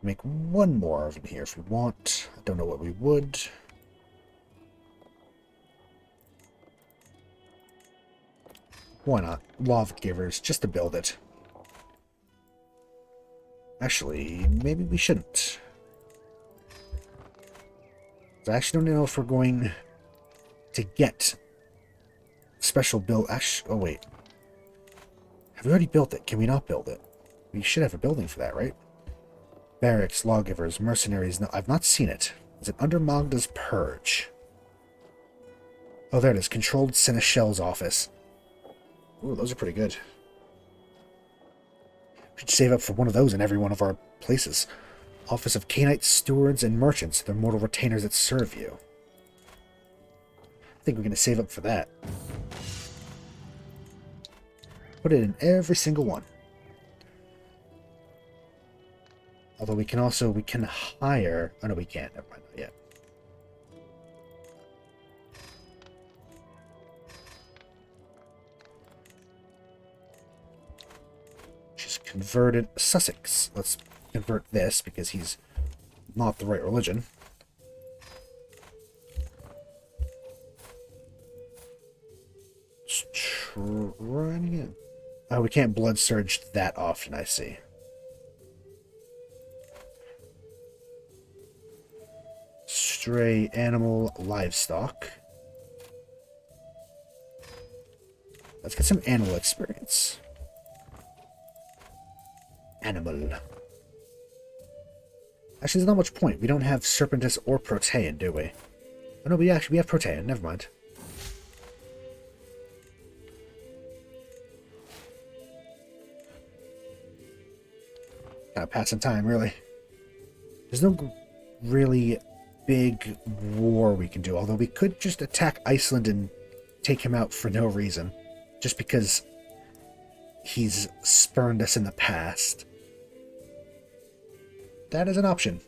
Make one more of them here if we want. I don't know what we would. Why not? Lawgivers, just to build it. Actually, maybe we shouldn't. I actually don't know if we're going to get special build. Actually, oh wait. Have we already built it? Can we not build it? We should have a building for that, right? Barracks, lawgivers, mercenaries. No, I've not seen it. Is it under Magda's Purge? Oh, there it is. Controlled Seneschal's office. Ooh, those are pretty good. We should save up for one of those in every one of our places. Office of Canaanites, stewards, and merchants. They're mortal retainers that serve you. I think we're going to save up for that. Put it in every single one. Although we can hire... Oh, no, we can't. Never mind. Not yet. Just converted Sussex. Let's convert this because he's not the right religion. Just trying again. Oh, we can't blood surge that often, I see. Stray animal livestock. Let's get some animal experience. Animal. Actually, there's not much point. We don't have Serpentis or Protean, do we? Oh no, we have Protean. Never mind. Kind of passing time, really. There's no really big war we can do, although we could just attack Iceland and take him out for no reason. Just because he's spurned us in the past. That is an option.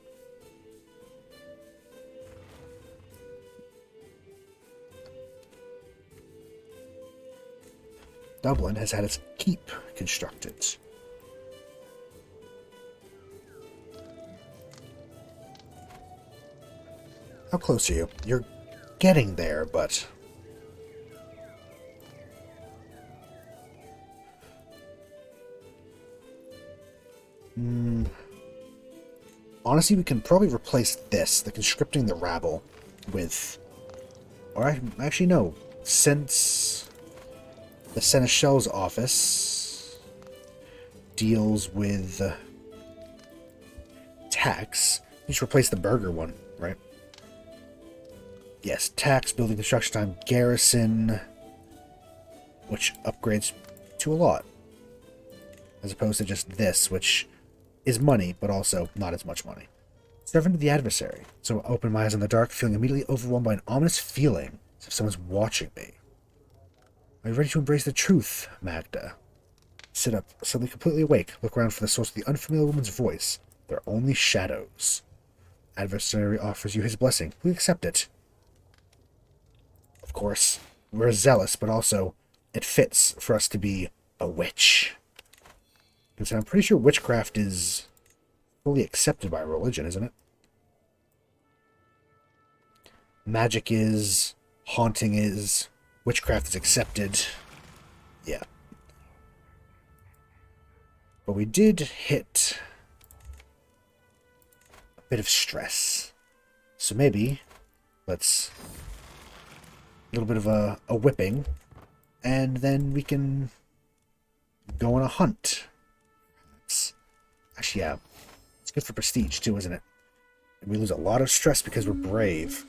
Dublin has had its keep constructed. How close are you? You're getting there, but... Honestly, we can probably replace this, the conscripting the rabble, with... Or actually, no. Since the Seneschal's office deals with tax, you should replace the burger one, right? Yes, tax, building construction time, garrison, which upgrades to a lot. As opposed to just this, which is money, but also not as much money. Servant of the adversary. So I open my eyes in the dark, feeling immediately overwhelmed by an ominous feeling, as if someone's watching me. Are you ready to embrace the truth, Magda? Sit up, suddenly completely awake, look around for the source of the unfamiliar woman's voice. They're only shadows. Adversary offers you his blessing. Will you accept it? Of course, we're zealous, but also it fits for us to be a witch. Because I'm pretty sure witchcraft is fully accepted by religion, isn't it? Magic is, haunting is, witchcraft is accepted. Yeah. But we did hit a bit of stress. So maybe let's... a little bit of a whipping, and then we can go on a hunt. Actually, yeah, it's good for prestige too, isn't it? And we lose a lot of stress because we're brave.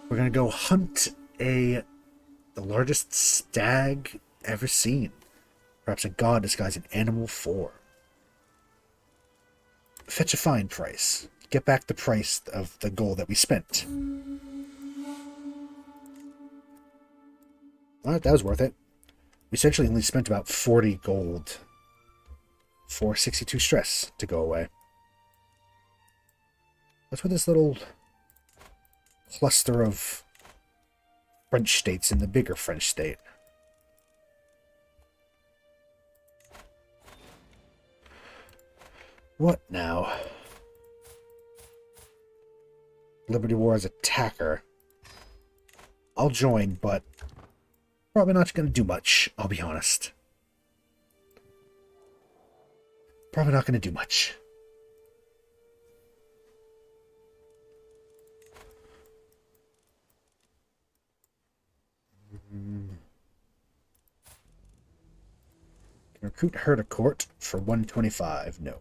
We're gonna go hunt the largest stag ever seen. Perhaps a god disguised in animal form. Fetch a fine price. Get back the price of the gold that we spent. Alright, that was worth it. We essentially only spent about 40 gold for 62 stress to go away. What's with this little cluster of French states in the bigger French state? What now? Liberty War as attacker. I'll join, but probably not going to do much, I'll be honest. Probably not going to do much. Can recruit her to court for 125. No.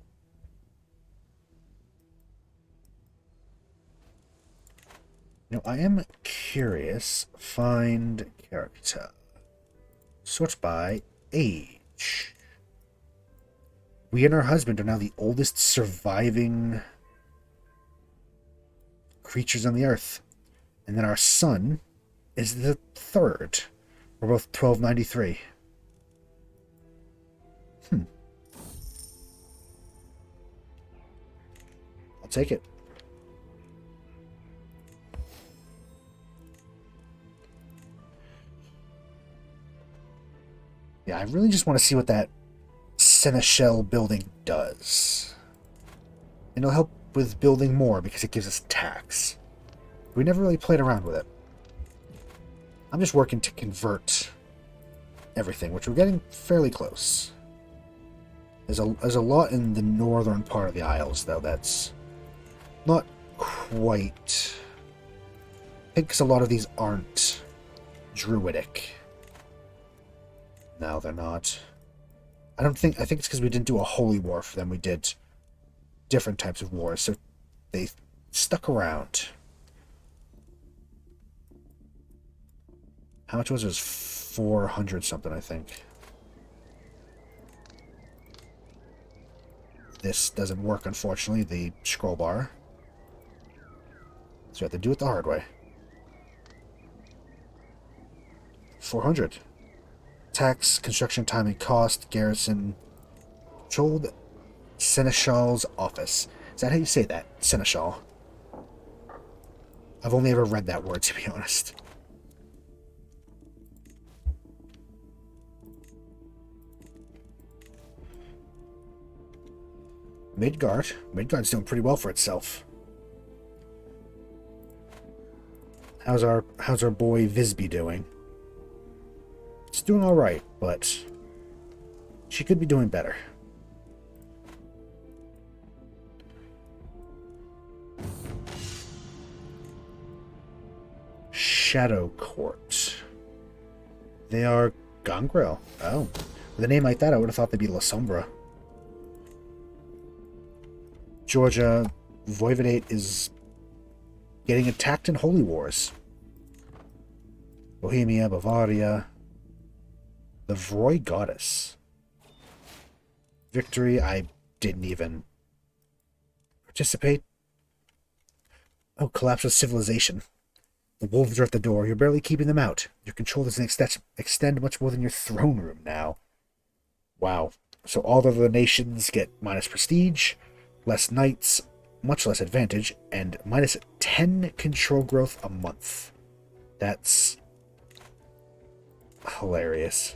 No, I am curious. Find character. Sort by age. We and our husband are now the oldest surviving creatures on the earth. And then our son is the third. We're both 1293. I'll take it. Yeah, I really just want to see what that Seneschal building does. And it'll help with building more because it gives us tax. We never really played around with it. I'm just working to convert everything, which we're getting fairly close. There's a lot in the northern part of the Isles, though, that's not quite... I think because a lot of these aren't Druidic. No, they're not. I think it's because we didn't do a holy war for them. We did different types of wars, so they stuck around. How much was it? It was 400 something, I think. This doesn't work, unfortunately, the scroll bar. So you have to do it the hard way. 400. Tax, construction time and cost, garrison, controlled seneschal's office. Is that how you say that? Seneschal. I've only ever read that word, to be honest. Midgard. Midgard's doing pretty well for itself. How's our boy Visby doing? It's doing alright, but she could be doing better. Shadow Court. They are Gangrel. Oh. With a name like that, I would have thought they'd be La Sombra. Georgia Voivodate is getting attacked in holy wars. Bohemia, Bavaria. The Vroy Goddess. Victory, I didn't even participate. Oh, collapse of civilization. The wolves are at the door. You're barely keeping them out. Your control doesn't extend much more than your throne room now. Wow. So all of the nations get minus prestige, less knights, much less advantage, and minus 10 control growth a month. That's hilarious.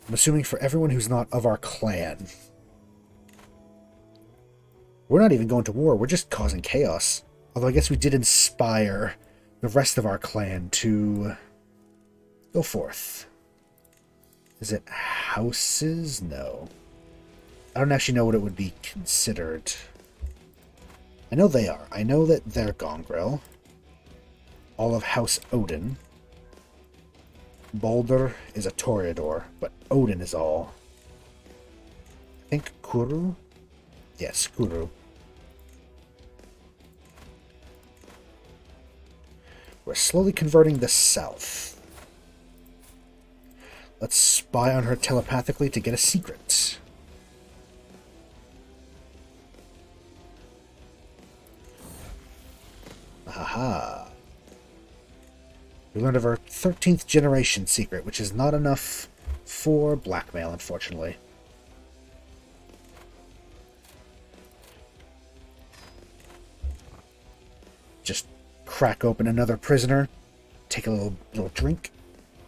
I'm assuming for everyone who's not of our clan. We're not even going to war, we're just causing chaos. Although I guess we did inspire the rest of our clan to go forth. Is it houses? No. I don't actually know what it would be considered. I know they are. I know that they're Gongrel. All of House Odin. Baldur is a Toreador, but Odin is all. I think Kuru? Yes, Kuru. We're slowly converting the south. Let's spy on her telepathically to get a secret. Aha. We learned of our 13th generation secret, which is not enough for blackmail, unfortunately. Just crack open another prisoner, take a little drink,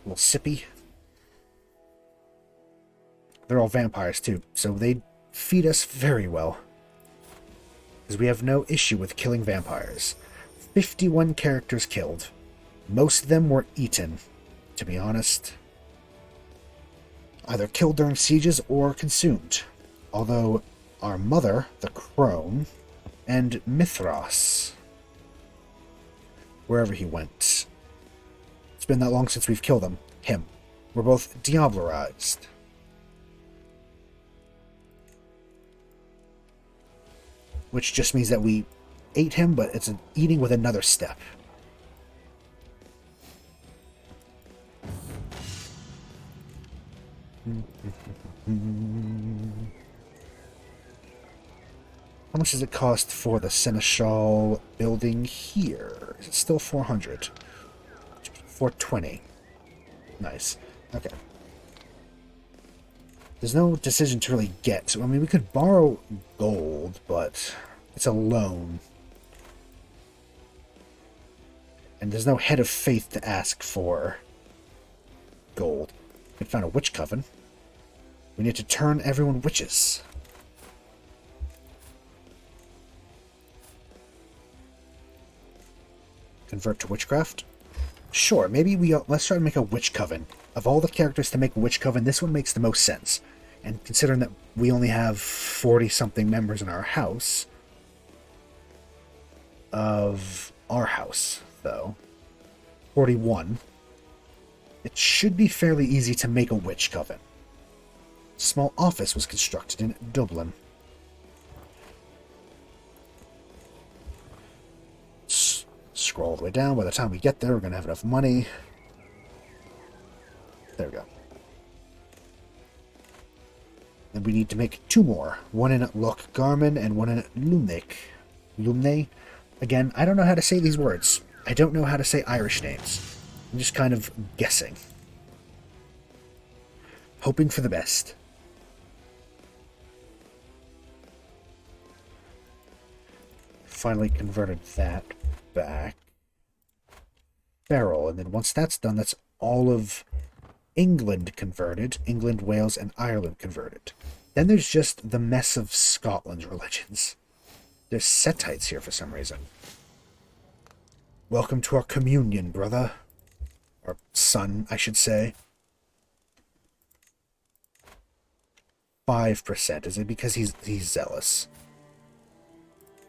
a little sippy. They're all vampires too, so they feed us very well. Because we have no issue with killing vampires. 51 characters killed. Most of them were eaten, to be honest. Either killed during sieges or consumed. Although our mother, the crone, and Mithras, wherever he went. It's been that long since we've killed him. We're both diablerized. Which just means that we ate him, but it's an eating with another step. How much does it cost for the Seneschal building here? Is it still 400? 420. Nice. Okay. There's no decision to really get. So, I mean, we could borrow gold, but it's a loan. And there's no head of faith to ask for gold. We found a witch coven. We need to turn everyone witches. Convert to witchcraft? Sure, maybe let's try to make a witch coven. Of all the characters to make a witch coven, this one makes the most sense. And considering that we only have 40-something members in our house, though, 41, it should be fairly easy to make a witch coven. A small office was constructed in Dublin. Scroll all the way down. By the time we get there, we're going to have enough money. There we go. And we need to make 2 more. One in Loch Garman and one in Lumne. Again, I don't know how to say these words. I don't know how to say Irish names. I'm just kind of guessing. Hoping for the best. Finally converted that back. Feral, and then once that's done, that's all of England converted. England, Wales, and Ireland converted. Then there's just the mess of Scotland's religions. There's Settites here for some reason. Welcome to our communion, brother. Or son, I should say. 5%. Is it because he's zealous?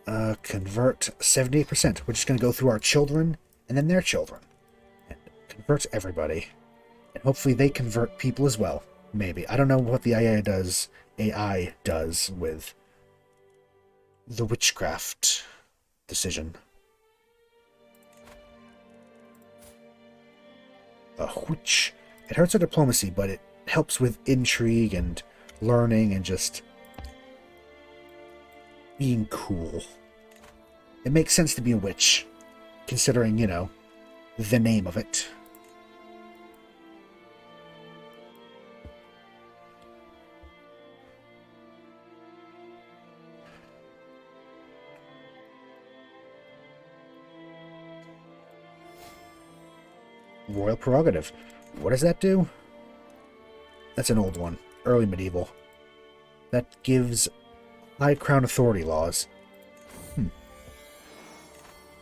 Convert 78%. We're just going to go through our children and then their children. And convert everybody. And hopefully they convert people as well. Maybe. I don't know what the AI does with the witchcraft decision. Which it hurts our diplomacy, but it helps with intrigue and learning and just being cool. It makes sense to be a witch, considering, you know, the name of it. Royal prerogative. What does that do? That's an old one. Early medieval. That gives High Crown authority laws.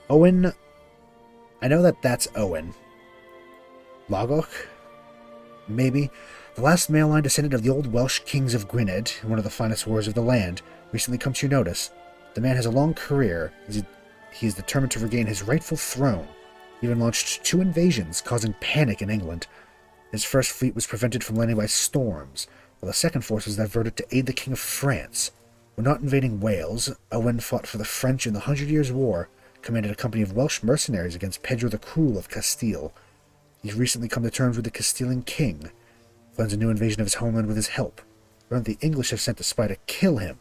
Owen. I know that's Owen. Logok? Maybe. The last male line descendant of the old Welsh kings of Gwynedd, one of the finest warriors of the land, recently come to your notice. The man has a long career. He is determined to regain his rightful throne. He even launched 2 invasions, causing panic in England. His first fleet was prevented from landing by storms, while the second force was diverted to aid the King of France. When not invading Wales, Owen fought for the French in the 100 Years' War, commanded a company of Welsh mercenaries against Pedro the Cruel of Castile. He's recently come to terms with the Castilian king, plans a new invasion of his homeland with his help. Learned the English have sent a spy to kill him.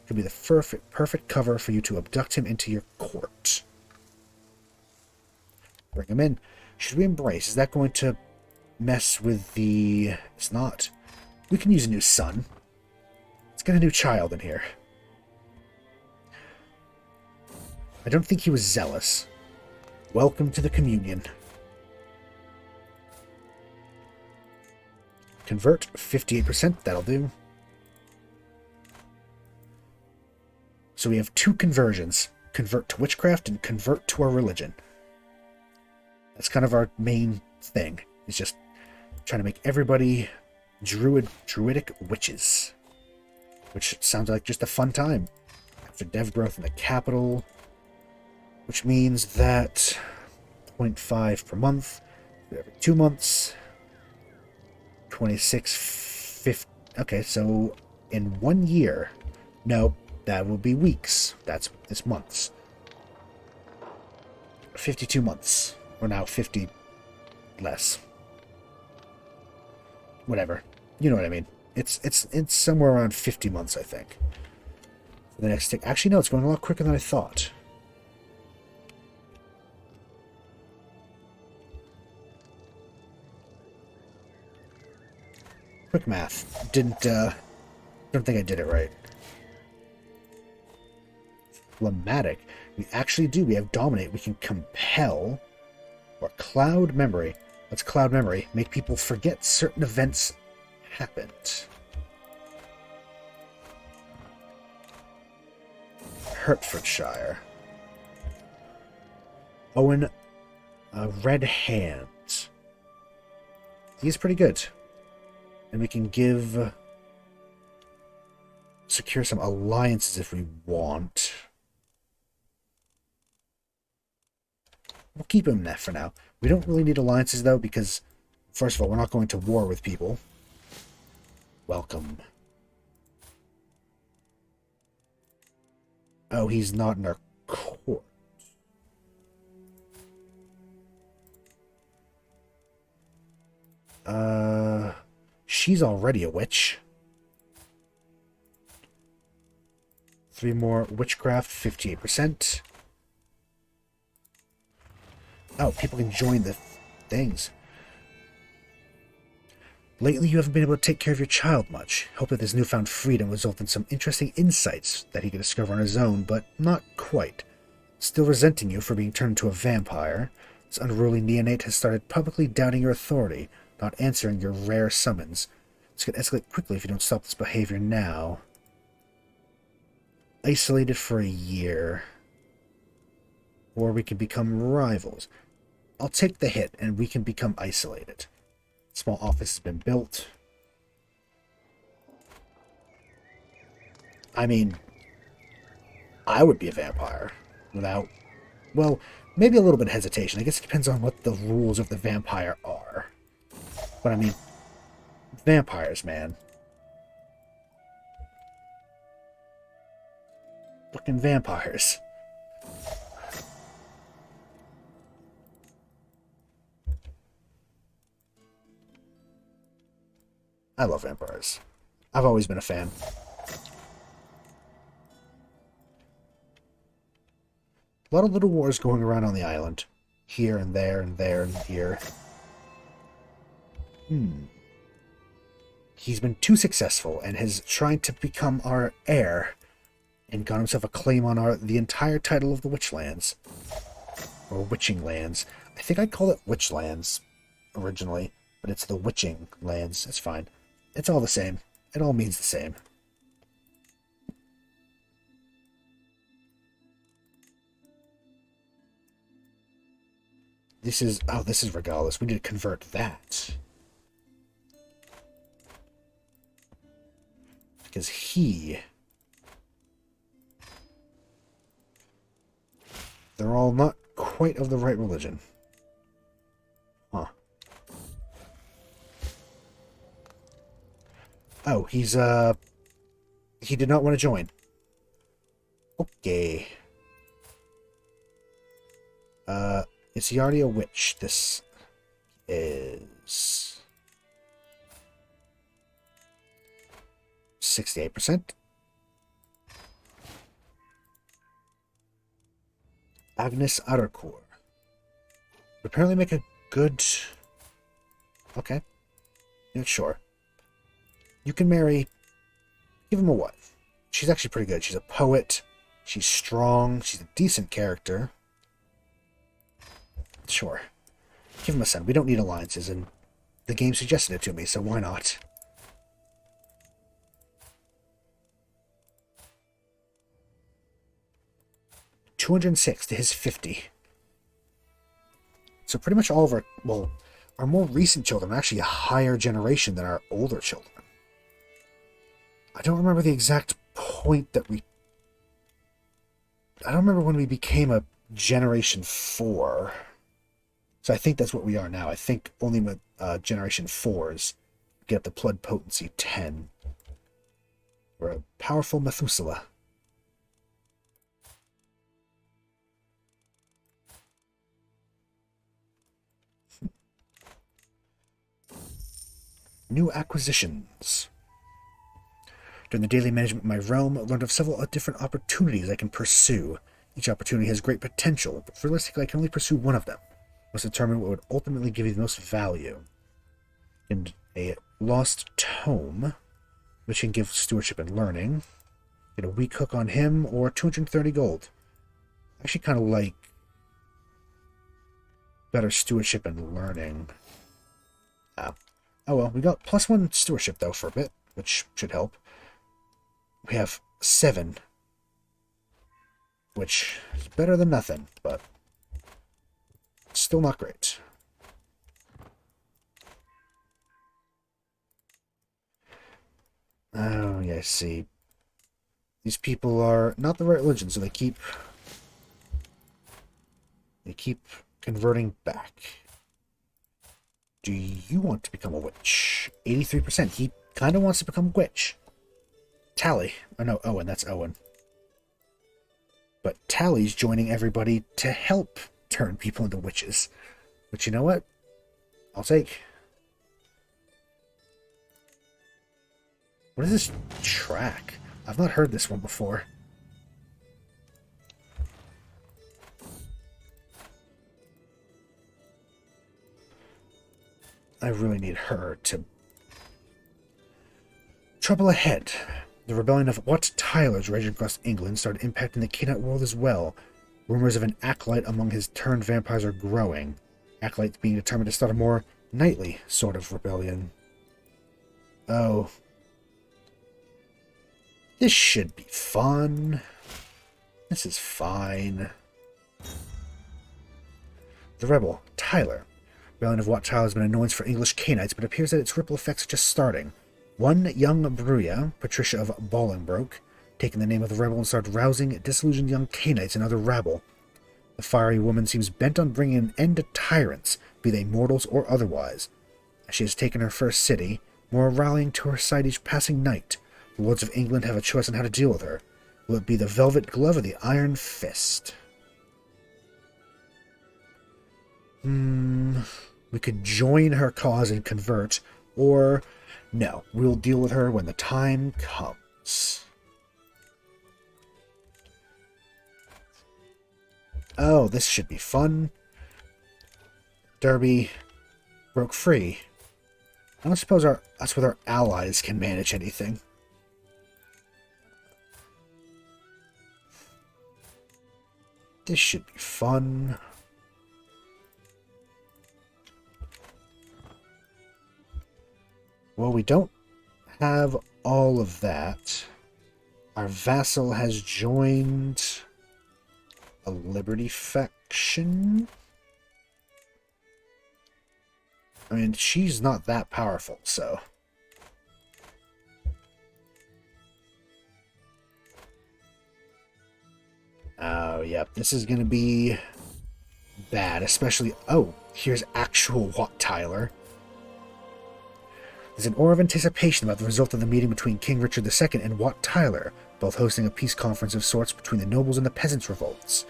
Could be the perfect cover for you to abduct him into your court. Bring him in. Should we embrace? Is that going to mess with the... It's not. We can use a new son. Let's get a new child in here. I don't think he was zealous. Welcome to the communion. Convert 58%. That'll do. So we have 2 conversions. Convert to witchcraft and convert to our religion. That's kind of our main thing. It's just trying to make everybody druidic witches. Which sounds like just a fun time. After dev growth in the capital. Which means that 0.5 per month. Every 2 months. 26.50. Okay, so in 1 year. No, that will be weeks. It's months. 52 months. Or now 50 less. Whatever. You know what I mean. It's somewhere around 50 months, I think. For the next tick. Actually, no, it's going a lot quicker than I thought. Quick math. Don't think I did it right. Phlegmatic. We actually do. We have dominate. We can compel. Or cloud memory. Let's cloud memory. Make people forget certain events happened. Hertfordshire. Owen, Red Hand. He's pretty good. And we can secure some alliances if we want. We'll keep him there for now. We don't really need alliances, though, because, first of all, we're not going to war with people. Welcome. Oh, he's not in our court. She's already a witch. 3 more witchcraft, 58%. Oh, people can join the... things. Lately, you haven't been able to take care of your child much. Hope that this newfound freedom will result in some interesting insights that he can discover on his own, but not quite. Still resenting you for being turned into a vampire, this unruly neonate has started publicly doubting your authority, not answering your rare summons. This could escalate quickly if you don't stop this behavior now. Isolated for a year. Or we can become rivals. I'll take the hit, and we can become isolated. Small office has been built. I mean, I would be a vampire without, well, maybe a little bit of hesitation. I guess it depends on what the rules of the vampire are. But I mean, vampires, man. Fucking vampires. I love vampires. I've always been a fan. A lot of little wars going around on the island. Here and there and there and here. He's been too successful and has tried to become our heir and got himself a claim on the entire title of the Witchlands. Or Witching Lands. I think I called it Witchlands originally, but it's the Witching Lands. It's fine. It's all the same. It all means the same. This is... Oh, this is Regalis. We need to convert that. Because they're all not quite of the right religion. Huh. Oh, he did not want to join. Okay. Is he already a witch? This is 68%. Agnes Outercore. Apparently make a good... Okay. Yeah, sure. You can marry... Give him a wife. She's actually pretty good. She's a poet. She's strong. She's a decent character. Sure. Give him a son. We don't need alliances, and the game suggested it to me, so why not? $206 to his 50. So pretty much all of our, well, our more recent children are actually a higher generation than our older children. I don't remember the exact point that I don't remember when we became a Generation 4. So I think that's what we are now. I think only with Generation 4s get up to blood potency 10. We're a powerful Methuselah. New acquisitions. During the daily management of my realm, I learned of several different opportunities I can pursue. Each opportunity has great potential, but realistically I can only pursue one of them. I must determine what would ultimately give you the most value. And a lost tome, which can give stewardship and learning. Get a weak hook on him, or 230 gold. I actually kind of like better stewardship and learning. Oh well, we got +1 stewardship though for a bit, which should help. We have 7, which is better than nothing, but still not great. Oh, yeah, I see. These people are not the right religion, so they keep converting back. Do you want to become a witch? 83%. He kind of wants to become a witch. Tally. Oh, no, Owen. That's Owen. But Tally's joining everybody to help turn people into witches. But you know what? I'll take. What is this track? I've not heard this one before. I really need her to... Trouble ahead. The rebellion of Wat Tyler's raging across England started impacting the Canaanite world as well. Rumors of an acolyte among his turned vampires are growing. Acolytes being determined to start a more knightly sort of rebellion. Oh. This should be fun. This is fine. The rebel, Tyler. Rebellion of Wat Tyler has been an annoyance for English Canaanites, but it appears that its ripple effects are just starting. One young Bruya, Patricia of Bolingbroke, taken the name of the rebel and started rousing disillusioned young Canaanites and other rabble. The fiery woman seems bent on bringing an end to tyrants, be they mortals or otherwise. As she has taken her first city, more rallying to her side each passing night. The lords of England have a choice on how to deal with her. Will it be the velvet glove or the iron fist? We could join her cause and convert, or... no, we'll deal with her when the time comes. Oh, this should be fun. Derby broke free. I don't suppose us with our allies can manage anything. This should be fun. Well, we don't have all of that. Our vassal has joined a Liberty faction. I mean, she's not that powerful, so... oh, yep, this is going to be bad, especially... oh, here's actual Wat Tyler. There's an aura of anticipation about the result of the meeting between King Richard II and Wat Tyler, both hosting a peace conference of sorts between the nobles and the peasants' revolts.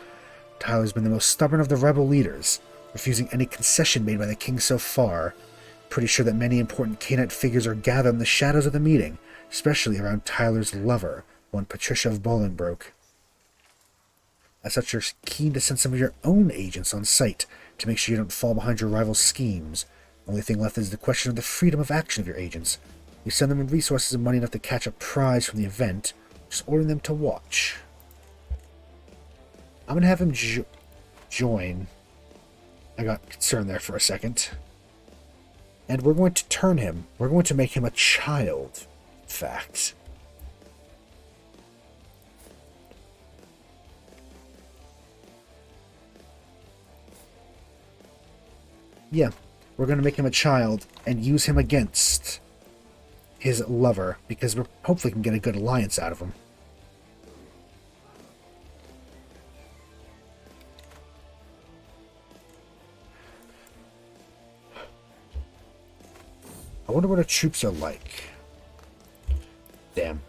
Tyler's been the most stubborn of the rebel leaders, refusing any concession made by the king so far. Pretty sure that many important Canaanite figures are gathered in the shadows of the meeting, especially around Tyler's lover, one Patricia of Bolingbroke. As such, you're keen to send some of your own agents on site to make sure you don't fall behind your rival's schemes. Only thing left is the question of the freedom of action of your agents. You send them resources and money enough to catch a prize from the event, just ordering them to watch. I'm going to have him join. I got concerned there for a second. And we're going to turn him. We're going to make him a child, in fact. Yeah, we're going to make him a child and use him against his lover, because we hopefully can get a good alliance out of him. I wonder what our troops are like. Damn.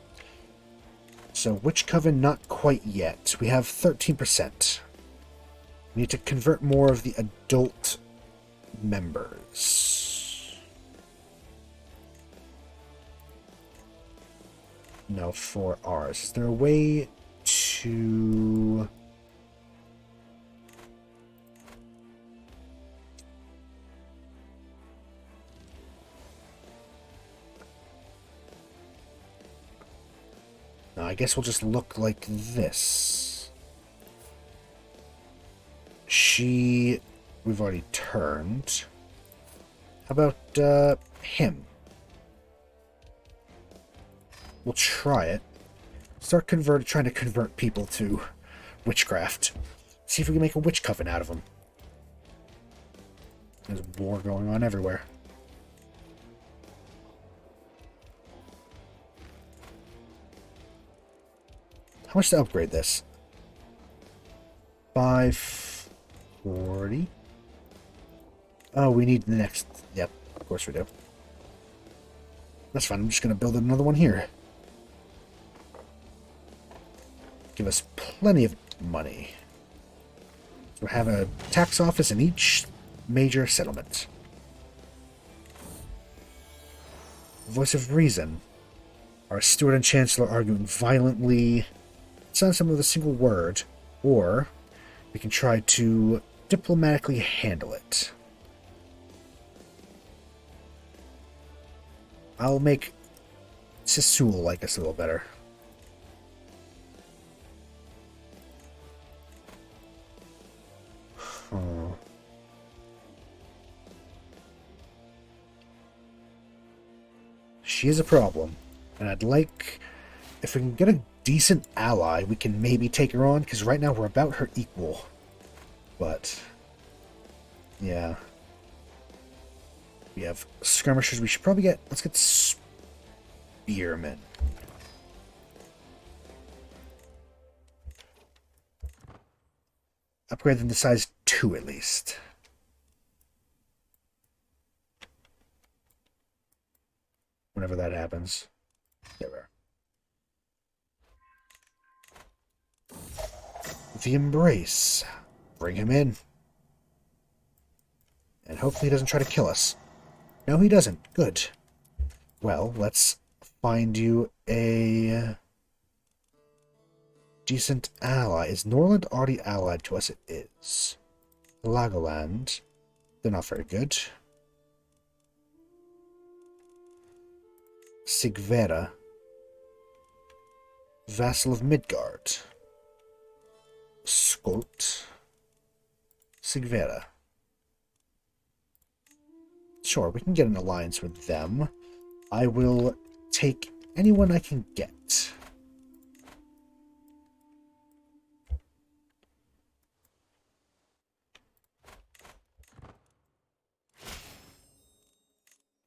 So, Witch Coven, not quite yet. We have 13%. We need to convert more of the adult members. No, for ours. Is there a way to... no, I guess we'll just look like this. We've already turned. How about him? We'll try it. Start trying to convert people to witchcraft. See if we can make a witch coven out of them. There's war going on everywhere. How much to upgrade this? 540. Oh, we need the next... yep, of course we do. That's fine, I'm just going to build another one here. Give us plenty of money. So we have a tax office in each major settlement. Voice of Reason. Our steward and chancellor arguing violently. It's not something with a single word. Or we can try to diplomatically handle it. I'll make Sisul like us a little better. Oh. She is a problem. And I'd like... If we can get a decent ally, we can maybe take her on, because right now we're about her equal. But... yeah. We have skirmishers. We should probably get... Let's get spearmen. Upgrade them to size 2 at least. Whenever that happens. There we are. The Embrace. Bring him in. And hopefully he doesn't try to kill us. No, he doesn't. Good. Well, let's find you a decent ally. Is Norland already allied to us? It is. Lagoland. They're not very good. Sigvera. Vassal of Midgard. Skolt. Sigvera. Sure, we can get an alliance with them. I will take anyone I can get.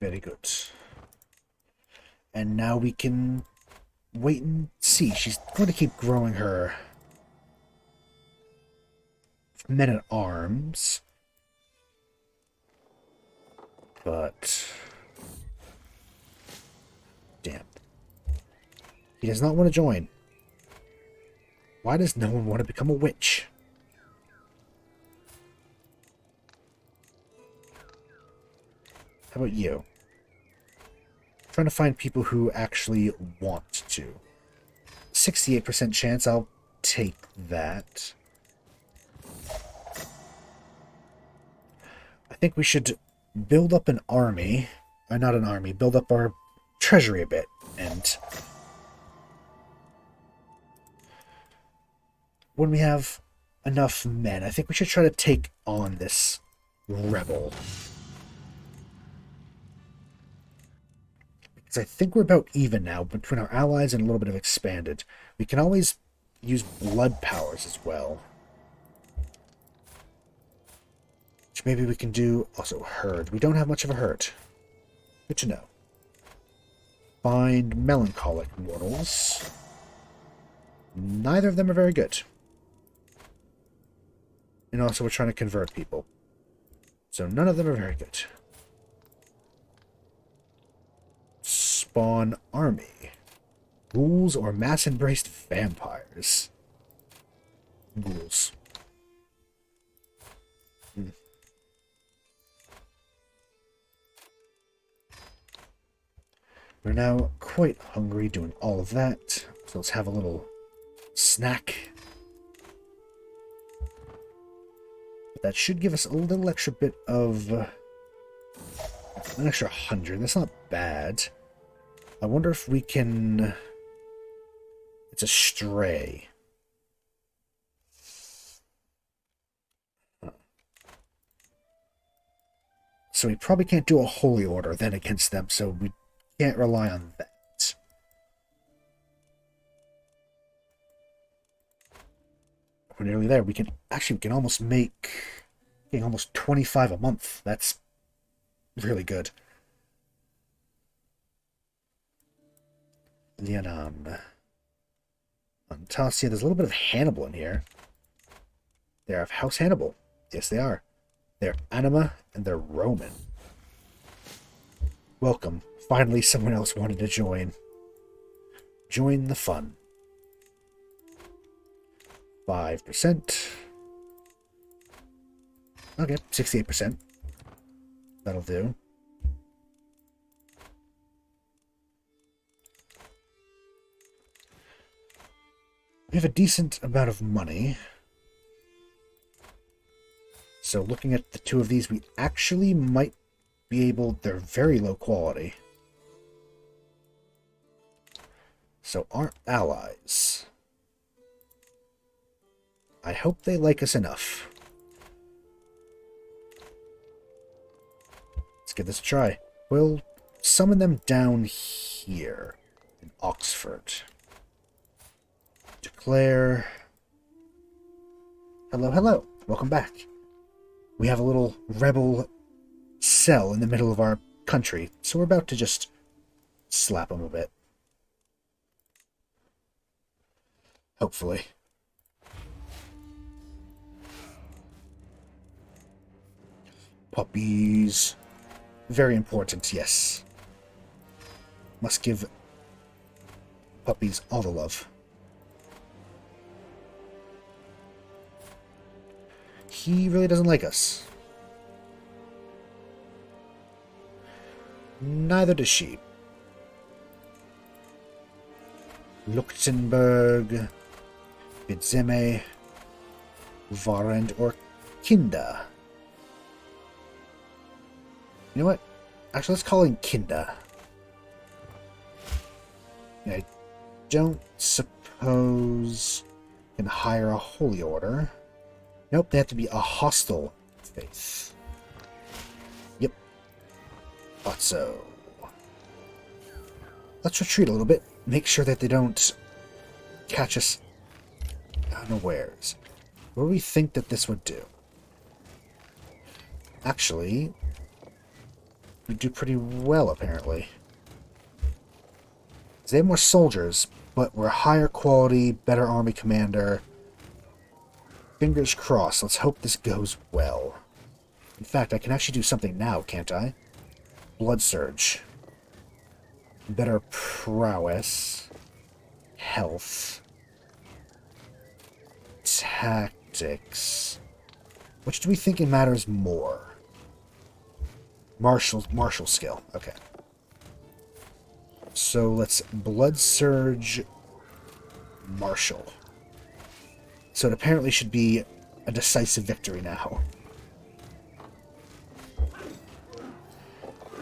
Very good. And now we can wait and see. She's going to keep growing her men-at-arms. But... damn. He does not want to join. Why does no one want to become a witch? How about you? Trying to find people who actually want to. 68% chance, I'll take that. I think we should build up an army. Not an army, build up our treasury a bit. And when we have enough men, I think we should try to take on this rebel. I think we're about even now between our allies and a little bit of expanded. We can always use blood powers as well. Which maybe we can do also herd. We don't have much of a herd. Good to know. Find melancholic mortals. Neither of them are very good. And also we're trying to convert people. So none of them are very good. Spawn army. Ghouls or mass-embraced vampires. Ghouls. We're now quite hungry doing all of that. So let's have a little snack. But that should give us a little extra bit of... an extra 100. That's not bad. I wonder if we can... It's a stray. So we probably can't do a holy order then against them, so we can't rely on that. We're nearly there. We can almost make getting almost 25 a month. That's really good. Lianan. Antasia, there's a little bit of Hannibal in here. They're of House Hannibal. Yes, they are. They're Anima and they're Roman. Welcome. Finally, someone else wanted to join. Join the fun. 5%. Okay, 68%. That'll do. We have a decent amount of money. So looking at the two of these, we actually might be able... They're very low quality. So our allies. I hope they like us enough. Let's give this a try. We'll summon them down here in Oxford. Declare. Hello, hello. Welcome back. We have a little rebel cell in the middle of our country, so we're about to just slap them a bit. Hopefully. Puppies. Very important, yes. Must give puppies all the love. He really doesn't like us. Neither does she. Luxembourg, Bidzeme, Varend, or Kinda. You know what? Actually, let's call him Kinda. I don't suppose I can hire a holy order. Nope, they have to be a hostile faith. Yep. Thought so. Let's retreat a little bit. Make sure that they don't catch us unawares. What do we think that this would do? Actually, we do pretty well, apparently. They have more soldiers, but we're higher quality, better army commander. Fingers crossed. Let's hope this goes well. In fact, I can actually do something now, can't I? Blood Surge. Better prowess. Health. Tactics. Which do we think it matters more? Martial skill. Okay. So let's Blood Surge Martial. So it apparently should be a decisive victory now.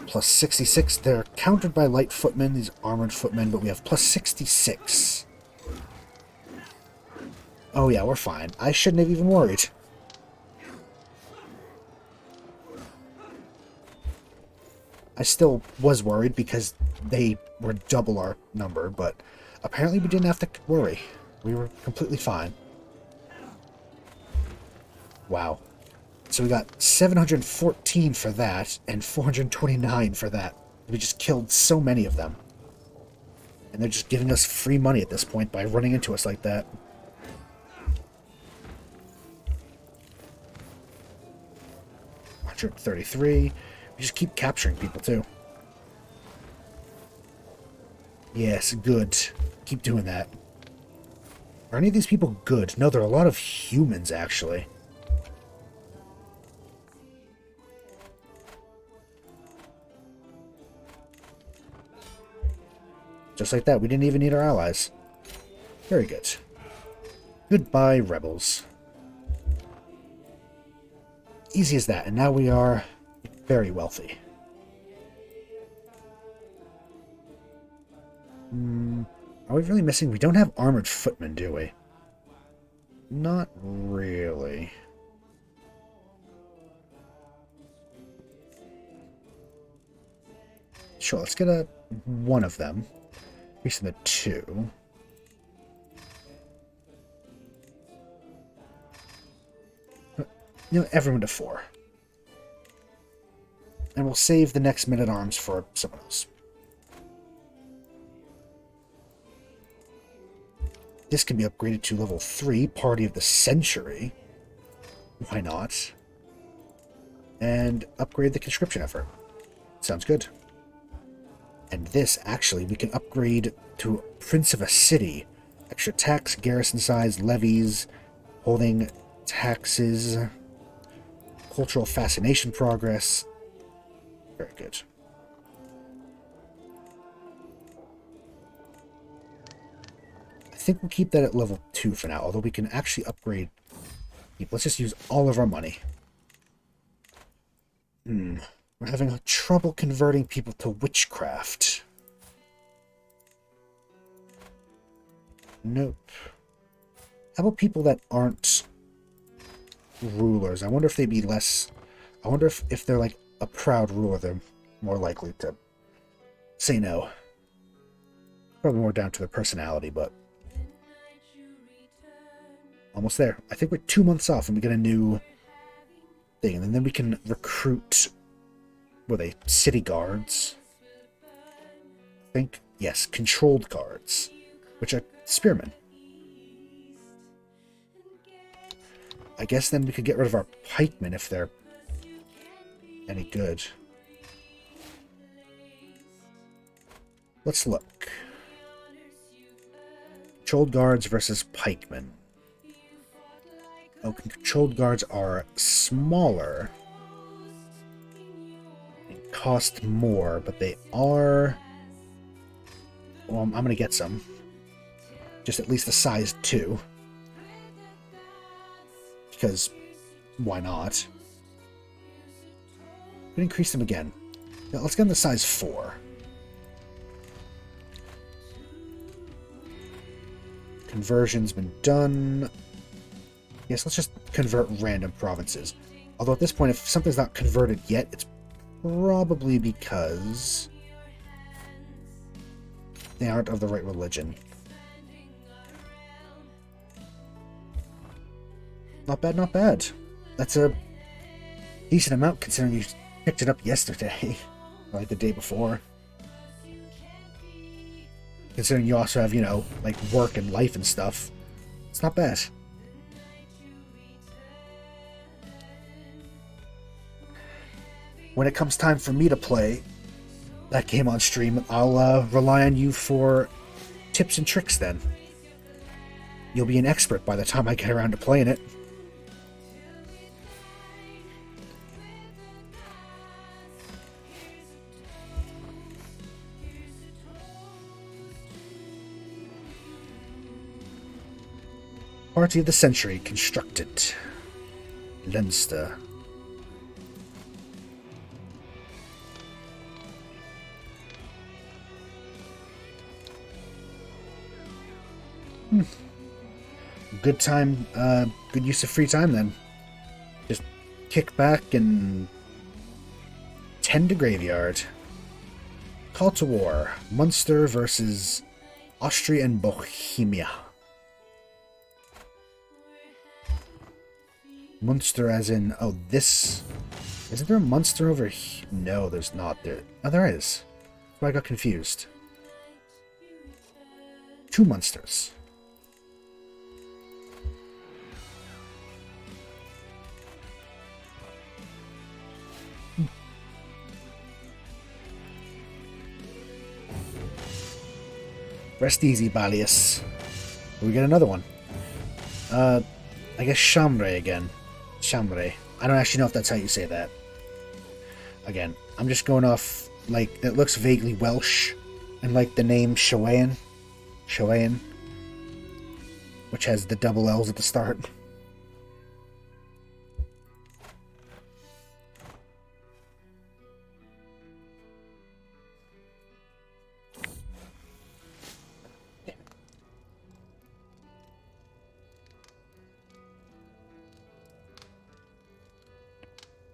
Plus 66. They're countered by light footmen, these armored footmen, but we have plus 66. Oh yeah, we're fine. I shouldn't have even worried. I still was worried because they were double our number, but apparently we didn't have to worry. We were completely fine. Wow. So we got 714 for that, and 429 for that. We just killed so many of them. And they're just giving us free money at this point by running into us like that. $133. We just keep capturing people, too. Yes, good. Keep doing that. Are any of these people good? No, there are a lot of humans, actually. Just like that, we didn't even need our allies. Very good. Goodbye, rebels. Easy as that, and now we are very wealthy. Are we really missing? We don't have armored footmen, do we? Not really. Sure, let's get one of them. Increasing the 2. You know, everyone to 4. And we'll save the next men-at-arms for someone else. This can be upgraded to level 3, Party of the Century. Why not? And upgrade the conscription effort. Sounds good. And this, actually, we can upgrade to Prince of a City. Extra tax, garrison size, levies, holding taxes, cultural fascination progress. Very good. I think we'll keep that at level 2 for now, although we can actually upgrade. Let's just use all of our money. We're having trouble converting people to witchcraft. Nope. How about people that aren't rulers? I wonder if they'd be less... I wonder if they're like a proud ruler, they're more likely to say no. Probably more down to their personality, but... Almost there. I think we're 2 months off and we get a new thing. And then we can recruit... Were they city guards? I think, yes, controlled guards. Which are spearmen. I guess then we could get rid of our pikemen if they're any good. Let's look. Controlled guards versus pikemen. Oh, controlled guards are smaller and cost more, but they are... Well, I'm going to get some. Just at least the size 2. Because, why not? We can increase them again. Now, let's get them to size 4. Conversion's been done. Yes, let's just convert random provinces. Although at this point, if something's not converted yet, it's probably because they aren't of the right religion. Not bad, not bad. That's a decent amount considering you picked it up yesterday. Or like the day before. Considering you also have, you know, like work and life and stuff. It's not bad. When it comes time for me to play that game on stream, I'll rely on you for tips and tricks then. You'll be an expert by the time I get around to playing it. Party of the Century constructed. Leinster. Good time, good use of free time then. Just kick back and tend to graveyard. Call to war. Munster versus Austria and Bohemia. Munster as in, oh, this... Isn't there a Munster over here? No, there's not. There. Oh, there is. That's why I got confused. 2 Munsters. Rest easy, Balius. We get another one. I guess Chambre again. Chambre. I don't actually know if that's how you say that. Again, I'm just going off, like, it looks vaguely Welsh, and like the name Shoan. Shoan. Which has the double L's at the start.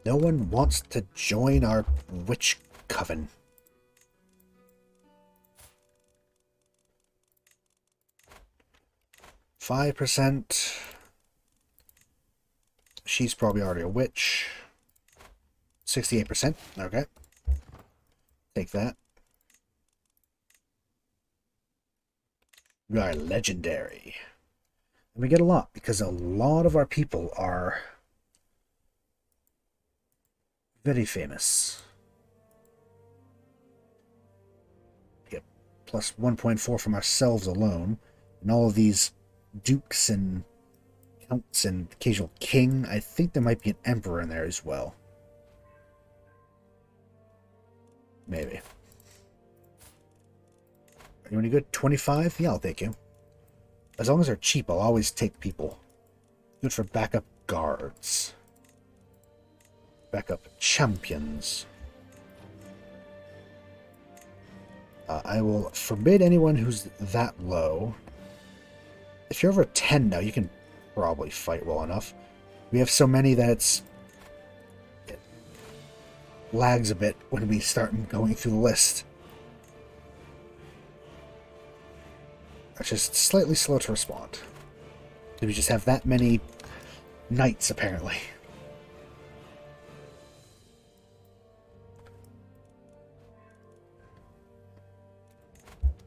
No one wants to join our witch coven. %. She's probably already a witch. 68%. Okay. Take that. We are legendary. And we get a lot because a lot of our people are very famous. Get plus 1.4 from ourselves alone. And all of these dukes and counts and occasional king. I think there might be an emperor in there as well. Maybe. Are you any good? 25? Yeah, I'll take you. As long as they're cheap, I'll always take people. Good for backup guards. Backup champions. I will forbid anyone who's that low If you're over 10 now, you can probably fight well enough. We have so many that it lags a bit when we start going through the list. It's just slightly slow to respond. We just have that many knights, apparently.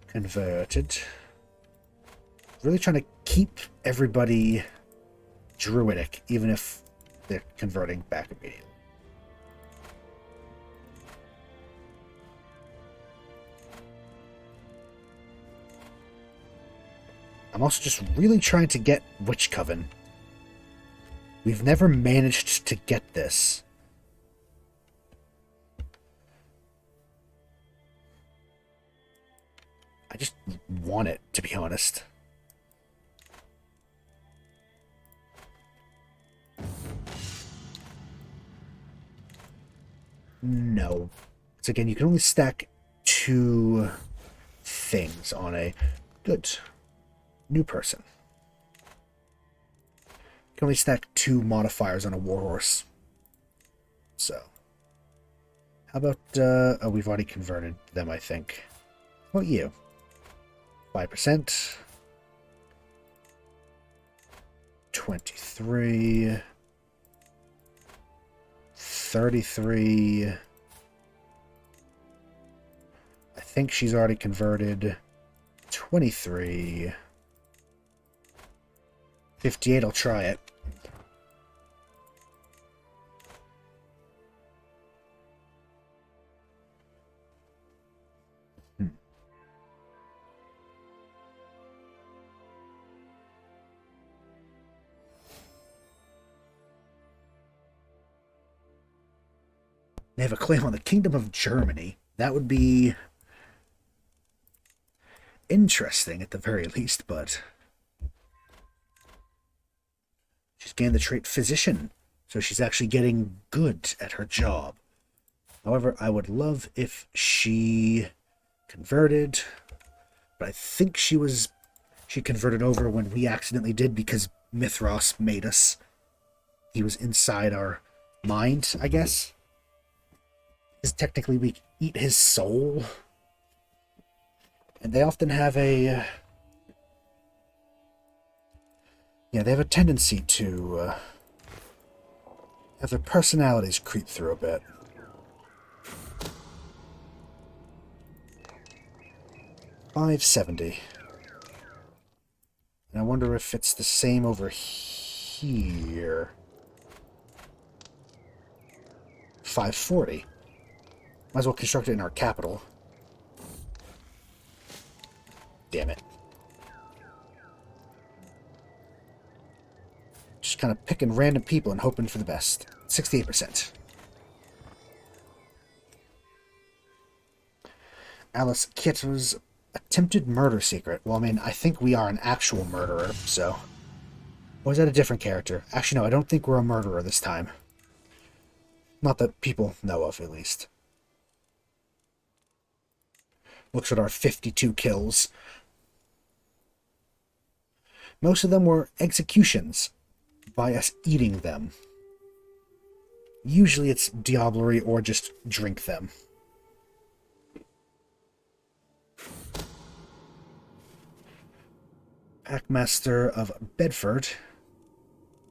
Converted. Really trying to keep everybody druidic, even if they're converting back immediately. I'm also just really trying to get Witch Coven. We've never managed to get this. I just want it, to be honest. No. So again, you can only stack 2 things on a good new person. You can only stack 2 modifiers on a warhorse. So, how about, oh, we've already converted them, I think. How about you? 5%. 23. 33. I think she's already converted. 23. 58, I'll try it. They have a claim on the Kingdom of Germany. That would be interesting at the very least, but she's gained the trait Physician, so she's actually getting good at her job. However, I would love if she converted, but I think she converted over when we accidentally did because Mithras made us. He was inside our mind, I guess. Because technically we eat his soul. And they often have a... yeah, they have a tendency to have their personalities creep through a bit. $570. And I wonder if it's the same over here. $540. Might as well construct it in our capital. Damn it. Just kind of picking random people and hoping for the best. 68%. Alice Kitter's attempted murder secret. Well, I mean, I think we are an actual murderer, so... or is that a different character? Actually, no, I don't think we're a murderer this time. Not that people know of, at least. Looks at our 52 kills. Most of them were executions by us eating them. Usually it's diablerie or just drink them. Packmaster of Bedford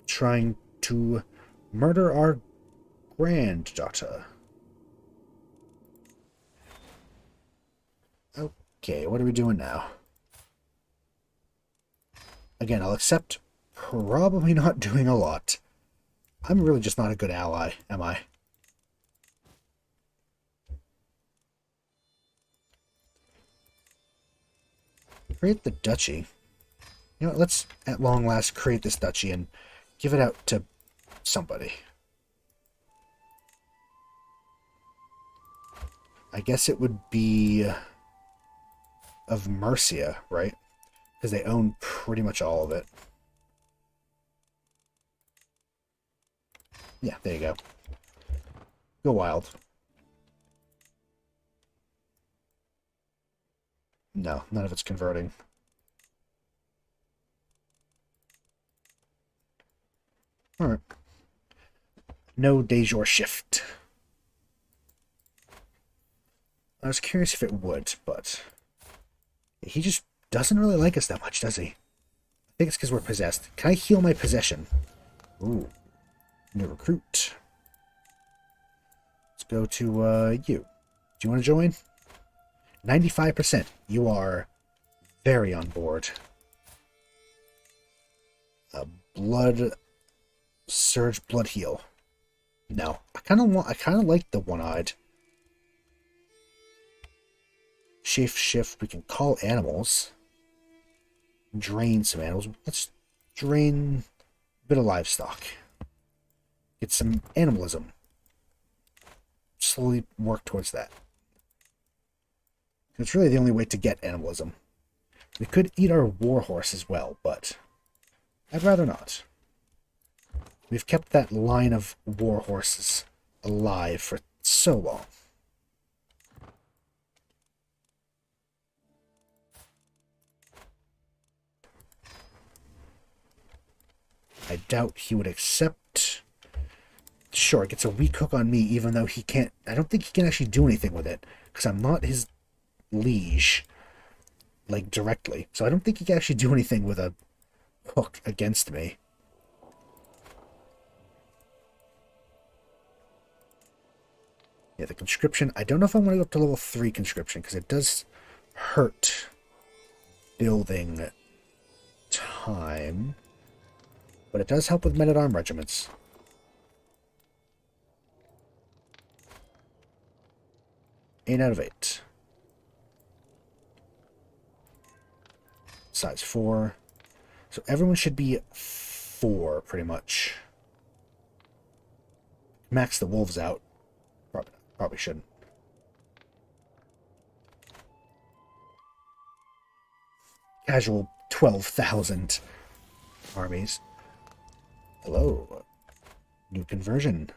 trying to murder our granddaughter. Okay, what are we doing now? Again, I'll accept probably not doing a lot. I'm really just not a good ally, am I? Create the duchy. You know what, let's at long last create this duchy and give it out to somebody. I guess it would be of Mercia, right? Because they own pretty much all of it. Yeah, there you go. Go wild. No, none of it's converting. Alright. No de jour shift. I was curious if it would, but he just doesn't really like us that much, does he? I think it's because we're possessed. Can I heal my possession? Ooh. New recruit. Let's go to you. Do you want to join? 95%. You are very on board. Blood surge, blood heal. No, I kind of like the one-eyed. Shift. We can call animals. Drain some animals. Let's drain a bit of livestock. Get some animalism. Slowly work towards that. It's really the only way to get animalism. We could eat our warhorse as well, but I'd rather not. We've kept that line of warhorses alive for so long. I doubt he would accept. Sure, it gets a weak hook on me, even though he can't. I don't think he can actually do anything with it, because I'm not his liege, like, directly. So I don't think he can actually do anything with a hook against me. Yeah, the conscription. I don't know if I want to go up to level 3 conscription, because it does hurt building time. But it does help with men-at-arms regiments. Eight out of 8. Size 4. So everyone should be 4, pretty much. Max the wolves out. Probably shouldn't. Casual 12,000 armies. Hello. New conversion.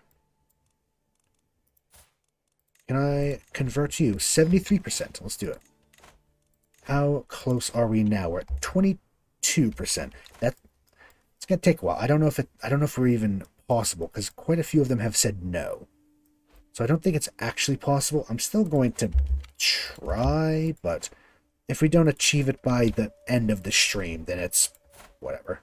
Can I convert you? 73%. Let's do it. How close are we now? We're at 22%. It's gonna take a while. I don't know if we're even possible, because quite a few of them have said no. So I don't think it's actually possible. I'm still going to try, but if we don't achieve it by the end of the stream, then it's whatever.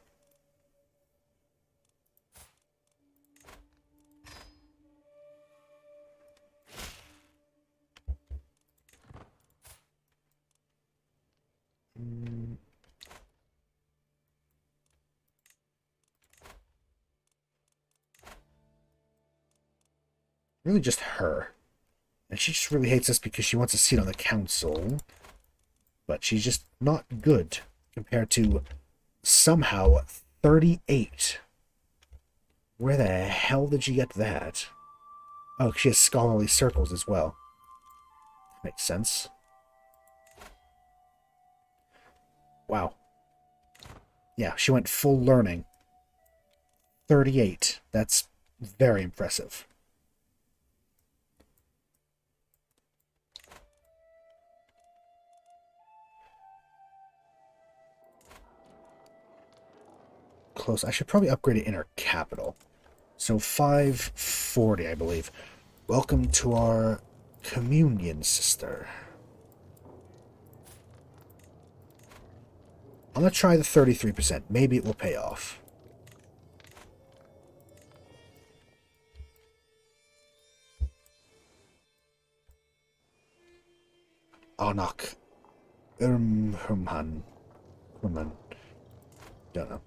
Really just her. And she just really hates us because she wants a seat on the council. But she's just not good compared to somehow 38. Where the hell did she get that? Oh, she has scholarly circles as well. Makes sense. Wow. Yeah, she went full learning. 38. That's very impressive. Close. I should probably upgrade it in our capital. So 540, I believe. Welcome to our communion, sister. I'm going to try the 33%. Maybe it will pay off. Anak. Herman. Don't know.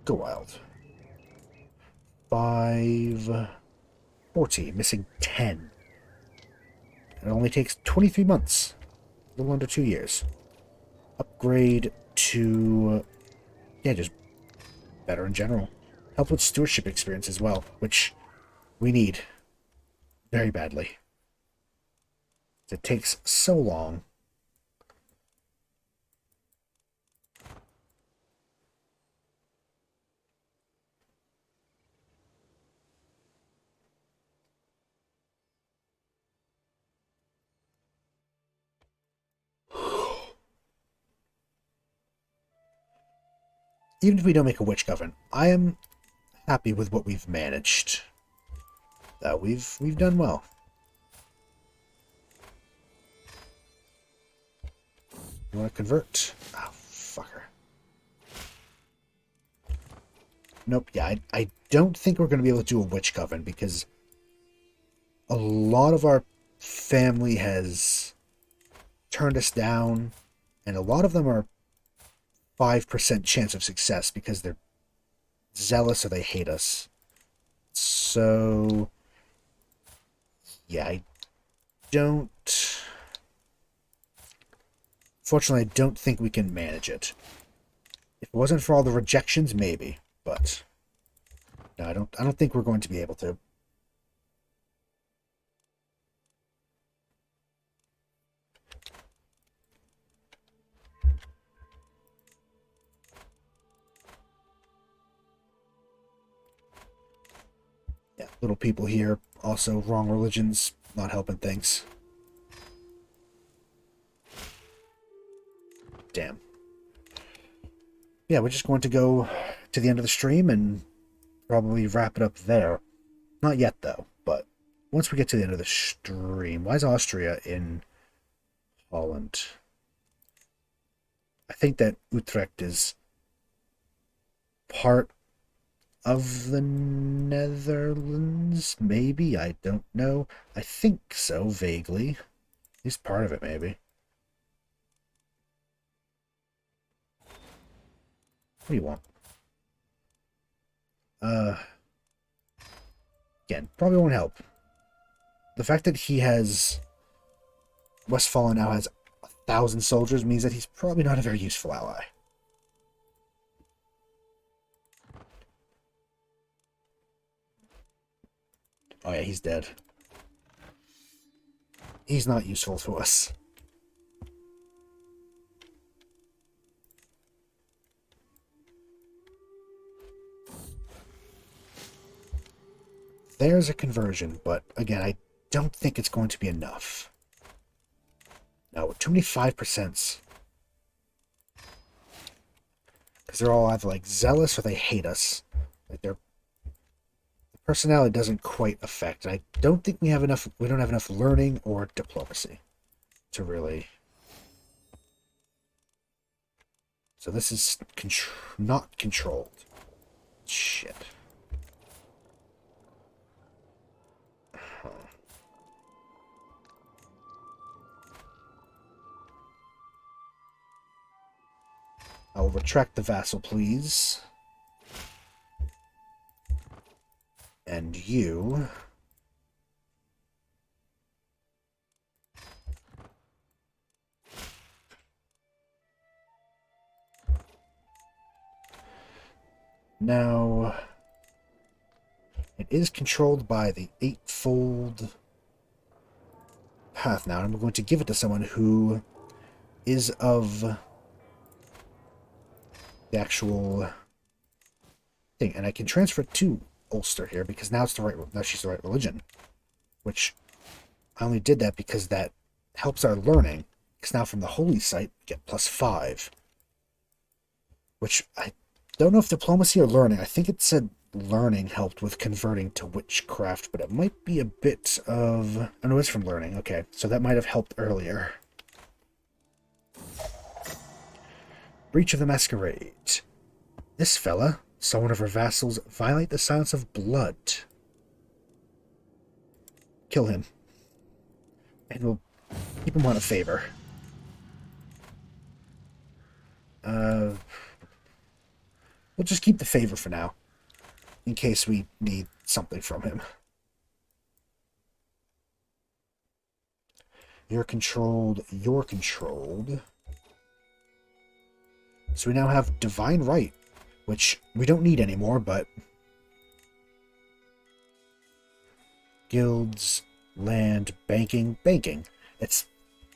Go wild. 540. Missing 10. It only takes 23 months. A little under 2 years. Upgrade to... yeah, just better in general. Help with stewardship experience as well, which we need very badly. It takes so long. even if we don't make a witch coven, I am happy with what we've managed. We've done well. You want to convert? Oh, fucker. Nope, yeah, I don't think we're going to be able to do a witch coven because a lot of our family has turned us down, and a lot of them are 5% chance of success because they're zealous or they hate us. So, yeah, I don't... Fortunately, I don't think we can manage it. If it wasn't for all the rejections, maybe, but no, I don't think we're going to be able to. Yeah, little people here, also wrong religions, not helping things. Damn. Yeah, we're just going to go to the end of the stream and probably wrap it up there. Not yet, though, but once we get to the end of the stream... Why is Austria in Holland? I think that Utrecht is part of the Netherlands, maybe? I don't know. I think so, vaguely. At least part of it, maybe. What do you want? Again, probably won't help. The fact that he has... Westphalen now has 1,000 soldiers means that he's probably not a very useful ally. Oh yeah, he's dead. He's not useful to us. There's a conversion, but again, I don't think it's going to be enough. No, too many 5%. Because they're all either like zealous or they hate us. Like their personality doesn't quite affect. I don't think we have enough. We don't have enough learning or diplomacy to really. So this is not controlled. Shit. I'll retract the vassal, please. And you... Now... It is controlled by the eightfold path now, and I'm going to give it to someone who is of the actual thing. And I can transfer it to Ulster here, because now it's the right, now she's the right religion. Which, I only did that because that helps our learning, because now from the holy site, we get +5. Which, I don't know if diplomacy or learning, I think it said learning helped with converting to witchcraft, but it might be a bit of... Oh no, it's from learning, okay. So that might have helped earlier. Breach of the Masquerade. This fella saw one of her vassals violate the silence of blood. Kill him. And we'll keep him on a favor. We'll just keep the favor for now, in case we need something from him. You're controlled. You're controlled. So we now have Divine Right, which we don't need anymore, but... Guilds, land, banking. Banking. It's...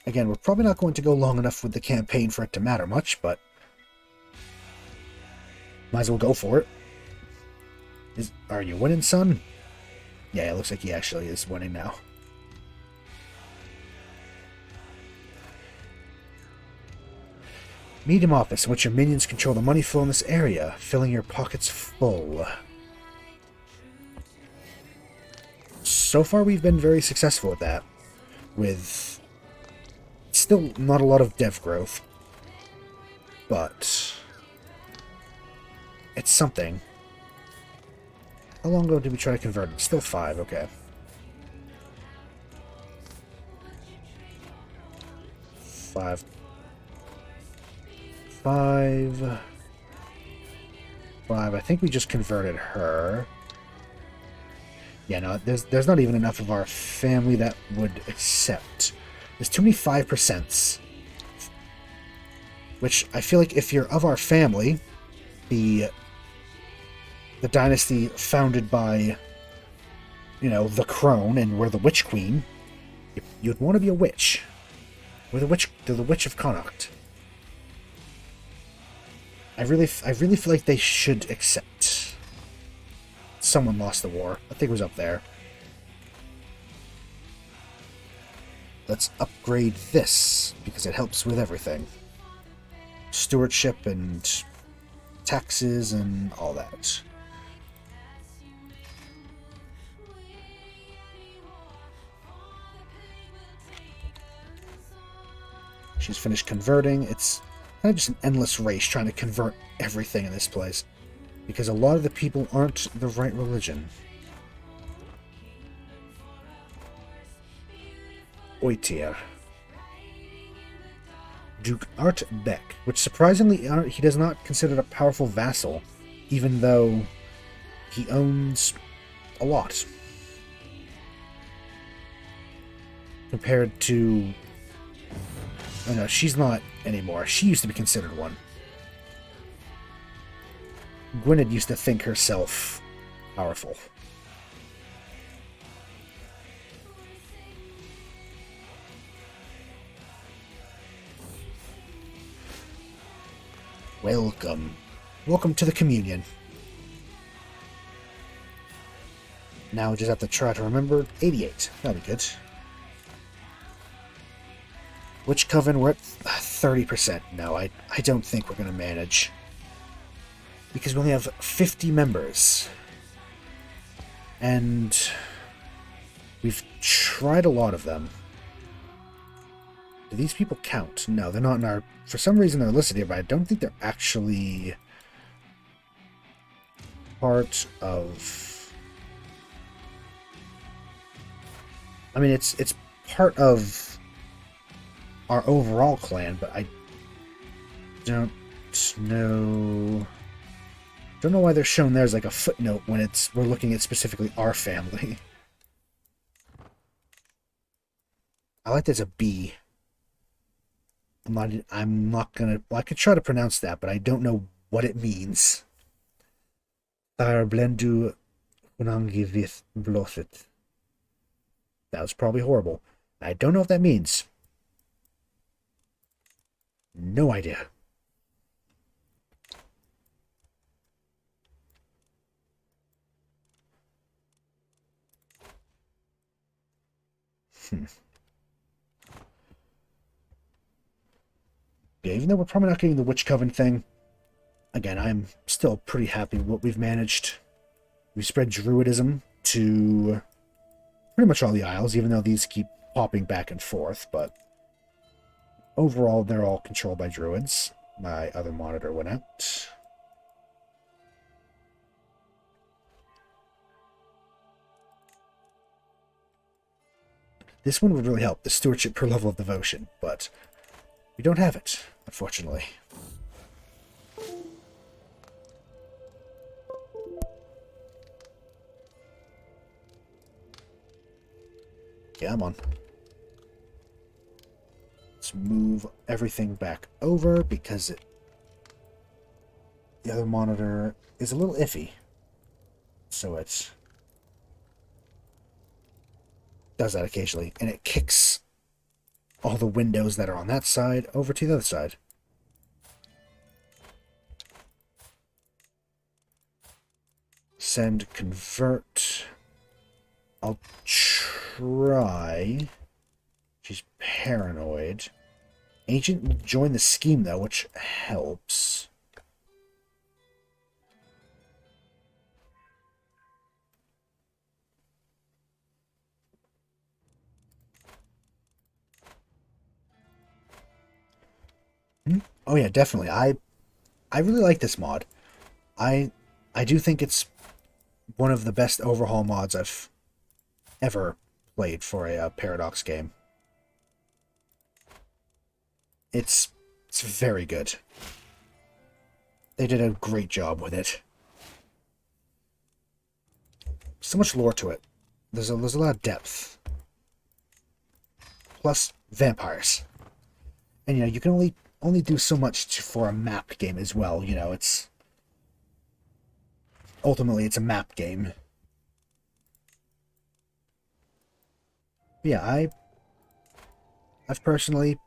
Again, we're probably not going to go long enough with the campaign for it to matter much, but... Might as well go for it. Are you winning, son? Yeah, it looks like he actually is winning now. Medium office, in which your minions control the money flow in this area, filling your pockets full. So far, we've been very successful at that, with still not a lot of dev growth, but it's something. How long ago did we try to convert it? Still 5, okay. 5. 5. 5. I think we just converted her. Yeah, no, there's not even enough of our family that would accept. There's too many 5%. Which I feel like if you're of our family, the dynasty founded by, you know, the Crone, and we're the Witch Queen, you'd want to be a witch. We're the Witch of Connacht. I really feel like they should accept. Someone lost the war. I think it was up there. Let's upgrade this, because it helps with everything. Stewardship and taxes and all that. She's finished converting. It's kind of just an endless race trying to convert everything in this place, because a lot of the people aren't the right religion. Oitier. Duke Art Beck, which surprisingly he does not consider a powerful vassal, even though he owns a lot. Compared to... Oh no, she's not anymore. She used to be considered one. Gwynedd used to think herself powerful. Welcome. Welcome to the communion. Now we just have to try to remember 88. That'll be good. Witch Coven, we're at 30%. No, I don't think we're going to manage. Because we only have 50 members. And we've tried a lot of them. Do these people count? No, they're not in our... For some reason they're listed here, but I don't think they're actually part of... I mean, it's part of our overall clan, but I don't know... Don't know why they're shown there as like a footnote when we're looking at specifically our family. I like there's a B. I'm not gonna... Well, I could try to pronounce that, but I don't know what it means. Thar blendu unangivith blothet. That was probably horrible. I don't know what that means. No idea. Yeah, even though we're probably not getting the Witch Coven thing, again, I'm still pretty happy with what we've managed. We've spread Druidism to pretty much all the Isles, even though these keep popping back and forth, but overall, they're all controlled by Druids. My other monitor went out. This one would really help, the stewardship per level of devotion, but we don't have it, unfortunately. Yeah, I'm on. Let's move everything back over because the other monitor is a little iffy. So it does that occasionally, and it kicks all the windows that are on that side over to the other side. Send, convert. I'll try. She's paranoid. Ancient will join the scheme, though, which helps. Oh yeah, definitely. I really like this mod. I I do think it's one of the best overhaul mods I've ever played for a Paradox game. It's very good. They did a great job with it. So much lore to it. There's a lot of depth. Plus vampires. And you can only do so much for a map game as well. It's ultimately it's a map game. But yeah, I've personally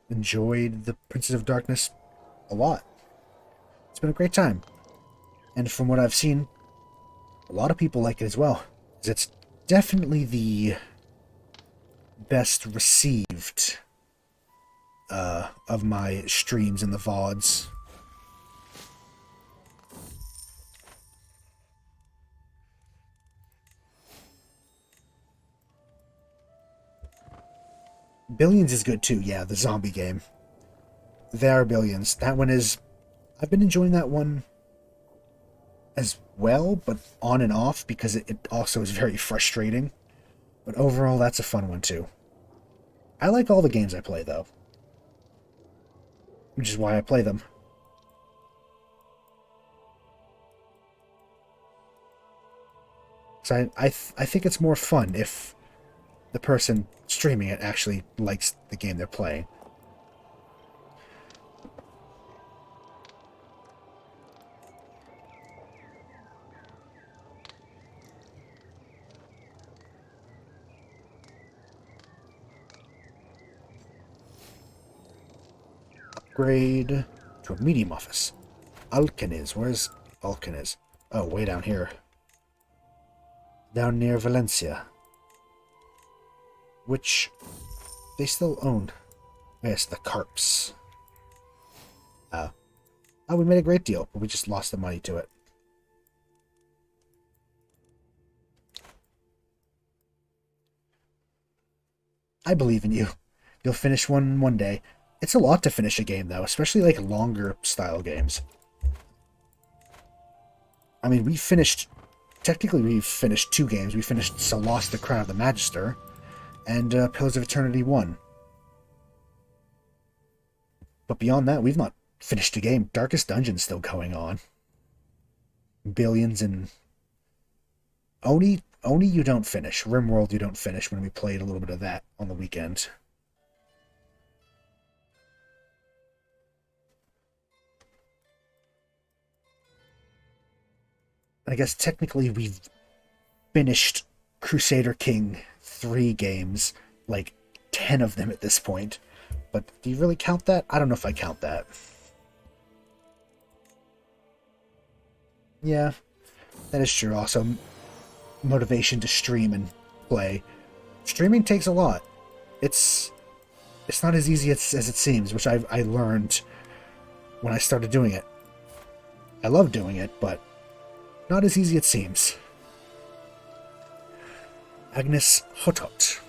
enjoyed the Princes of Darkness a lot. It's been a great time. And from what I've seen, a lot of people like it as well. It's definitely the best received of my streams in the VODs. Billions is good too, yeah, the zombie game. There are Billions. That one is... I've been enjoying that one as well, but on and off, because it also is very frustrating. But overall, that's a fun one too. I like all the games I play, though. Which is why I play them. So I think it's more fun if the person streaming it actually likes the game they're playing. Upgrade to a medium office. Alcanis. Where's Alcanis? Oh, way down here. Down near Valencia. Which they still own. Yes, the Carps. Oh, we made a great deal, but we just lost the money to it. I believe in you. You'll finish one day. It's a lot to finish a game, though, especially like longer style games. I mean, technically we finished 2 games. We finished So Lost the Crown of the Magister and Pillars of Eternity 1. But beyond that, we've not finished a game. Darkest Dungeon's still going on. Billions and... Oni you don't finish. RimWorld you don't finish when we played a little bit of that on the weekend. I guess technically we've finished Crusader King 3 games, like 10 of them at this point. But do you really count that? I don't know if I count that. Yeah, that is true. Also, motivation to stream and play. Streaming takes a lot. It's not as easy as it seems, which I learned when I started doing it. I love doing it, but not as easy as it seems. Agnes Hotot.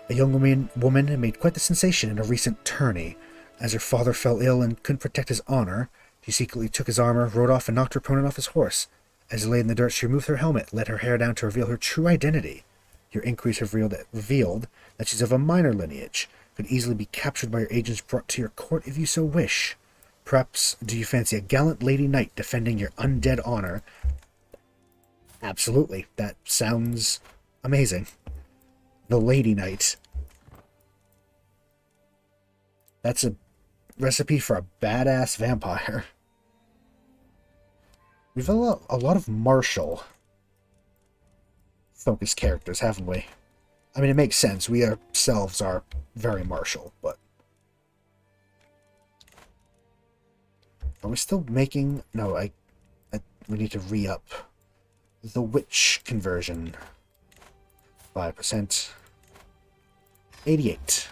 A young woman made quite the sensation in a recent tourney. As her father fell ill and couldn't protect his honor, she secretly took his armor, rode off, and knocked her opponent off his horse. As he lay in the dirt, she removed her helmet, let her hair down to reveal her true identity. Your inquiries have revealed that she's of a minor lineage, could easily be captured by your agents, brought to your court if you so wish. Perhaps do you fancy a gallant lady knight defending your undead honor? Absolutely. That sounds amazing. The Lady Knight. That's a recipe for a badass vampire. We've a lot of martial focused characters, haven't we? I mean, it makes sense. We ourselves are very martial, but... Are we still making... No, we need to re-up the witch conversion. 5%. 88.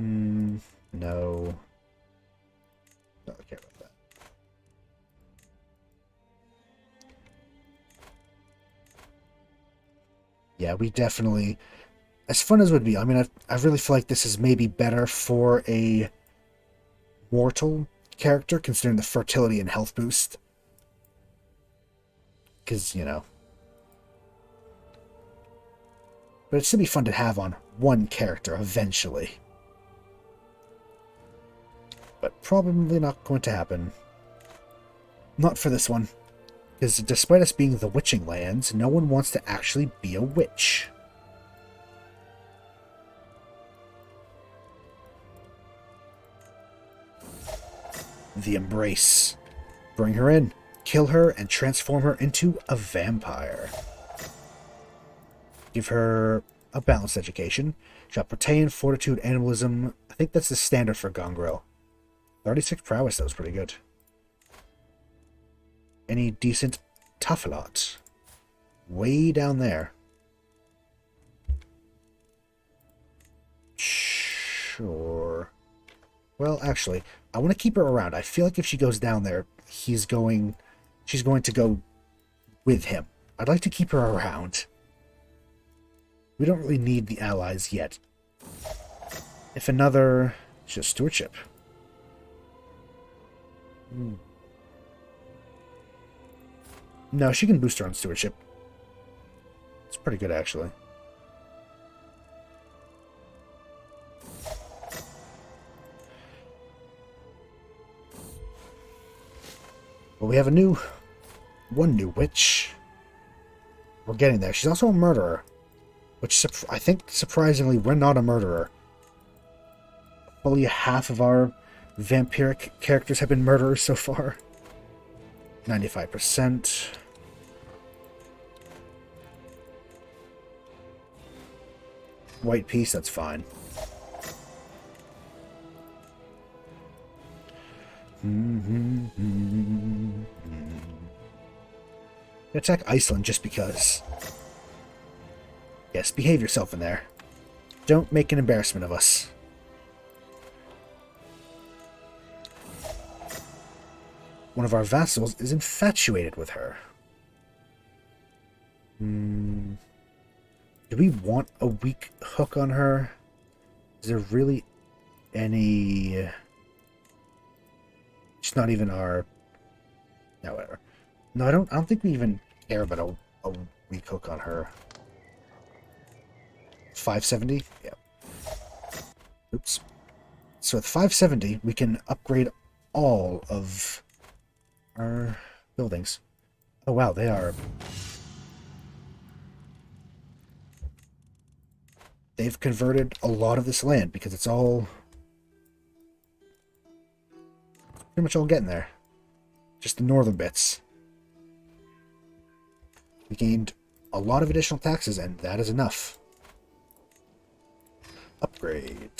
No. No, I care about that. Yeah, we definitely... As fun as it would be, I mean, I really feel like this is maybe better for a mortal character, considering the fertility and health boost. Because, you know... But it'd still be fun to have on one character, eventually. But probably not going to happen. Not for this one. Because despite us being the witching lands, no one wants to actually be a witch. The Embrace. Bring her in, kill her, and transform her into a vampire. Give her a balanced education. She's got Protean, Fortitude, Animalism. I think that's the standard for Gongrel. 36 prowess, that was pretty good. Any decent Tafalot? Way down there. Sure. Well, actually, I want to keep her around. I feel like if she goes down there, she's going to go with him. I'd like to keep her around. We don't really need the allies yet. If another... It's just stewardship. No, she can boost her own stewardship. It's pretty good, actually. Well, we have one new witch. We're getting there. She's also a murderer. Which, I think, surprisingly, we're not a murderer. Fully half of our vampiric characters have been murderers so far. 95%. White piece, that's fine. Attack Iceland just because. Yes, behave yourself in there. Don't make an embarrassment of us. One of our vassals is infatuated with her. Do we want a weak hook on her? Is there really any... It's not even our... No, whatever. No, I don't think we even care about a weak hook on her. 570? Yeah. Oops. So with 570, we can upgrade all of our buildings. Oh wow, they are... They've converted a lot of this land because it's all... pretty much all getting there. Just the northern bits. We gained a lot of additional taxes, and that is enough. Upgrade.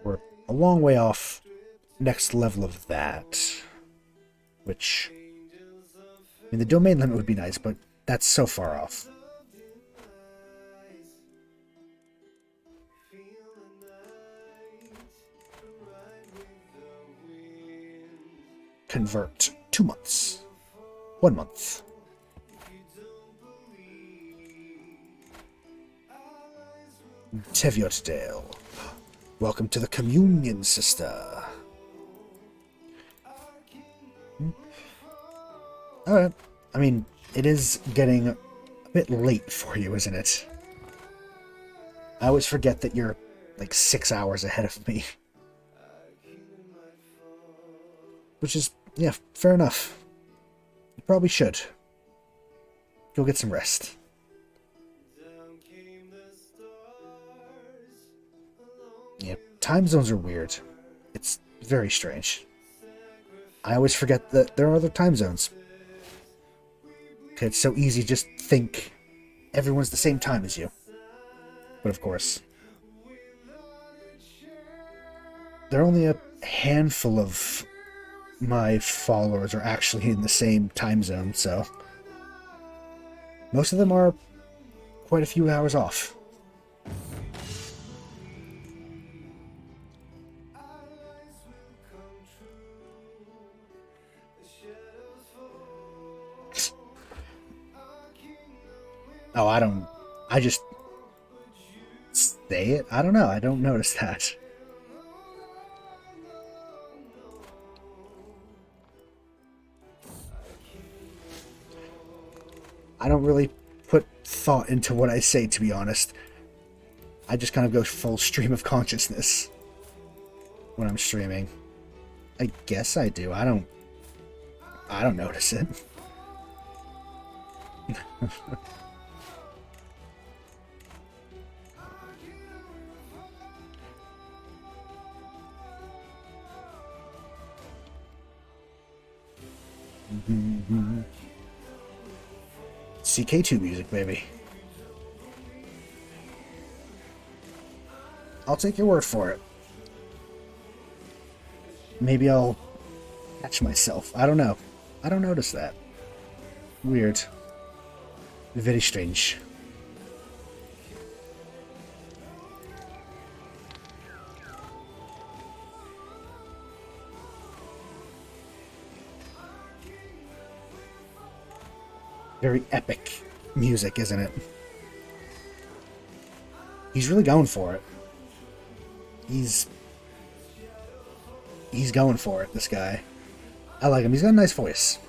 We're a long way off next level of that. Which... I mean, the domain limit would be nice, but that's so far off. Convert 2 months. 1 month. Teviotdale. Welcome to the communion, sister. Alright. I mean, it is getting a bit late for you, isn't it? I always forget that you're like 6 hours ahead of me. Which is, yeah, fair enough. You probably should. Go get some rest. Yeah, time zones are weird. It's very strange. I always forget that there are other time zones. It's so easy to just think everyone's the same time as you. But of course, there are only a handful of my followers are actually in the same time zone, so most of them are quite a few hours off. Oh, I just say it? I don't know. I don't notice that. I don't really put thought into what I say, to be honest. I just kind of go full stream of consciousness when I'm streaming. I guess I do. I don't notice it. CK2 music, baby. I'll take your word for it. Maybe I'll catch myself. I don't know. I don't notice that. Weird. Very strange. Very epic music, isn't it? He's really going for it. He's going for it, this guy. I like him. He's got a nice voice.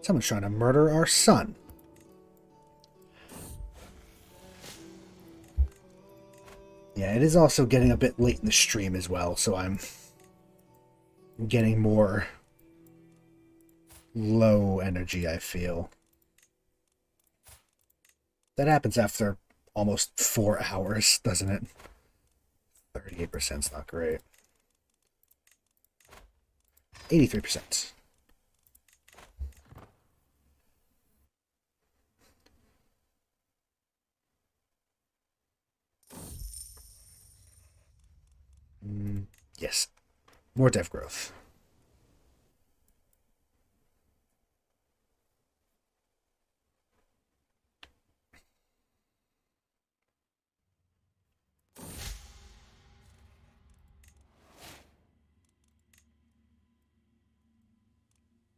Someone's trying to murder our son. Yeah, it is also getting a bit late in the stream as well, so I'm getting more low energy, I feel. That happens after almost 4 hours, doesn't it? 38% is not great. 83%. Yes. More dev growth.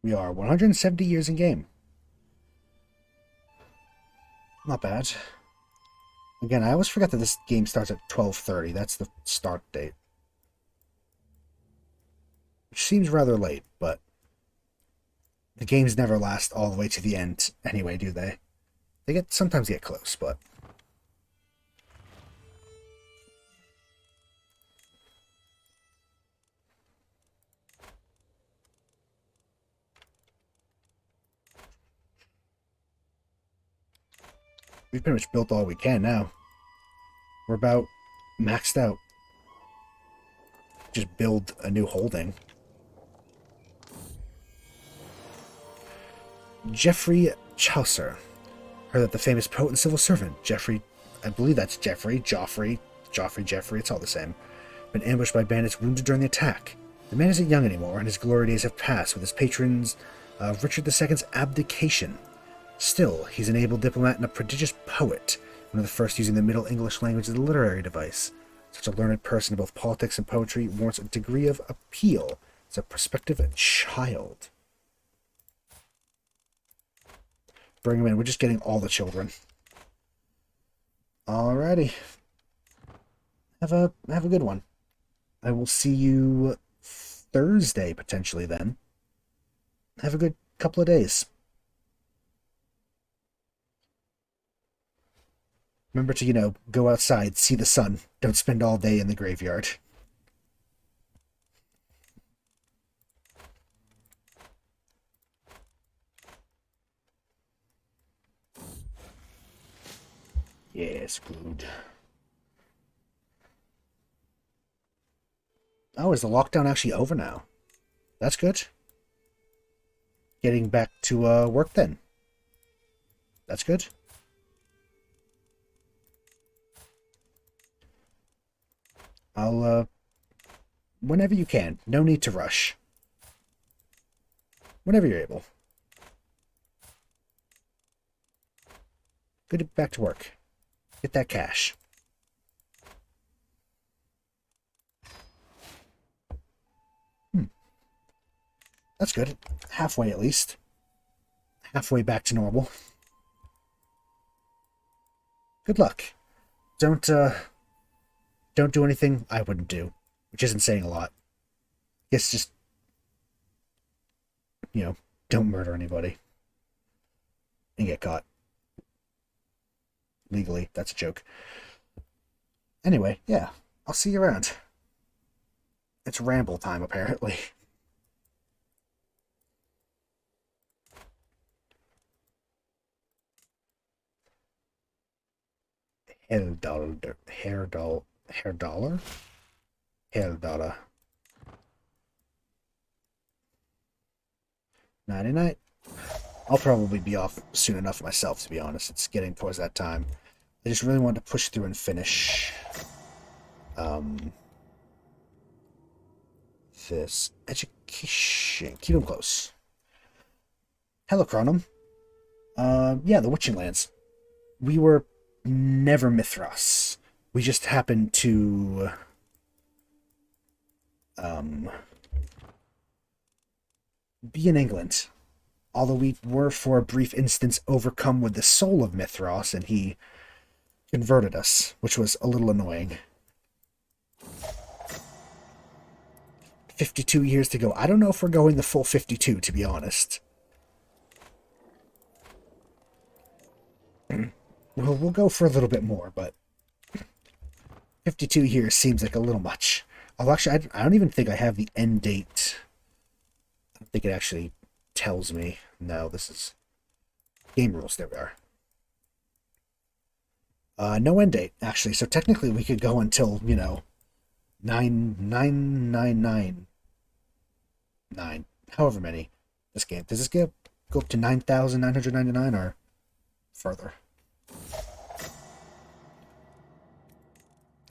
We are 170 years in game. Not bad. Again, I always forget that this game starts at 12:30. That's the start date. Which seems rather late, but the games never last all the way to the end anyway, do they? They sometimes get close, but we've pretty much built all we can now. We're about maxed out. Just build a new holding. Geoffrey Chaucer. Heard that the famous poet and civil servant, Geoffrey, I believe that's Joffrey, it's all the same, been ambushed by bandits wounded during the attack. The man isn't young anymore, and his glory days have passed with his patron's Richard II's abdication. Still, he's an able diplomat and a prodigious poet, one of the first using the Middle English language as a literary device. Such a learned person in both politics and poetry warrants a degree of appeal as a prospective child. Bring him in. We're just getting all the children. Alrighty. Have a good one. I will see you Thursday, potentially, then. Have a good couple of days. Remember to, go outside, see the sun. Don't spend all day in the graveyard. Yes, good. Oh, is the lockdown actually over now? That's good. getting back to work then. That's good. I'll, whenever you can. No need to rush. Whenever you're able. Good, back to work. Get that cash. That's good. Halfway at least. Halfway back to normal. Good luck. Don't do anything I wouldn't do, which isn't saying a lot. Guess just, don't murder anybody and get caught. Legally, that's a joke. Anyway, yeah, I'll see you around. It's ramble time, apparently. Hair dollar? 99. I'll probably be off soon enough myself, to be honest. It's getting towards that time. I just really wanted to push through and finish this education. Keep them close. Hello, Chronum. Yeah, the Witching Lands. We were never Mithras. We just happened to be in England. Although we were for a brief instance overcome with the soul of Mithras, and he converted us, which was a little annoying. 52 years to go. I don't know if we're going the full 52, to be honest. Well, we'll go for a little bit more, but 52 years seems like a little much. Although, actually, I don't even think I have the end date. I don't think it actually tells me. No, this is game rules. There we are. No end date, actually. So technically, we could go until, 9999. However many. This game. Does this go up to 9,999 or further?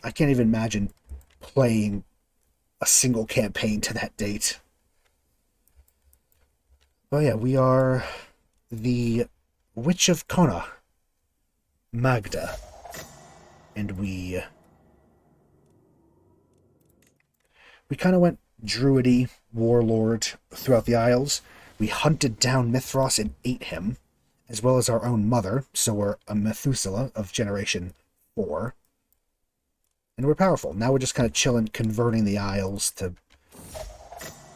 I can't even imagine playing a single campaign to that date. Oh yeah, we are the Witch of Kona, Magda, and we kind of went Druidy, warlord throughout the Isles. We hunted down Mithras and ate him, as well as our own mother, so we're a Methuselah of Generation 4. And we're powerful. Now we're just kind of chilling, converting the Isles to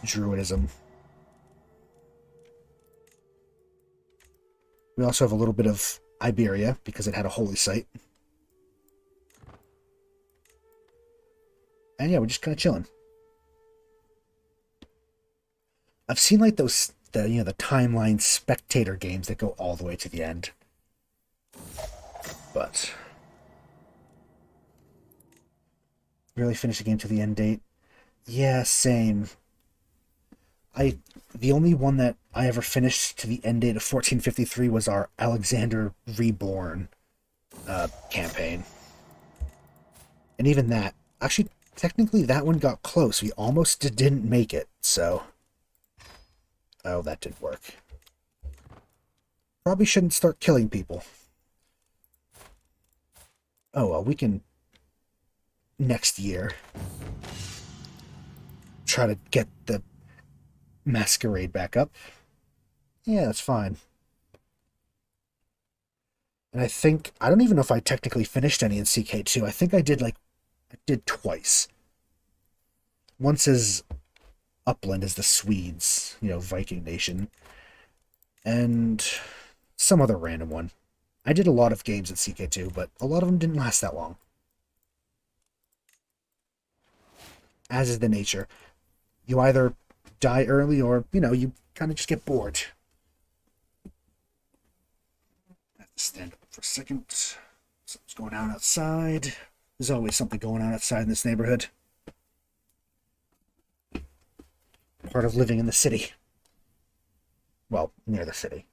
Druidism. We also have a little bit of Iberia, because it had a holy site. And yeah, we're just kind of chilling. I've seen like the timeline spectator games that go all the way to the end. But really finish a game to the end date? Yeah, same. The only one that I ever finished to the end date of 1453 was our Alexander Reborn campaign. And even that, actually, technically that one got close. We almost didn't make it, so... Oh, that didn't work. Probably shouldn't start killing people. Oh, well, we can... next year try to get the masquerade back up. Yeah, that's fine. And I don't even know if I technically finished any in CK2. I think I did twice. Once as Upland as the Swedes, Viking nation. And some other random one. I did a lot of games at CK2, but a lot of them didn't last that long. As is the nature. You either die early or, you kind of just get bored. I have to stand up for a second. Something's going on outside. There's always something going on outside in this neighborhood. Part of living in the city. Well, near the city.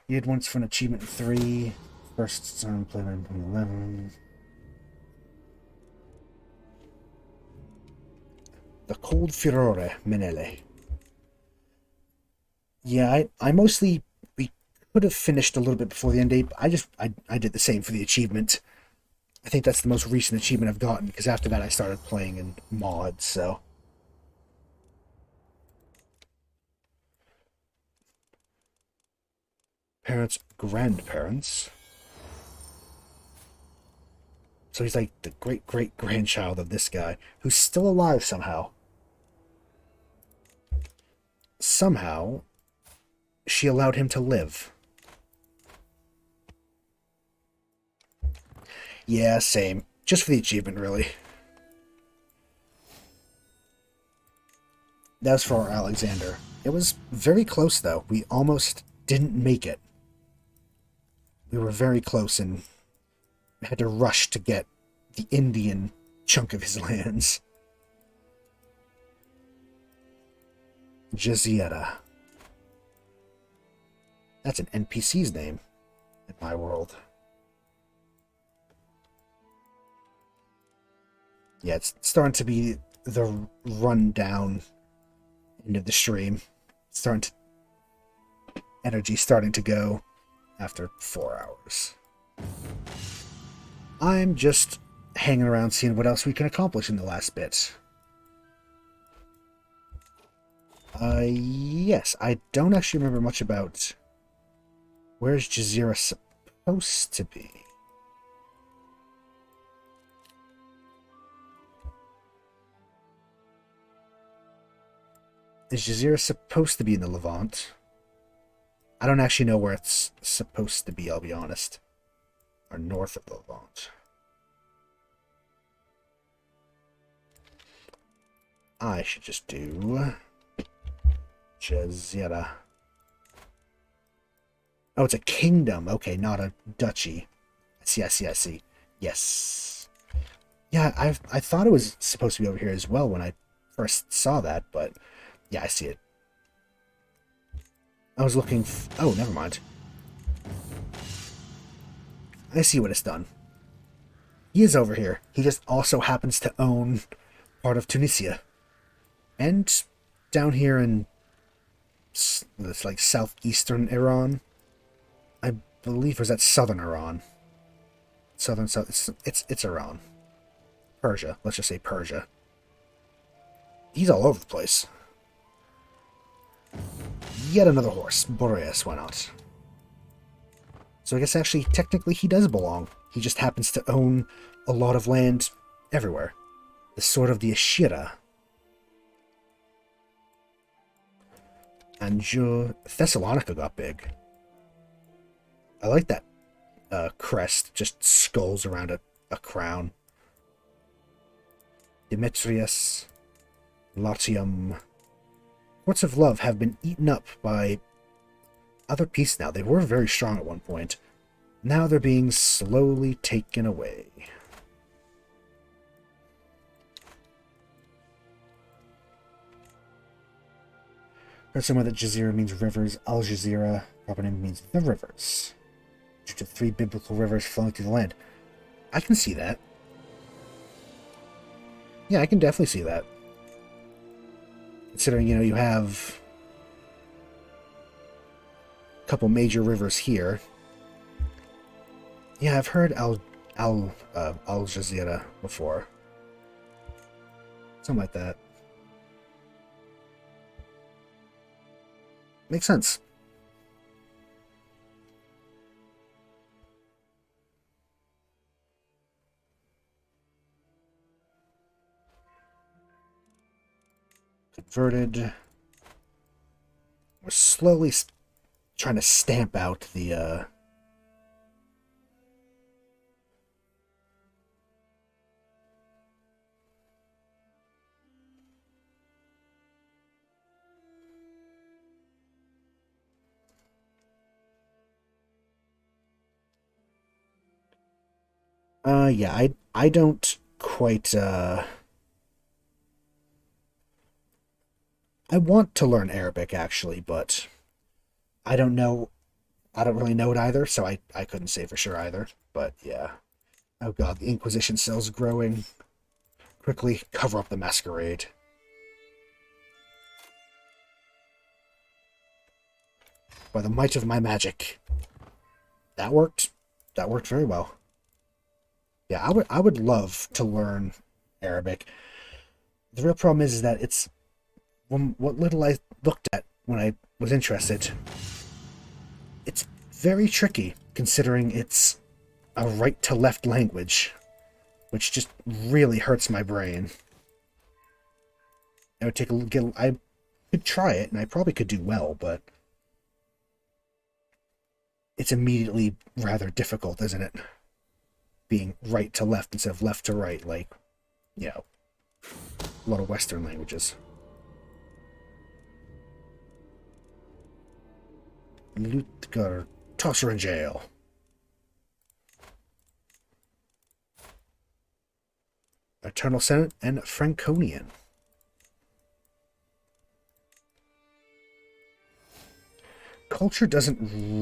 You had once for an achievement 3. First started playing in 2011. The Cold Furore, Menele. Yeah, I mostly... We could have finished a little bit before the end date, but I did the same for the achievement. I think that's the most recent achievement I've gotten, because after that I started playing in mods, so... Parents, grandparents. So he's like the great-great-grandchild of this guy, who's still alive somehow. Somehow, she allowed him to live. Yeah, same. Just for the achievement, really. That was for Alexander. It was very close, though. We almost didn't make it. We were very close and had to rush to get the Indian chunk of his lands. Jazeera. That's an NPC's name in my world. Yeah, it's starting to be the rundown end of the stream. Energy starting to go after 4 hours. I'm just hanging around seeing what else we can accomplish in the last bit. Yes, I don't actually remember much about... Where's Jazeera supposed to be? Is Jazeera supposed to be in the Levant? I don't actually know where it's supposed to be, I'll be honest. Or north of the Levant. I should just do... Jazeera. Oh, it's a kingdom. Okay, not a duchy. I see. Yes. Yeah, I thought it was supposed to be over here as well when I first saw that, but yeah, I see it. I was looking... Oh, never mind. I see what it's done. He is over here. He just also happens to own part of Tunisia. And down here in... It's like southeastern Iran. I believe, or is that southern Iran? It's Iran. Persia. Let's just say Persia. He's all over the place. Yet another horse. Boreas, why not? So I guess actually, technically, he does belong. He just happens to own a lot of land everywhere. The Sword of the Ashira. And Thessalonica got big. I like that crest, just skulls around a crown. Demetrius, Latium. Courts of Love have been eaten up by other pieces now. They were very strong at one point. Now they're being slowly taken away. Heard somewhere that Jazeera means rivers. Al Jazeera, proper name, means the rivers. Due to 3 biblical rivers flowing through the land. I can see that. Yeah, I can definitely see that. Considering, you have a couple major rivers here. Yeah, I've heard Al Jazeera before. Something like that. Makes sense. Converted. We're slowly trying to stamp out the yeah, I don't quite I want to learn Arabic, actually, but I don't know. I don't really know it either, so I couldn't say for sure either. But yeah. Oh god, the Inquisition cell's growing. Quickly cover up the masquerade. By the might of my magic. That worked. That worked very well. Yeah, I would love to learn Arabic. The real problem is that it's what little I looked at when I was interested. It's very tricky considering it's a right to left language, which just really hurts my brain. I would take a look. I could try it, and I probably could do well, but it's immediately rather difficult, isn't it? Being right to left instead of left to right, like, you know, a lot of Western languages. Lutgar, toss her in jail. Eternal Senate and Franconian. Culture doesn't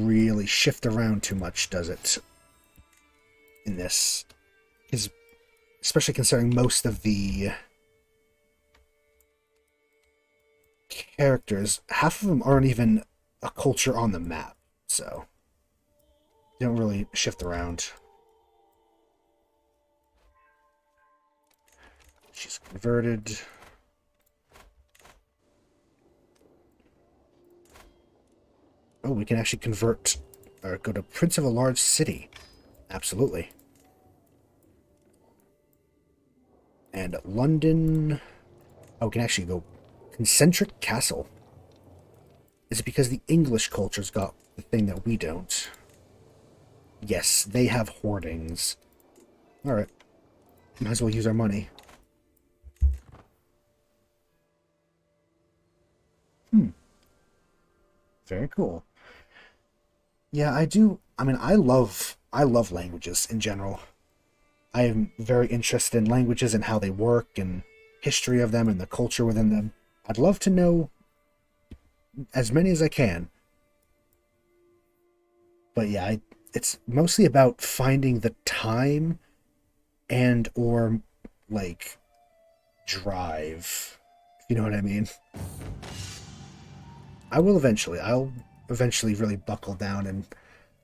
really shift around too much, does it? In this. Is especially considering most of the characters, half of them aren't even a culture on the map, so they don't really shift around. She's converted. Oh, we can actually convert or go to Prince of a large city. Absolutely. And London. Oh, we can actually go concentric castle. Is it because the English culture's got the thing that we don't? Yes, they have hoardings. Alright. Might as well use our money. Very cool. Yeah, I do. I mean, I love languages in general. I am very interested in languages and how they work and history of them and the culture within them. I'd love to know as many as I can. But yeah, it's mostly about finding the time and or like drive. If you know what I mean. I'll eventually really buckle down and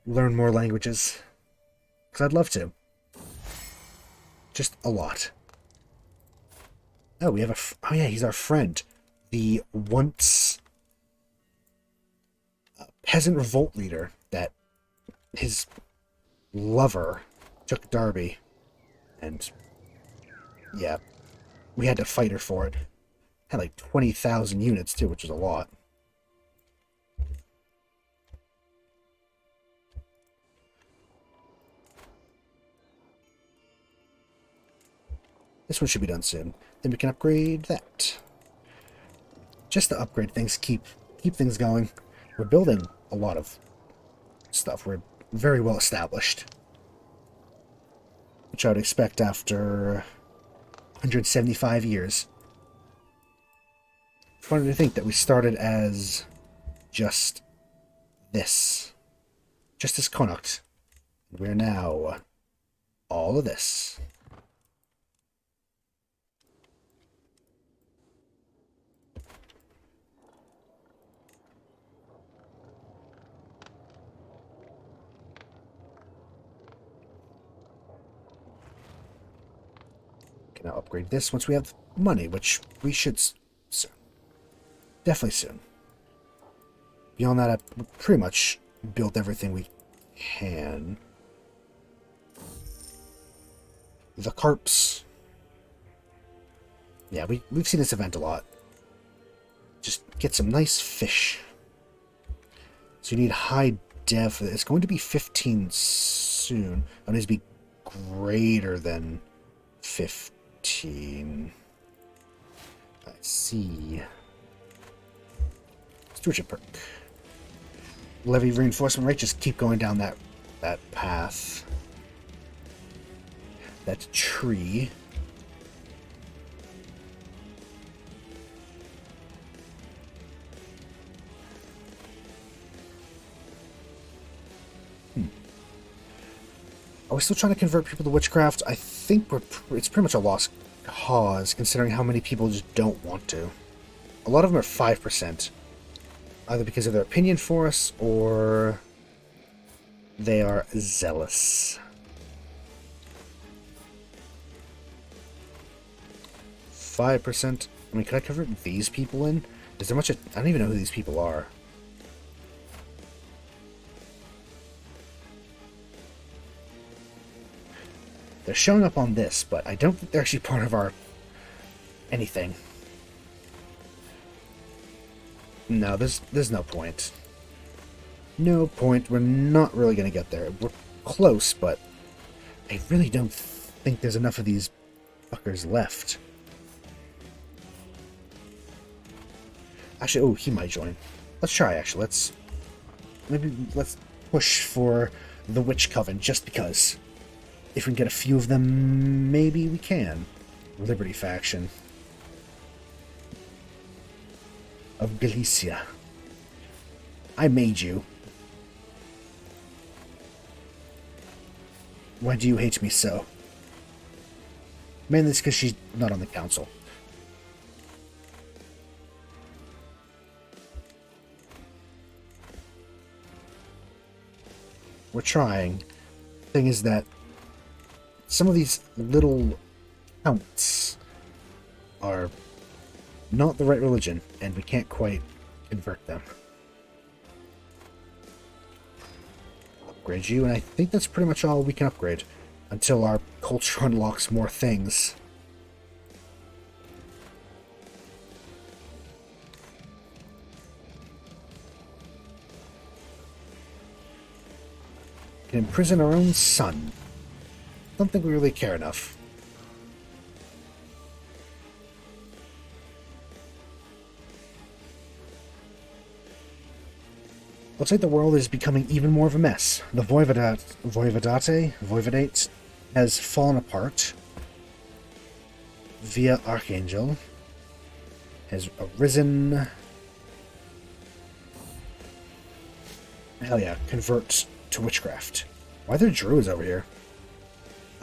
learn more languages. Because I'd love to. Just a lot. Oh, we have oh yeah, he's our friend. The once peasant revolt leader that his lover took Derby. And yeah, we had to fight her for it. Had like 20,000 units too, which is a lot. This one should be done soon. Then we can upgrade that. Just to upgrade things, keep things going. We're building a lot of stuff. We're very well established. Which I would expect after 175 years. Funny to think that we started as just this. Just this Connacht. We're now all of this. Can now upgrade this once we have money, which we should soon. Definitely soon. Beyond that, I've pretty much built everything we can. The carps. Yeah, we've seen this event a lot. Just get some nice fish. So you need high dev for this. It's going to be 15 soon. It needs to be greater than 15. Let's see. Stewardship perk. Levy reinforcement rate. Just keep going down that path. That tree. Are we still trying to convert people to witchcraft? I think it's pretty much a lost cause, considering how many people just don't want to. A lot of them are 5%. Either because of their opinion for us, or they are zealous. 5%. I mean, could I convert these people in? Is there much... I don't even know who these people are. They're showing up on this, but I don't think they're actually part of our... anything. No, there's no point. No point. We're not really going to get there. We're close, but I really don't think there's enough of these fuckers left. Actually, oh, he might join. Let's try, actually. Let's push for the Witch Coven, just because. If we can get a few of them, maybe we can. Liberty faction of Galicia. I made you. Why do you hate me so? Mainly it's because she's not on the council. We're trying. Thing is that some of these little counts are not the right religion, and we can't quite convert them. Upgrade you, and I think that's pretty much all we can upgrade until our culture unlocks more things. Can imprison our own son. Don't think we really care enough. Looks like the world is becoming even more of a mess. The Voivodate has fallen apart. Via Archangel has arisen. Hell yeah, convert to witchcraft. Why are there druids over here?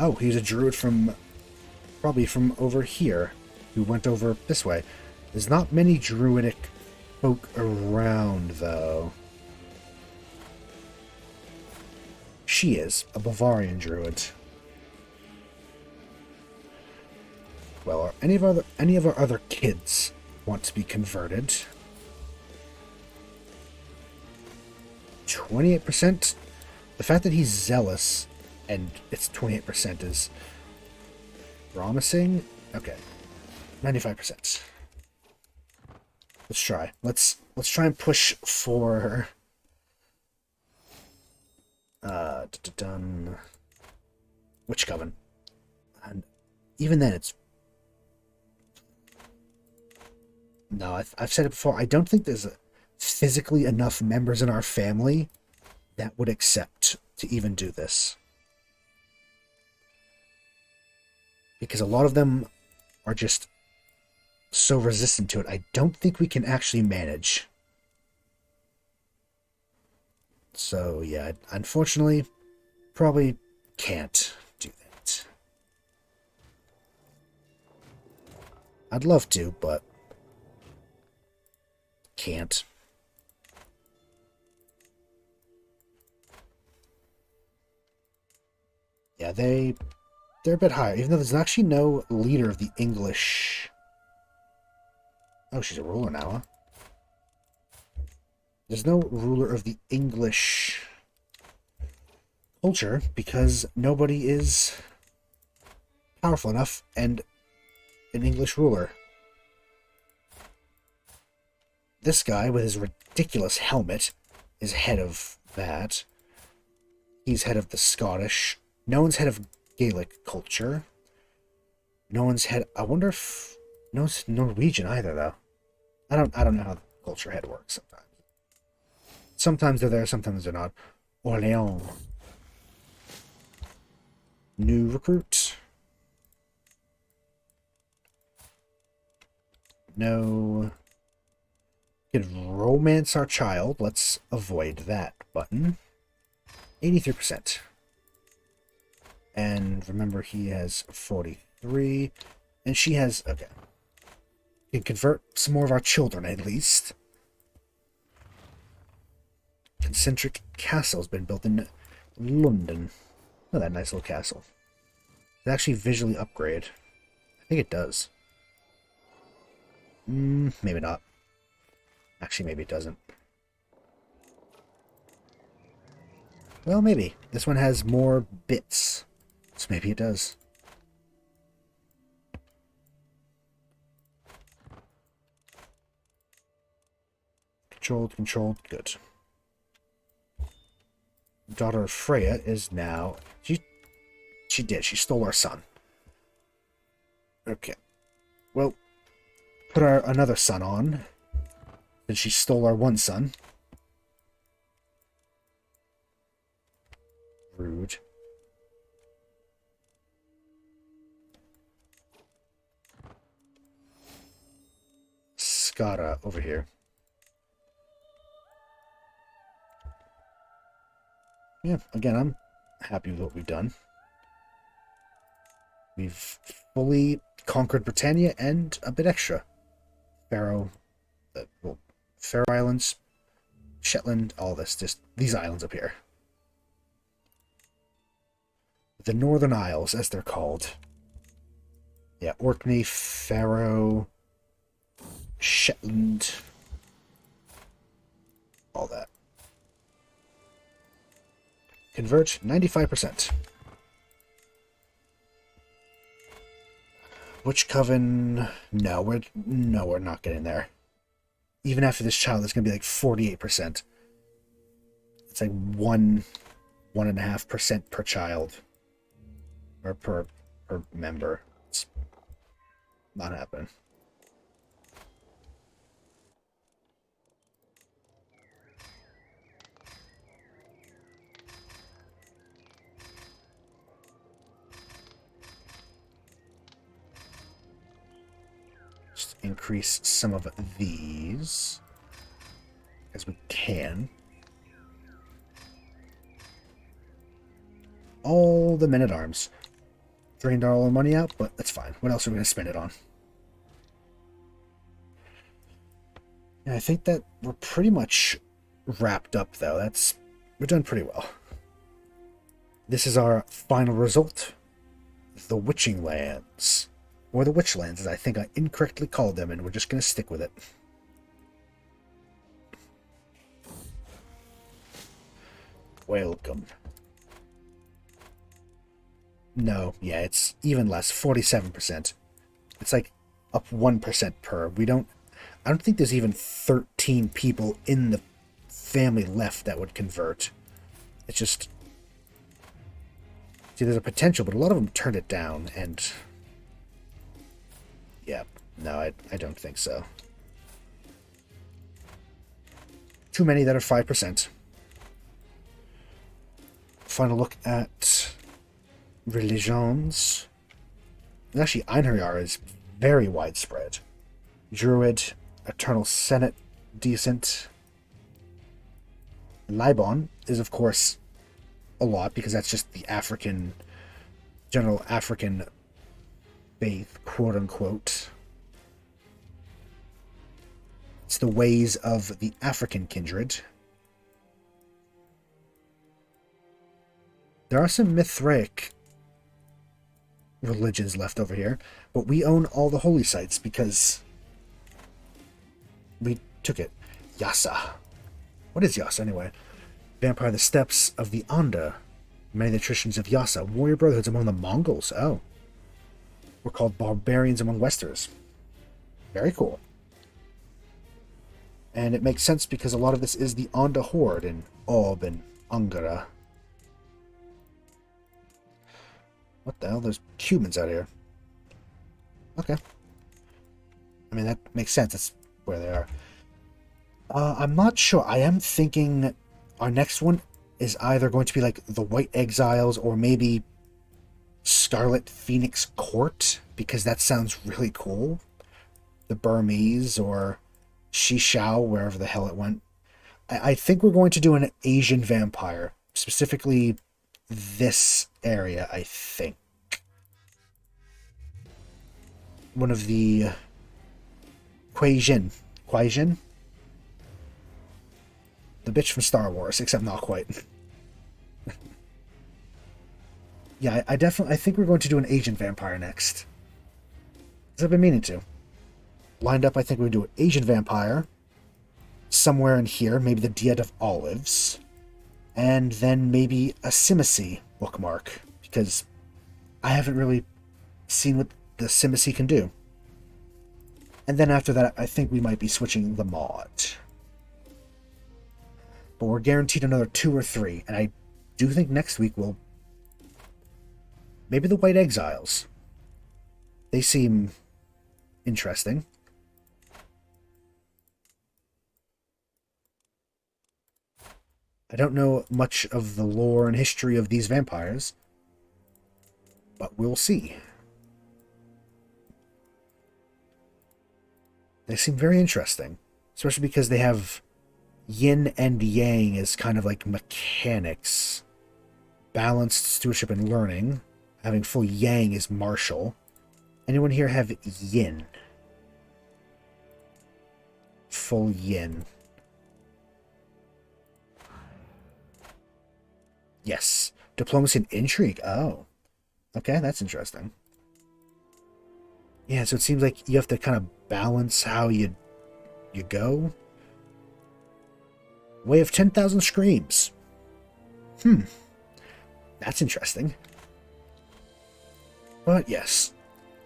Oh, he's a druid from... probably from over here, who went over this way. There's not many druidic folk around, though. She is a Bavarian druid. Well, are any of our other kids want to be converted? 28%? The fact that he's zealous and it's 28% is promising. Okay. 95%. Let's try. Let's try and push for done Witch Coven. And even then it's no, I've said it before, I don't think there's physically enough members in our family that would accept to even do this. Because a lot of them are just so resistant to it, I don't think we can actually manage. So, yeah, unfortunately, probably can't do that. I'd love to, but can't. Yeah, they're a bit higher, even though there's actually no leader of the English. Oh, she's a ruler now, huh? There's no ruler of the English culture because nobody is powerful enough and an English ruler. This guy with his ridiculous helmet is head of that. He's head of the Scottish. No one's head of Gaelic culture. No one's head. I wonder if no one's Norwegian either, though. I don't know how the culture head works sometimes. Sometimes they're there, sometimes they're not. Orléans. New recruit. No. Could romance our child. Let's avoid that button. 83%. And remember, he has 43. And she has... Okay. We can convert some more of our children, at least. Concentric castle has been built in London. Oh, that nice little castle. Does it actually visually upgrade? I think it does. Maybe not. Actually, maybe it doesn't. Well, maybe. This one has more bits. So maybe it does. Controlled, good. Daughter of Freya is now... She did. She stole our son. Okay. Well, put another son on. Then she stole our one son. Rude. Skara over here. Yeah, again, I'm happy with what we've done. We've fully conquered Britannia and a bit extra. Faroe Islands, Shetland, all this, just these islands up here. The Northern Isles, as they're called. Yeah, Orkney, Faroe, Shetland, all that. Convert 95%. Witch Coven? No, we're not getting there. Even after this child, it's gonna be like 48%. It's like 1.5% per child. Or per member. It's not happening. Just increase some of these as we can. All the men-at-arms. Drained all our money out, but that's fine. What else are we going to spend it on? And I think that we're pretty much wrapped up, though. We're done pretty well. This is our final result. The Witching Lands. Or the Witchlands, as I think I incorrectly called them, and we're just going to stick with it. Welcome. No, yeah, it's even less, 47%. It's like up 1% per. I don't think there's even 13 people in the family left that would convert. It's just, see, there's a potential, but a lot of them turned it down, and yeah, no, I don't think so. Too many that are 5%. Final look at religions. Actually, Einherjar is very widespread. Druid, Eternal Senate, decent. Libon is, of course, a lot, because that's just the general African faith, quote-unquote. It's the ways of the African kindred. There are some Mithraic religions left over here, but we own all the holy sites because we took it. Yasa. What is Yasa, anyway? Vampire the Steppes of the Anda. Many of the traditions of Yasa. Warrior brotherhoods among the Mongols. Oh. We're called barbarians among Westers. Very cool. And it makes sense because a lot of this is the Anda Horde in Ob and Angara. What the hell? There's humans out here. Okay. I mean, that makes sense. That's where they are. I'm not sure. I am thinking our next one is either going to be like the White Exiles or maybe Scarlet Phoenix Court, because that sounds really cool. The Burmese or Shishao, wherever the hell it went. I think we're going to do an Asian vampire, specifically this area, I think. One of the Kuei-jin. Kuei-jin? The bitch from Star Wars, except not quite. Yeah, I think we're going to do an Asian vampire next. Because I've been meaning to. Lined up, I think we'll do an Asian vampire. Somewhere in here, maybe the Diet of Olives. And then maybe a Simacy bookmark. Because I haven't really seen what the Simacy can do. And then after that, I think we might be switching the mod. But we're guaranteed another 2 or 3. And I do think next week we'll... Maybe the White Exiles. They seem interesting. I don't know much of the lore and history of these vampires, but we'll see. They seem very interesting, especially because they have yin and yang as kind of like mechanics. Balanced stewardship and learning. Having full yang is martial. Anyone here have yin? Full yin. Yes. Diplomacy and intrigue. Oh. Okay, that's interesting. Yeah, so it seems like you have to kind of balance how you go. Way of 10,000 Screams. That's interesting. But yes,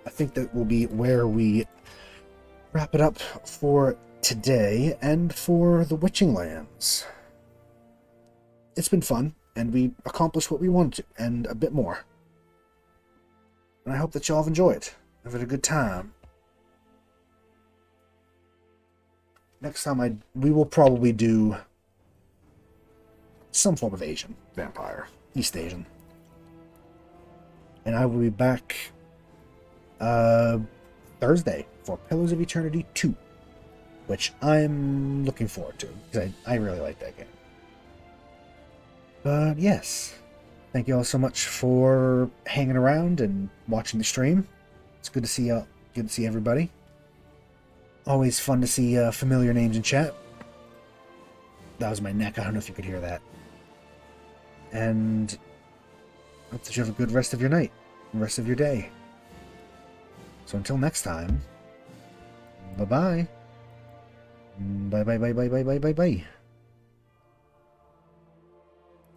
I think that will be where we wrap it up for today and for the Witching Lands. It's been fun, and we accomplished what we wanted to, and a bit more. And I hope that y'all have enjoyed. Have had a good time. Next time we will probably do some form of Asian vampire. East Asian. And I will be back Thursday for Pillars of Eternity 2, which I'm looking forward to, because I really like that game. But yes, thank you all so much for hanging around and watching the stream. It's good to see y'all. Good to see everybody. Always fun to see familiar names in chat. That was my neck. I don't know if you could hear that. And hope that you have a good rest of your night and rest of your day. So until next time, bye-bye. Bye-bye, bye-bye, bye-bye, bye-bye.